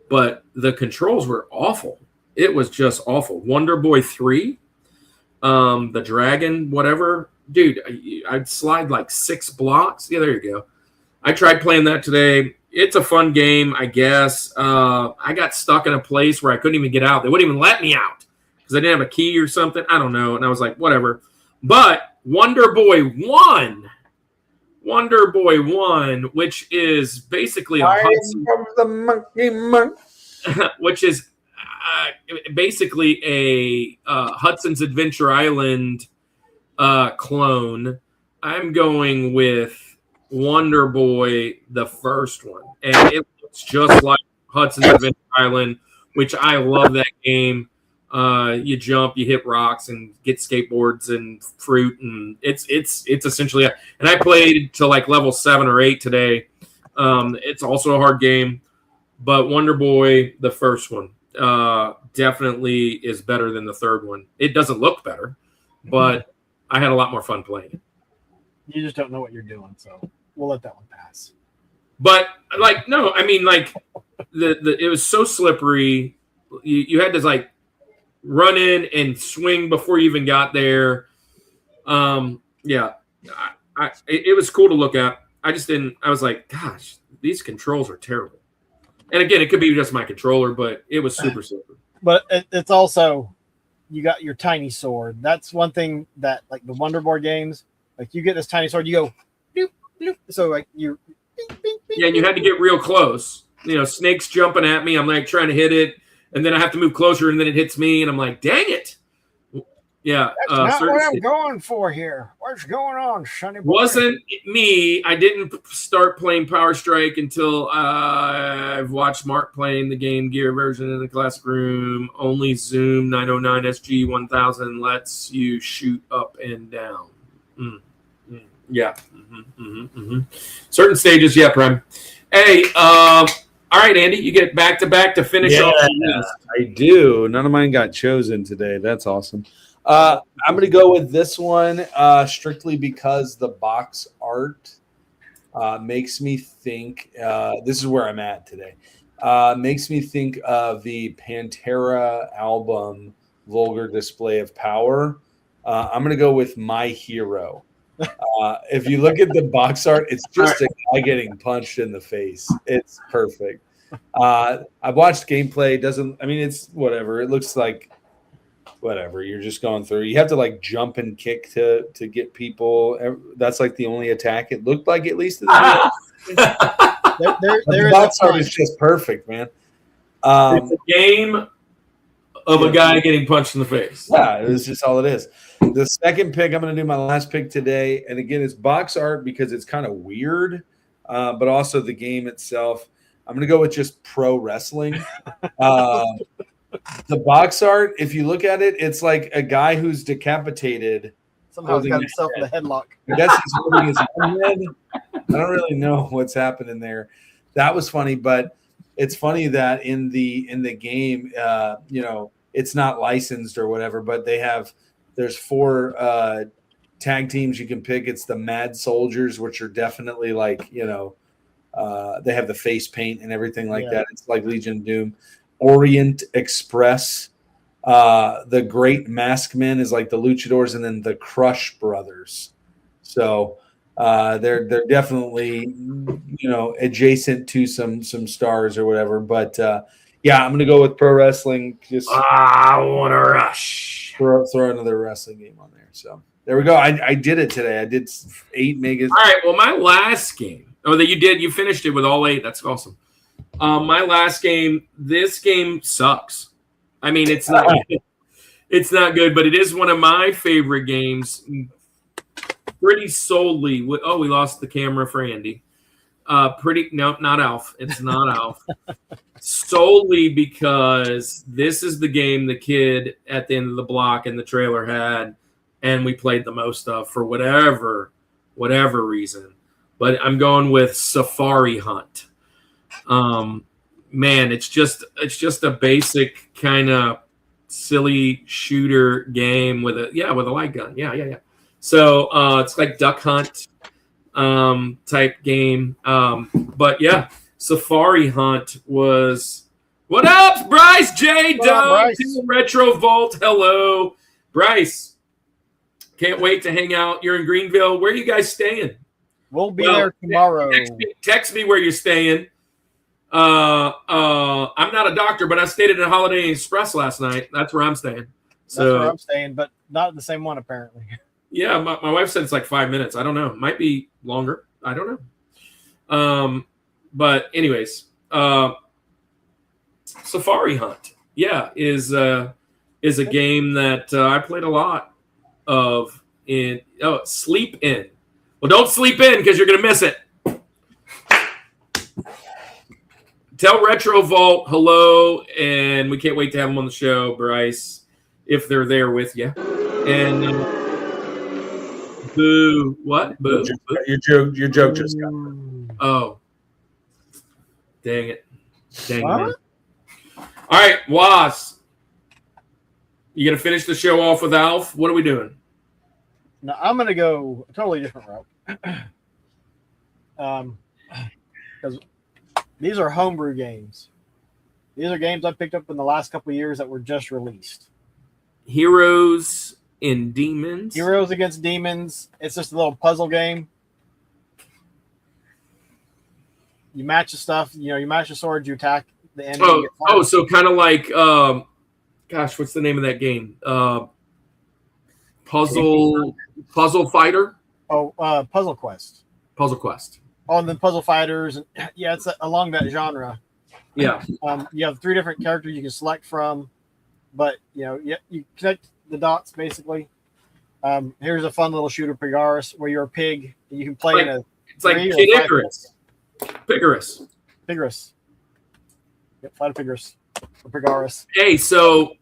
But the controls were awful. It was just awful. Wonder Boy 3, the dragon, whatever. Dude, I'd slide 6 blocks. Yeah, there you go. I tried playing that today. It's a fun game, I guess. I got stuck in a place where I couldn't even get out. They wouldn't even let me out because I didn't have a key or something. I don't know. And I was like, whatever. But Wonder Boy 1, which is basically which is basically a Hudson's Adventure Island clone. I'm going with Wonder Boy, the first one, and it looks just like Hudson's Adventure Island, which I love that game. You jump, you hit rocks, and get skateboards and fruit, and it's essentially. And I played to level 7 or 8 today. It's also a hard game, but Wonder Boy, the first one, definitely is better than the third one. It doesn't look better, but I had a lot more fun playing it. You just don't know what you're doing, so we'll let that one pass. But no, I mean it was so slippery. You had to run in and swing before you even got there. It was cool to look at. I just didn't. I was like, gosh, these controls are terrible. And again, it could be just my controller, but it was super slippery. But it's also, you got your tiny sword. That's one thing that the Wonder Boy games, you get this tiny sword, you go, bloop, bloop. So you're, bing, bing, bing, yeah, and you had to get real close. Snake's jumping at me. I'm trying to hit it. And then I have to move closer, and then it hits me, and I'm like, dang it. Yeah. That's not what I'm going for here. What's going on, Sonny boy? Wasn't me. I didn't start playing Power Strike until I've watched Mark playing the Game Gear version in the classic room. Only Zoom 909 SG 1000 lets you shoot up and down. Yeah. Certain stages, yeah, Prime. Hey, all right, Andy, you get back-to-back to finish off. I do. None of mine got chosen today. That's awesome. I'm going to go with this one strictly because the box art makes me think this is where I'm at today. Makes me think of the Pantera album, Vulgar Display of Power. I'm going to go with My Hero. If you look at the box art, it's just a guy getting punched in the face. It's perfect. I've watched gameplay. It's whatever. It looks like whatever. You're just going through. You have to like jump and kick to get people. That's like the only attack it looked like, at least. The box art is just perfect, man. It's a game of a guy getting punched in the face. Yeah, it's just all it is. The second pick, I'm going to do my last pick today. And again, it's box art because it's kind of weird, but also the game itself. I'm going to go with just pro wrestling. The box art, if you look at it, it's like a guy who's decapitated. Somehow he's got himself in a headlock. I guess he's holding his own head. I don't really know what's happening there. That was funny, but it's funny that in the game, it's not licensed or whatever, but there's 4 tag teams you can pick. It's the Mad Soldiers, which are definitely like, they have the face paint and everything like that. It's like Legion of Doom. Orient Express. The Great Mask Men is like the Luchadors, and then the Crush Brothers. So they're definitely adjacent to some stars or whatever. But I'm gonna go with pro wrestling. Just I want to rush. Throw another wrestling game on there. So there we go. I did it today. I did 8 megas. All right. Well, my last game. Oh, that you finished it with all 8. That's awesome. My last game. This game sucks. I mean, it's not good, but it is one of my favorite games. Pretty solely. We lost the camera for Andy. Not Alf. It's not Alf. Solely because this is the game the kid at the end of the block in the trailer had, and we played the most of for whatever reason. But I'm going with Safari Hunt. Man, it's just a basic kind of silly shooter game with a light gun. Yeah. So it's like Duck Hunt type game. But yeah, Safari Hunt was. What up, Bryce J. Doe, Retro Vault. Hello, Bryce. Can't wait to hang out. You're in Greenville. Where are you guys staying? We'll be there tomorrow. Text me where you're staying. I'm not a doctor, but I stayed at a Holiday Inn Express last night. That's where I'm staying. That's where I'm staying, but not the same one apparently. Yeah, my wife said it's like 5 minutes. I don't know. Might be longer. I don't know. But anyways, Safari Hunt, is a game that I played a lot of. Sleep In. Well, don't sleep in because you're gonna miss it. Tell Retro Vault hello, and we can't wait to have them on the show, Bryce, if they're there with you. And boo, what? Boo? Your joke just got. Oh, dang it! Man. All right, Was, you gonna finish the show off with Alf? What are we doing? No, I'm gonna go a totally different route. Because these are homebrew games. These are games I picked up in the last couple of years that were just released. Heroes and Demons. Heroes Against Demons. It's just a little puzzle game. You match the stuff. You match the swords. You attack the enemy. So kind of like, what's the name of that game? Puzzle Fighter. Puzzle Quest. Puzzle Quest. Oh, and then Puzzle Fighters, and it's along that genre. Yeah. You have 3 different characters you can select from, but you connect the dots basically. Here's a fun little shooter, Pigaris, where you're a pig and you can play It's like Kid Icarus. Pigaris. Yep, Flight of Pigaris or Pigaris. Hey, so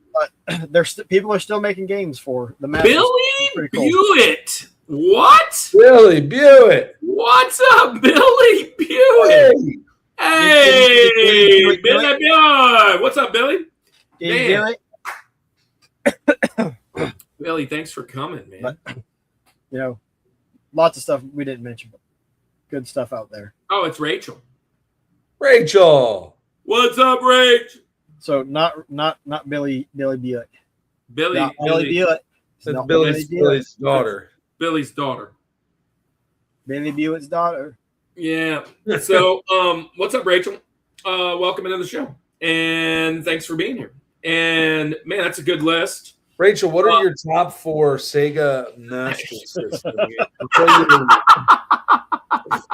people are still making games for the Master Billy Buitt. What? Billy Buitt. What's up, Billy Buitt? Hey, Billy Buitt. What's up, Billy? Billy? Billy, thanks for coming, man. But, lots of stuff we didn't mention, but good stuff out there. Oh, it's Rachel. Rachel. What's up, Rach? So not Billy Buitt. Billy Buitt. That's Billy's daughter. Billy's daughter. Billy Buick's daughter. Yeah. So, what's up, Rachel? Welcome into the show, and thanks for being here. And man, that's a good list. Rachel, what are your top 4 Sega Master System games?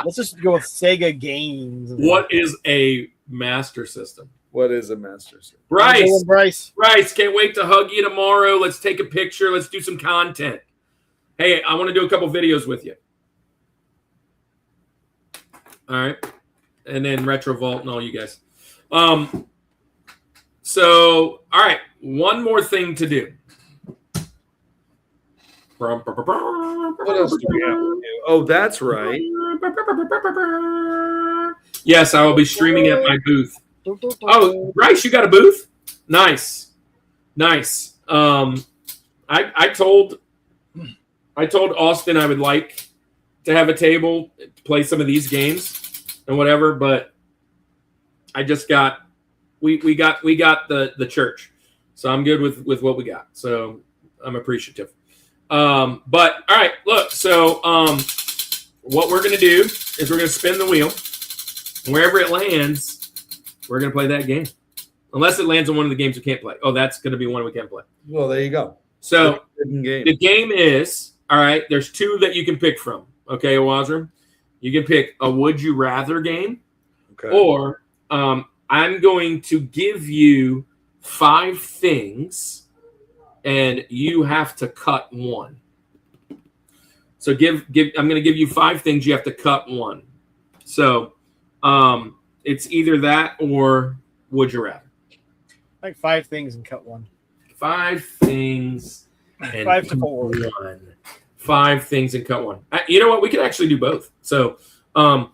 Let's just go with Sega games. What is a Master System? What is a Master System? Bryce. Can't wait to hug you tomorrow. Let's take a picture. Let's do some content. Hey, I want to do a couple videos with you. All right. And then Retro Vault and all you guys. So, all right. One more thing to do. What else do we have to do? Oh, that's right. Yes, I will be streaming at my booth. Oh, Bryce, you got a booth? Nice. I told Austin I would like to have a table to play some of these games and whatever, but I just got we got the church, so I'm good with what we got. So I'm appreciative. But all right, look. So what we're gonna do is we're gonna spin the wheel. Wherever it lands, we're gonna play that game. Unless it lands on one of the games we can't play. Oh, that's gonna be one we can't play. Well, there you go. So the game is, all right, there's 2 that you can pick from. Okay, Wazram? You can pick a Would You Rather game, or I'm going to give you 5 things, and you have to cut 1. So I'm going to give you 5 things. You have to cut 1. So it's either that or Would You Rather. Like 5 things and cut 1. 5 things and 5 to 4. 1. 5 things and cut 1. You know what? We could actually do both. So I'd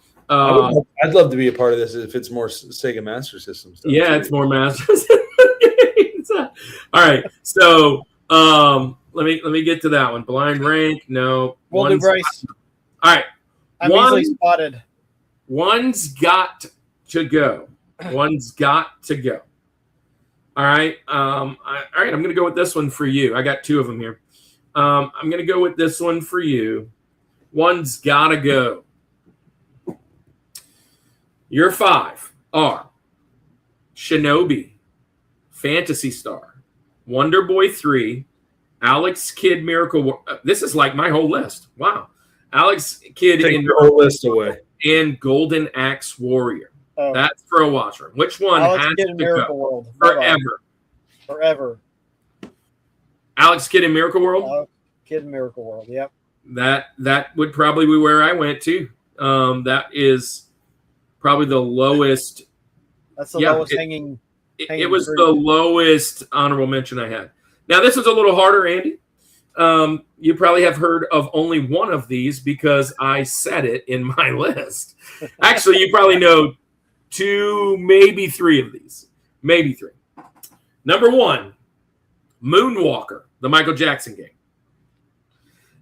love to be a part of this if it's more Sega Master System stuff. Yeah, it's more Master System games. All right. So let me get to that one. Blind rank, no. We'll do Bryce. All right. I'm easily spotted. One's got to go. One's got to go. All right. All right. I'm going to go with this one for you. I got 2 of them here. I'm going to go with this one for you. One's got to go. Your 5 are Shinobi, Phantasy Star, Wonder Boy 3, Alex Kidd Miracle. This is like my whole list. Wow. Alex Kidd Take your whole list away. And Golden Axe Warrior. Oh. That's for a watcher. Which one Alex has Kidd to Miracle go? World. Forever. Alex Kidd in Miracle World? Alex Kidd in Miracle World, yep. That would probably be where I went to. That is probably the lowest. That's the lowest hanging. It was the lowest honorable mention I had. Now, this is a little harder, Andy. You probably have heard of only one of these because I said it in my list. Actually, you probably know 2, maybe 3 of these. Maybe 3. Number 1, Moonwalker, the Michael Jackson game.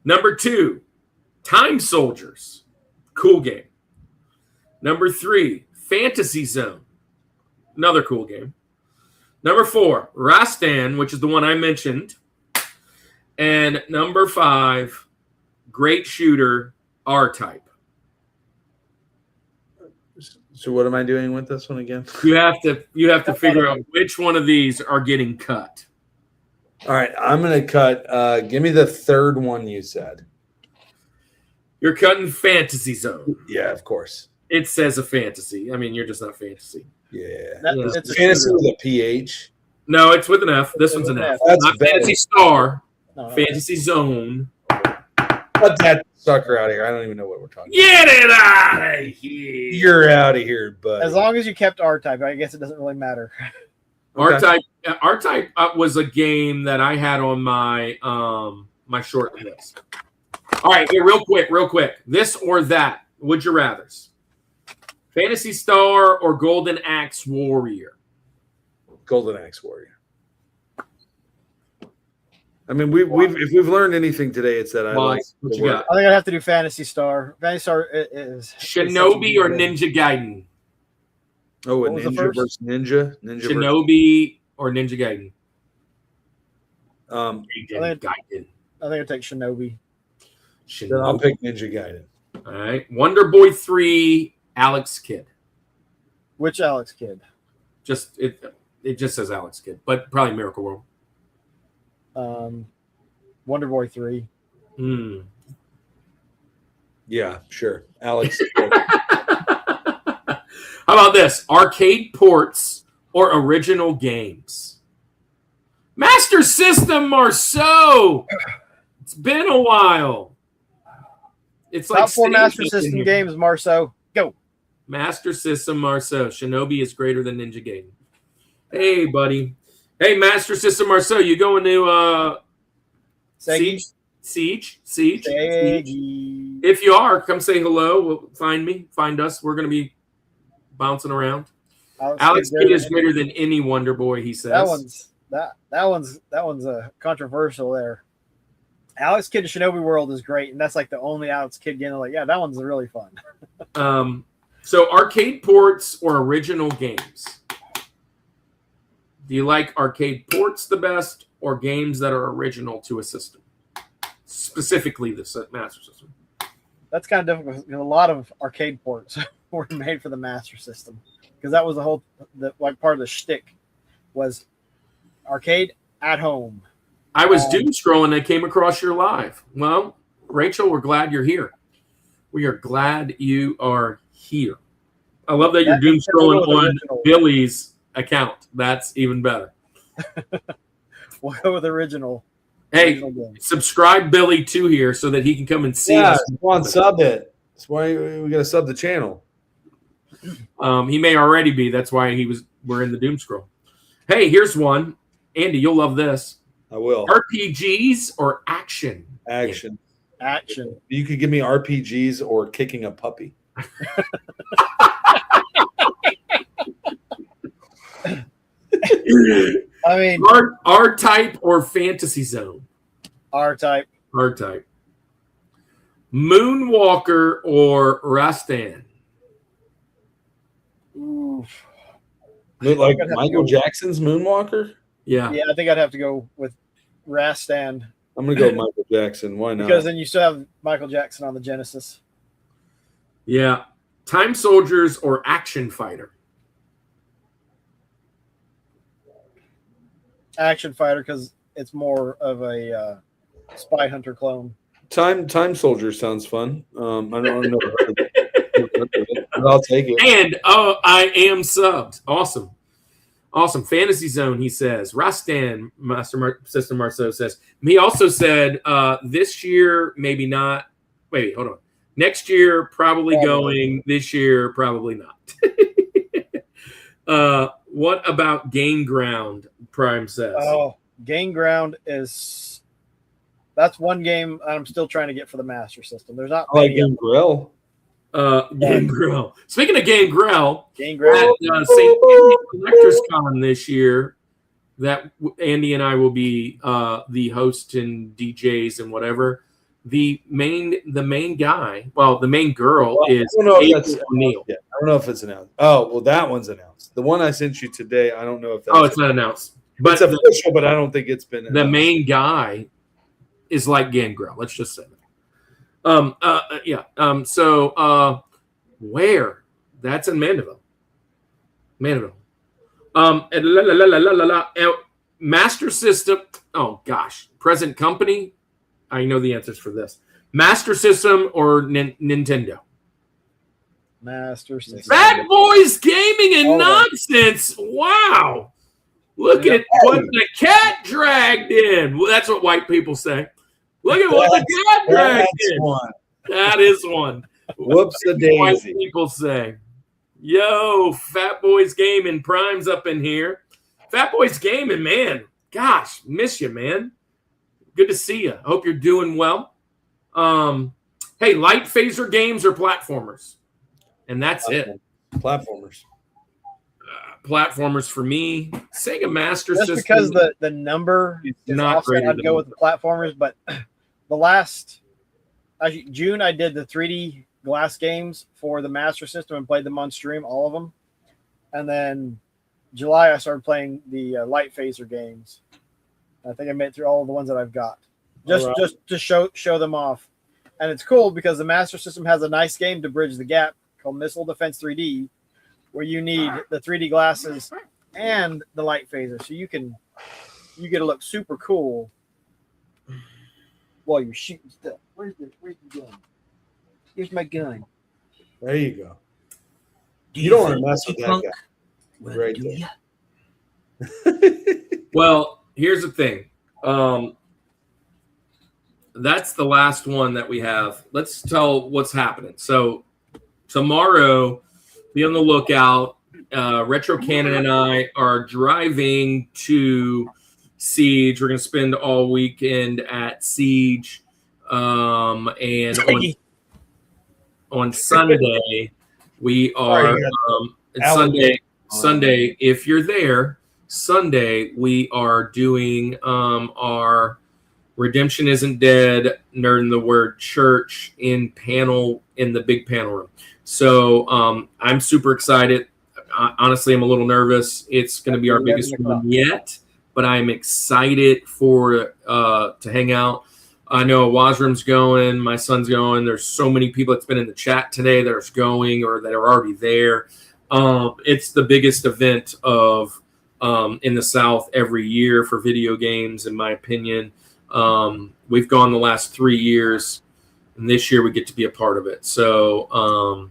Number 2, Time Soldiers. Cool game. Number 3, Fantasy Zone. Another cool game. Number 4, Rastan, which is the one I mentioned. And number 5, Great Shooter, R-Type. So what am I doing with this one again? You have to figure out which one of these are getting cut. All right, I'm going to cut. Give me the 3rd one you said. You're cutting Fantasy Zone. Yeah, of course. It says a fantasy. I mean, you're just not fantasy. Yeah. It's Fantasy with a PH. No, it's with an F. This one's an F. That's not better. Fantasy Star. No. Fantasy Zone. Cut that sucker out of here. I don't even know what we're talking Get it out of here. You're out of here, bud. As long as you kept R-Type, I guess it doesn't really matter. R-Type was a game that I had on my my short list. All right, here, real quick. This or that. Would you rathers? Phantasy Star or Golden Axe Warrior? Golden Axe Warrior. I mean, if we've learned anything today, it's that I like. What you got? I think I'd have to do Phantasy Star. Phantasy Star is Shinobi or Ninja Gaiden? Oh, a What was the Ninja first? versus Ninja. Shinobi or Ninja Gaiden? Gaiden. Gaiden. I think I'd take Shinobi. Then I'll pick Ninja Gaiden. All right. Wonder Boy 3, Alex Kidd. Which Alex Kidd? Just it just says Alex Kidd, but probably Miracle World. Wonder Boy 3. Yeah, sure. Alex. How about this? Arcade ports or original games? Master System, Marceau. It's been a while. It's like Top 4 Master System games, Marceau. Go. Master System, Marceau. Shinobi is greater than Ninja Gaiden. Hey, buddy. Hey, Master System, Marceau. You going to Siege? If you are, come say hello. Find us. We're going to be bouncing around. Alex Kidd is greater than any Wonder Boy, he says. That one's controversial there. Alex Kidd Shinobi World is great, and that's like the only Alex Kidd game. Like, yeah, that one's really fun. So arcade ports or original games? Do you like arcade ports the best or games that are original to a system? Specifically the Master System. That's kind of difficult because a lot of arcade ports were made for the Master System because that was part of the shtick was arcade at home. I was doom scrolling and I came across your live. Well, Rachel, we're glad you're here. We are glad you are here. I love that you're doom scrolling on original. Billy's account. That's even better. We'll go with original. Hey, subscribe Billy to here so that he can come and see us. Come on, sub it. That's why we got to sub the channel. He may already be. That's why we're in the doom scroll. Hey, here's one. Andy, you'll love this. I will. RPGs or action? Action. Action. You could give me RPGs or kicking a puppy. I mean, R-Type or Fantasy Zone? R-Type. R-Type. Moonwalker or Rastan? Oof. Like Michael Jackson's Moonwalker? Yeah. Yeah, I think I'd have to go with Rastan. I'm going to go with Michael Jackson. Why not? Because then you still have Michael Jackson on the Genesis. Yeah. Time Soldiers or Action Fighter? Action Fighter because it's more of a Spy Hunter clone. Time Soldier sounds fun. I don't know. I'll take it. And I am subbed. Awesome. Fantasy Zone, he says. Rastan, Master System Marceau says. He also said this year, maybe not. Wait, hold on. Next year, probably going. This year, probably not. What about Game Ground? Prime says. Oh, Game Ground that's one game I'm still trying to get for the Master System. There's not like Game Grill. Game Grill. Speaking of Game Grill, at St. Andy Collectors Con this year, that Andy and I will be the host and DJs and whatever. The main guy, the main girl is O'Neill. I don't know if it's announced. Oh, well, that one's announced. The one I sent you today, I don't know if that's it's not announced. But it's official, but I don't think it's been announced. The main guy is like Gangrel. Let's just say that. So where? That's in Mandeville. Master System. Oh gosh, present company. I know the answers for this. Master System or Nintendo? Master System. Fat Boys Gaming and Nonsense. Wow. Look at what the cat dragged in. Well, that's what white people say. Look at what the cat dragged in. That is one. Whoops-a-daisy. White people say. Yo, Fat Boys Gaming. Prime's up in here. Fat Boys Gaming, man. Gosh, miss you, man. Good to see you. Hope you're doing well. Hey, light phaser games or platformers? And that's it. Platformers. Platformers for me. Sega Master System. Just because the number is not also, I'd go with the platformers. But June, I did the 3D glass games for the Master System and played them on stream, all of them. And then July, I started playing the light phaser games. I think I made it through all of the ones that I've got. Just to show them off. And it's cool because the Master System has a nice game to bridge the gap called Missile Defense 3D, where you need the 3D glasses and the light phaser, so you get to look super cool while you're shooting stuff. Where's the gun? Here's my gun. There you go. You don't want to mess with that guy. Right there. Well, here's the thing. That's the last one that we have. Let's tell what's happening. So tomorrow, be on the lookout. Retro Cannon and I are driving to Siege. We're going to spend all weekend at Siege. And on Sunday, we are Sunday, if you're there, Sunday, we are doing our Redemption Isn't Dead, Nerd in the Word Church in the big panel room. So I'm super excited. Honestly, I'm a little nervous. It's going to be our biggest one yet, but I'm excited for to hang out. I know Wasrum's going, my son's going. There's so many people that's been in the chat today that are going or that are already there. It's the biggest event of in the South every year for video games, in my opinion. We've gone the last 3 years, and this year we get to be a part of it. So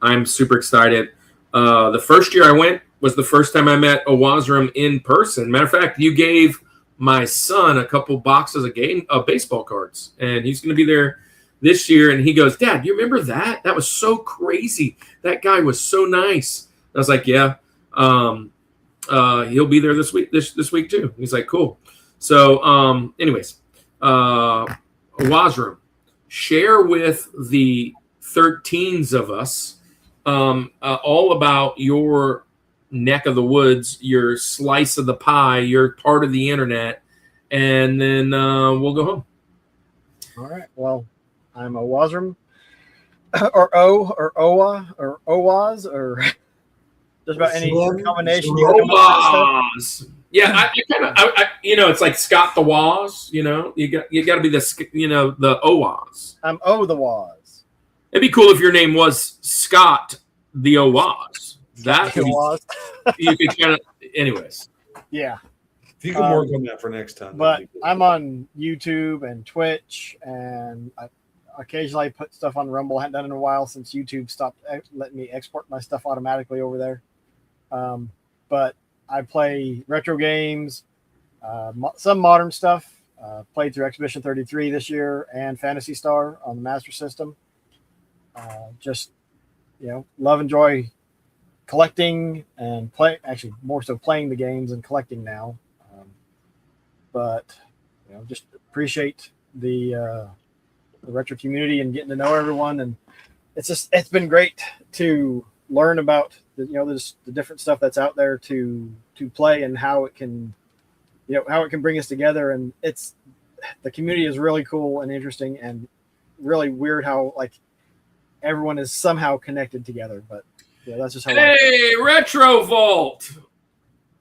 I'm super excited. The first year I went was the first time I met Wasrum in person. Matter of fact, you gave my son a couple boxes of baseball cards, and he's going to be there this year. And he goes, "Dad, you remember that? That was so crazy. That guy was so nice." I was like, "Yeah." He'll be there this week too. He's like, "Cool." So, anyways, Wasrum, share with the 13s of us all about your neck of the woods, your slice of the pie, your part of the internet, and then we'll go home. All right. Well, I'm a Wasrum, or Owa, or Owaz, or just about any combination. Yeah, I kind of, it's like Scott the Waz. You got to be the Owaz. I'm O the Waz. It'd be cool if your name was Scott the Owaz. That you could kind of, anyways. Yeah. If you can work on that for next time. But I'm on YouTube and Twitch, and I occasionally put stuff on Rumble. I haven't done it in a while since YouTube stopped letting me export my stuff automatically over there. But I play retro games, some modern stuff. Played through Exhibition 33 this year and Phantasy Star on the Master System. Love, enjoy collecting and play. Actually, more so playing the games and collecting now. But just appreciate the retro community and getting to know everyone. And it's been great to learn about the different stuff that's out there to play and how it can bring us together. And the community is really cool and interesting and really weird how everyone is somehow connected together. But that's just how. Hey, Retro Vault.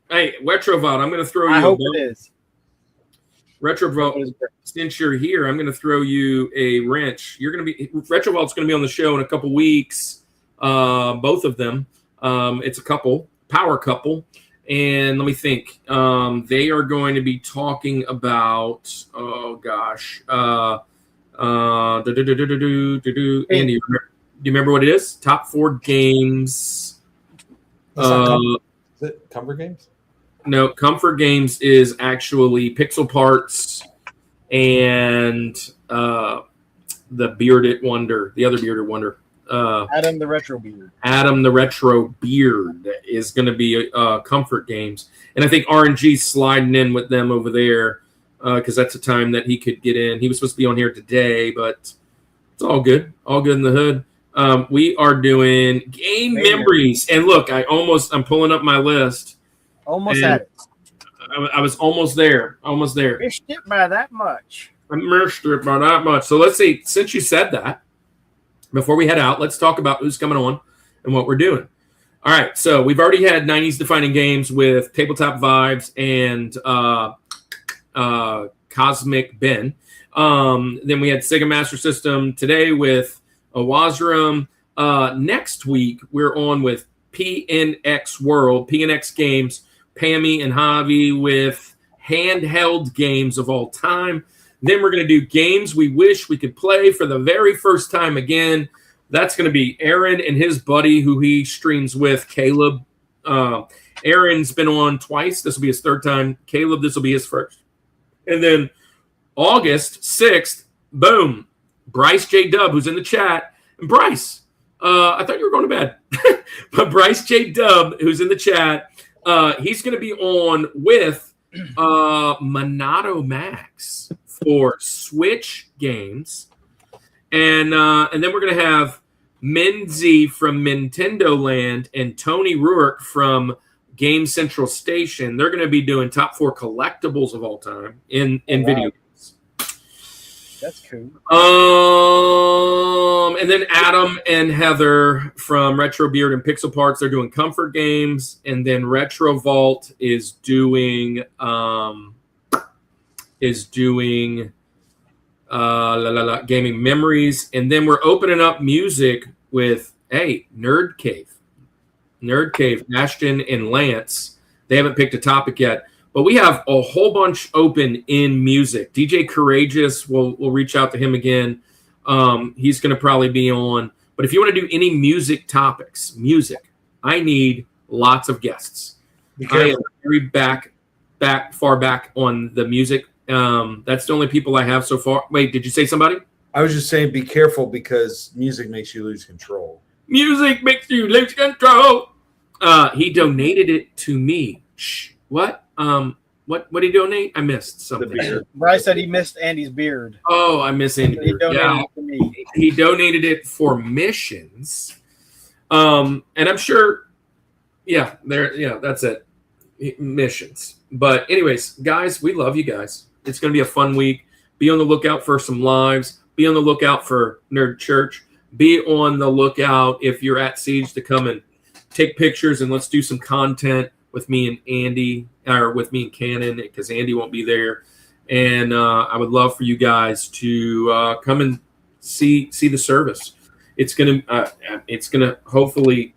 Hey, Retro Vault. I'm going to throw you. I hope it is. Retro Vault. Since you're here, I'm going to throw you a wrench. Retro Vault's going to be on the show in a couple weeks. Both of them. It's a power couple. And let me think. They are going to be talking about, Andy, do you remember what it is? Top 4 games. Is it Comfort Games? No, Comfort Games is actually Pixel Parts and the Bearded Wonder, the other Bearded Wonder. Adam the Retro Beard. Adam the Retro Beard is going to be Comfort Games. And I think RNG's sliding in with them over there because that's the time that he could get in. He was supposed to be on here today, but it's all good. All good in the hood. We are doing game memories. And look, I'm pulling up my list. Almost had it. I was almost there. Missed it by that much. I missed it by that much. So let's see. Since you said that, before we head out, let's talk about who's coming on and what we're doing. All right. So we've already had 90s defining games with Tabletop Vibes and Cosmic Ben. Then we had Sega Master System today with Owazarum. Next week, we're on with PNX World, PNX Games, Pammy and Javi with handheld games of all time. Then we're going to do games we wish we could play for the very first time again. That's going to be Aaron and his buddy who he streams with, Caleb. Aaron's been on twice. This will be his third time. Caleb, this will be his first. And then August 6th, boom, Bryce J. Dub, who's in the chat. And Bryce, I thought you were going to bed. But Bryce J. Dub, who's in the chat, he's going to be on with Monado Max for Switch games. And then we're going to have Minzy from Nintendo Land and Tony Rourke from Game Central Station. They're going to be doing top 4 collectibles of all time in video games. That's cool. And then Adam and Heather from Retro Beard and Pixel Parts, they're doing comfort games. And then Retro Vault is doing gaming memories. And then we're opening up music with Nerd Cave, Ashton and Lance. They haven't picked a topic yet, but we have a whole bunch open in music. DJ Courageous, we'll reach out to him again. He's going to probably be on. But if you want to do any music topics, I need lots of guests. I am very far back on the music. That's the only people I have so far. Wait, did you say somebody? I was just saying, be careful because music makes you lose control. Music makes you lose control. He donated it to me. Shh. What? What did he donate? I missed something. Bryce said he missed Andy's beard. Oh, I miss Andy. He donated it to me. He donated it for missions. And I'm sure, that's it. Missions. But anyways, guys, we love you guys. It's going to be a fun week. Be on the lookout for some lives. Be on the lookout for Nerd Church. Be on the lookout if you're at Siege to come and take pictures and let's do some content with me and Andy, or with me and Cannon, because Andy won't be there. And I would love for you guys to come and see the service. It's gonna hopefully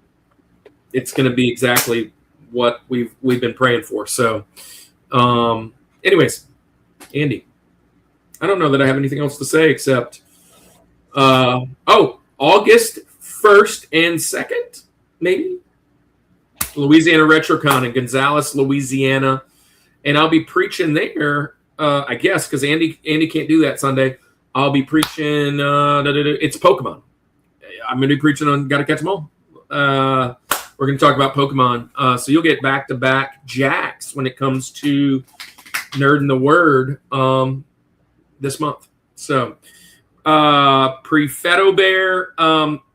it's gonna be exactly what we've been praying for. So, anyways, Andy, I don't know that I have anything else to say except, August 1st and 2nd, maybe. Louisiana RetroCon in Gonzales, Louisiana. And I'll be preaching there, I guess, because Andy can't do that Sunday. I'll be preaching, it's Pokemon. I'm going to be preaching on Gotta Catch 'Em All. We're going to talk about Pokemon. So you'll get back-to-back jacks when it comes to Nerd and the Word this month. So, Prefetto Bear,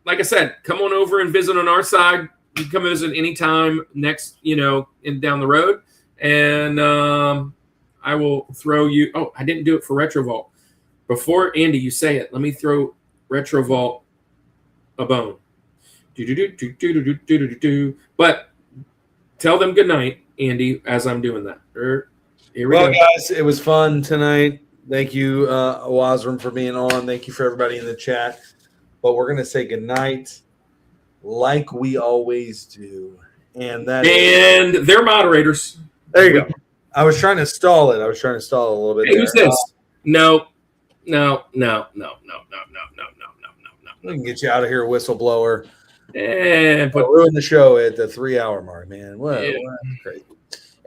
like I said, come on over and visit on our side. You can come visit anytime next, in down the road. And I will throw you. Oh, I didn't do it for Retro Vault. Before, Andy, you say it, let me throw Retro Vault a bone. But tell them good night, Andy, as I'm doing that. Here we go. Guys, it was fun tonight. Thank you, Owazarum, for being on. Thank you for everybody in the chat. But we're going to say good night like we always do. And they're moderators. There you go. I was trying to stall it. a little bit. Hey, who's this? No. We can get you out of here, whistleblower. And ruin the show at the 3-hour mark, man. What crazy.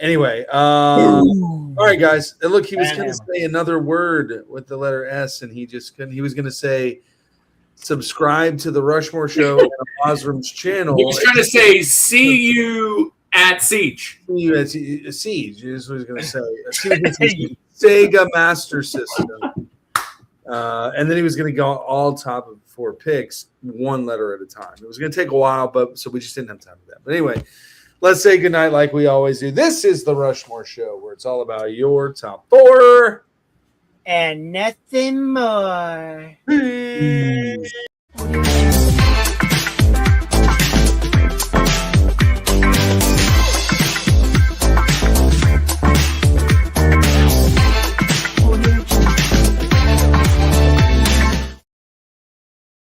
Anyway, all right, guys. And look, he was going to say another word with the letter S, and he just couldn't. He was going to say, subscribe to the Rushmore Show on Ozram's channel. He was trying to say, see you at Siege. See you at Siege is what he was going to say. Sega Master System. And then he was going to go all top of 4 picks, one letter at a time. It was going to take a while, so we just didn't have time for that. But anyway, let's say goodnight like we always do. This is the Rushmore Show, where it's all about your top 4. And nothing more. Peace.